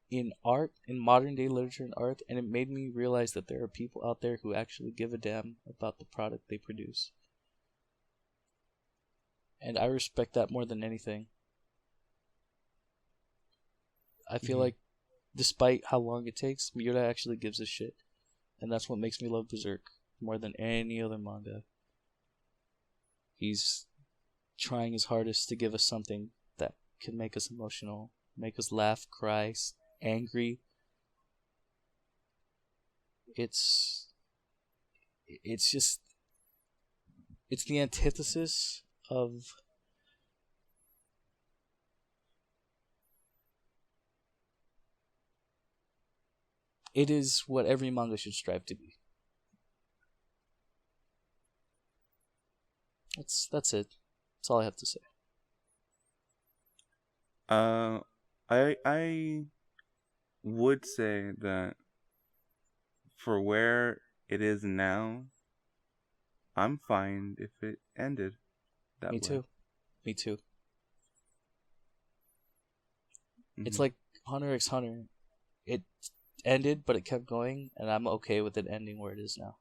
in art, in modern day literature and art, and it made me realize that there are people out there who actually give a damn about the product they produce. And I respect that more than anything. I feel like, despite how long it takes, Miura actually gives a shit. And that's what makes me love Berserk more than any other manga. He's trying his hardest to give us something that can make us emotional, make us laugh, cry, angry. It's just, it's the antithesis of it is what every manga should strive to be. That's it. That's all I have to say. I would say that for where it is now, I'm fine if it ended that way. Me too. Me too. It's like Hunter x Hunter. It ended, but it kept going, and I'm okay with it ending where it is now.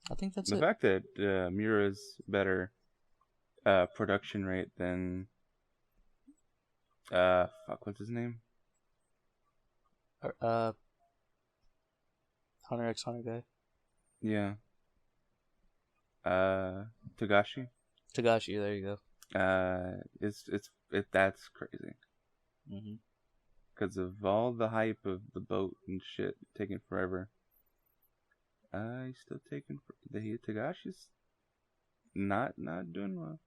I think that's the it. fact that Miura's better production rate than what's his name? Hunter x Hunter guy. Yeah. Togashi. Togashi, there you go. That's crazy. Mm-hmm. Because of all the hype of the boat and shit taking forever. He's still taking Togashi's not doing well.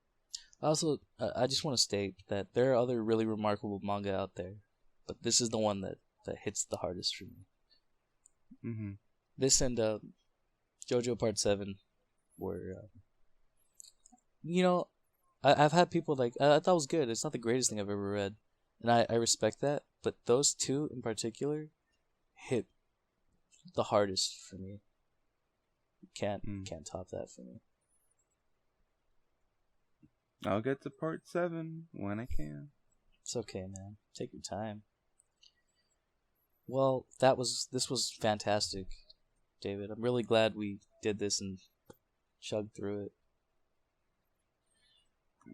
Also, I just want to state that there are other really remarkable manga out there, but this is the one that hits the hardest for me. Mm-hmm. This and JoJo Part 7 were, I've had people like, I thought it was good. It's not the greatest thing I've ever read, and I respect that, but those two in particular hit the hardest for me. Can't top that for me. I'll get to Part 7 when I can. It's okay, man. Take your time. Well, this was fantastic, David. I'm really glad we did this and chugged through it.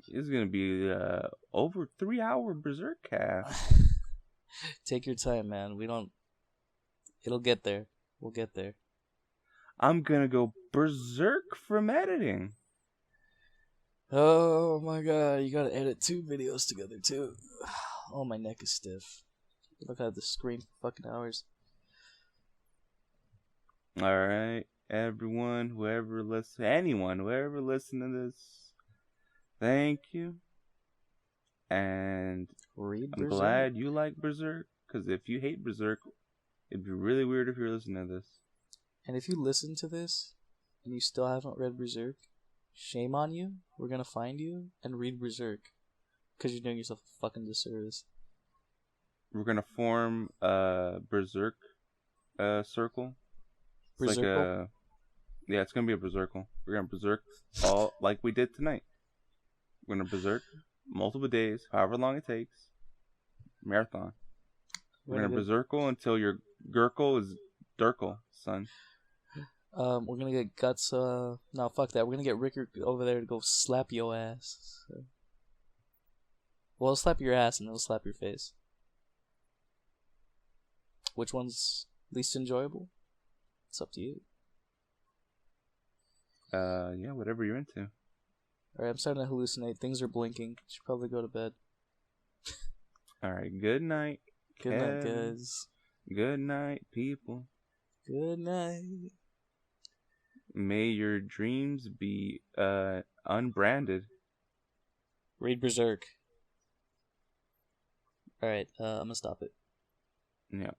It's gonna be over 3-hour Berserk cast. Take your time, man. It'll get there. We'll get there. I'm gonna go berserk from editing. Oh my god, you gotta edit 2 videos together too. Oh, my neck is stiff. Look at the screen for fucking hours. Alright, everyone, whoever listen to this, thank you. And Read I'm Berserk. glad you like Berserk, because if you hate Berserk, it'd be really weird if you're listening to this. And if you listen to this and you still haven't read Berserk, shame on you. We're gonna find you and read Berserk, because you're doing yourself a fucking disservice. We're gonna form a Berserk circle. It's Berserkle? Yeah, it's gonna be a Berserkle. We're gonna Berserk all like we did tonight. We're gonna Berserk multiple days, however long it takes. Marathon. We're gonna Berserkle until your Gurkle is Durkle, son. We're gonna get Guts. No, fuck that. We're gonna get Ricker over there to go slap your ass. So. Well, he'll slap your ass and he'll slap your face. Which one's least enjoyable? It's up to you. Yeah, whatever you're into. Alright, I'm starting to hallucinate. Things are blinking. Should probably go to bed. Alright, good night. Good night, guys. Good night, people. Good night. May your dreams be unbranded. Read Berserk. Alright, I'm gonna stop it. Yeah.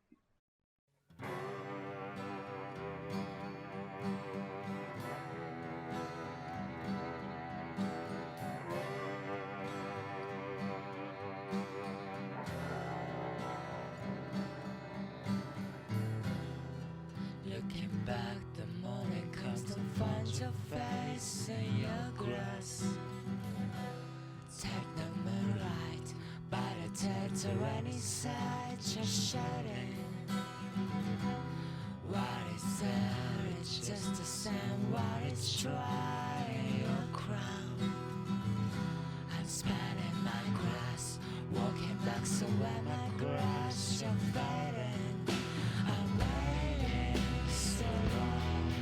Looking back, the morning comes to find your face in your grass. Take the moonlight, by the tail to any side, just shedding. What is there? It's just the same. What it's trying your crown. I'm spanning my grass, walking back so when my grass you're fading. I'm waiting so long.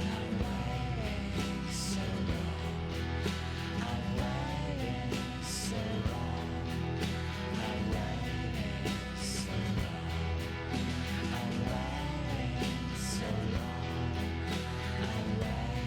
I'm waiting so long. I'm waiting so long. I'm waiting so long. I'm waiting so long. I'm waiting.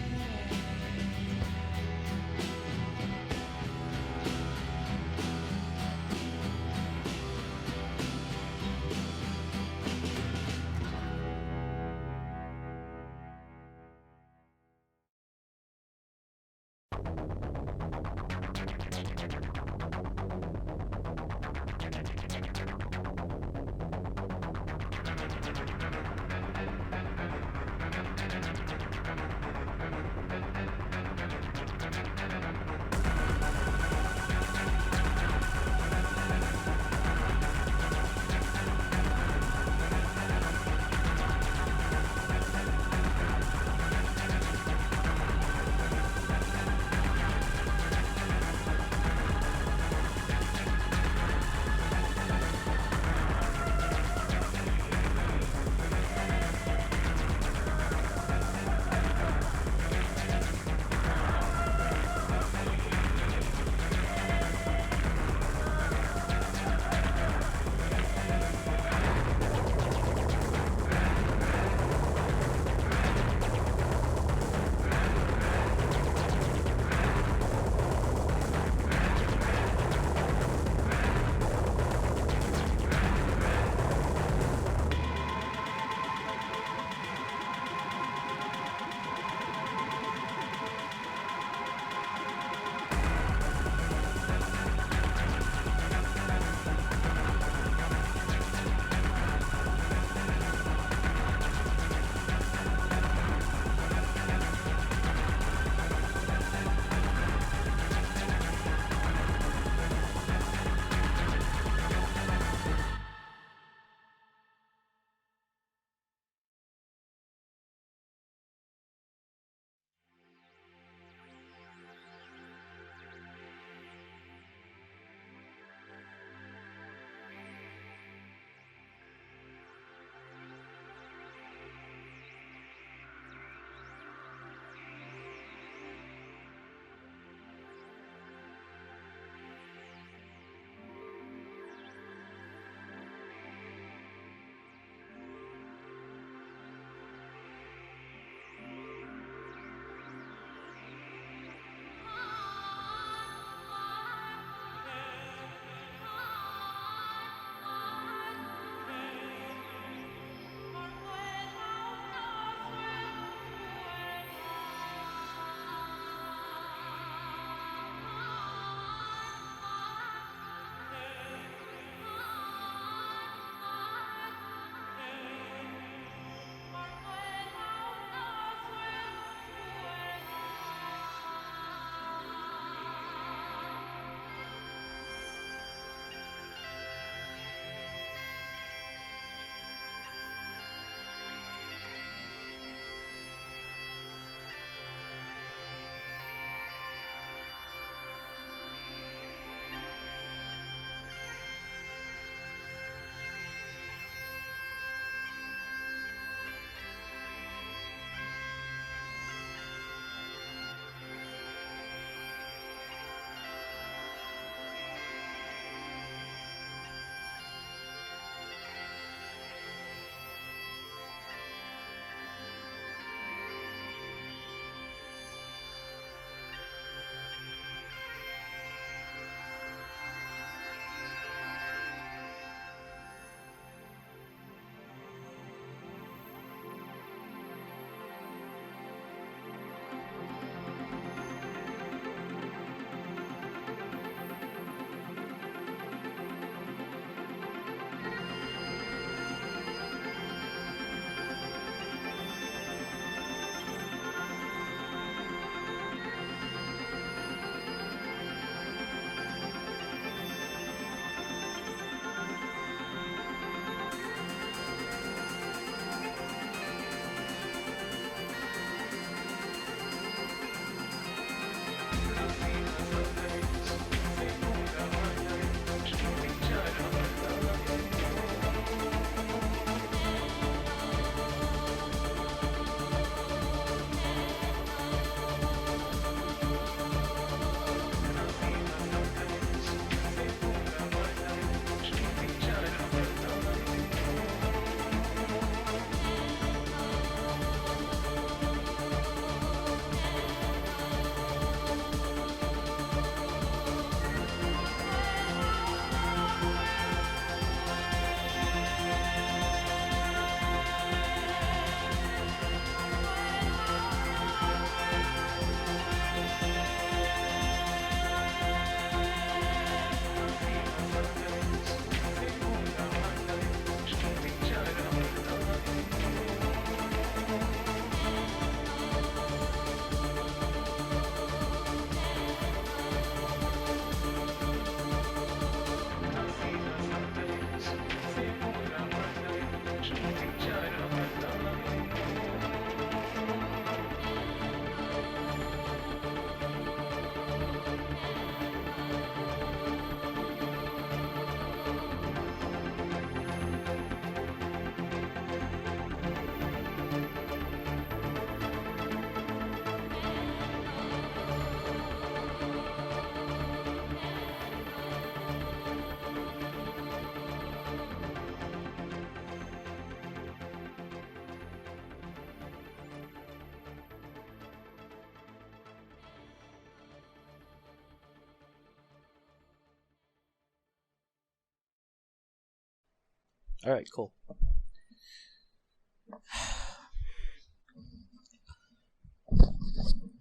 All right, cool.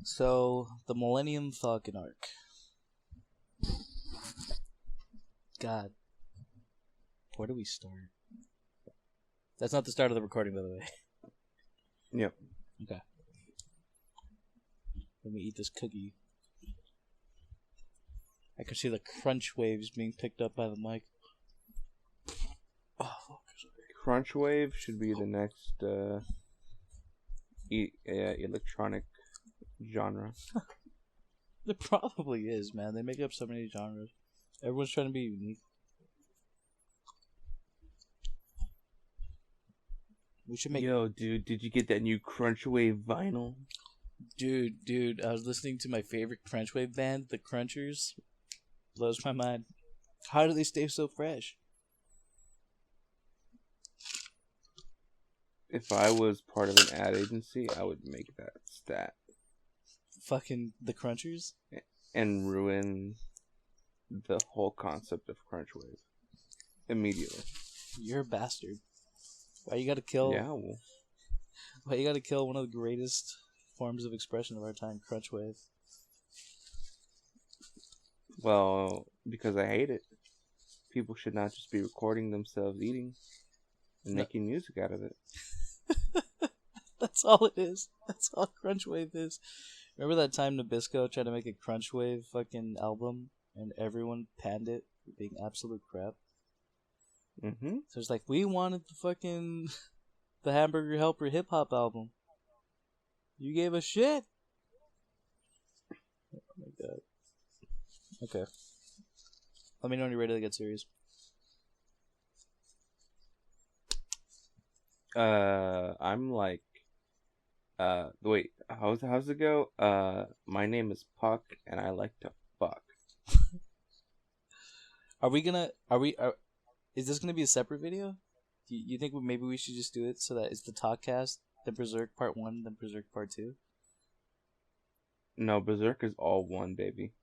So, the Millennium Falcon arc. God. Where do we start? That's not the start of the recording, by the way. Yep. Okay. Let me eat this cookie. I can see the crunch waves being picked up by the mic. Oh, fuck. Crunch wave should be the next electronic genre. It probably is, man. They make up so many genres. Everyone's trying to be unique. We should make. Yo, dude, did you get that new crunch wave vinyl? Dude, I was listening to my favorite crunchwave band, the Crunchers. Blows my mind. How do they stay so fresh? If I was part of an ad agency, I would make that stat. Fucking the Crunchers? And ruin the whole concept of crunch wave. Immediately. You're a bastard. Why you gotta kill... Yeah, well... Why you gotta kill one of the greatest forms of expression of our time, crunchwave? Well, because I hate it. People should not just be recording themselves eating and making music out of it. That's all it is. That's all crunchwave is. Remember that time Nabisco tried to make a crunchwave fucking album and everyone panned it for being absolute crap? Mm-hmm. So it's like, we wanted the fucking the Hamburger Helper hip hop album. You gave us shit. Oh my god. Okay. Let me know when you're ready to get serious. I'm like, wait, how's it go? My name is Puck, and I like to fuck. Is this gonna be a separate video? Do you think maybe we should just do it so that it's the Talkcast, then Berserk Part 1, then Berserk Part 2? No, Berserk is all one, baby.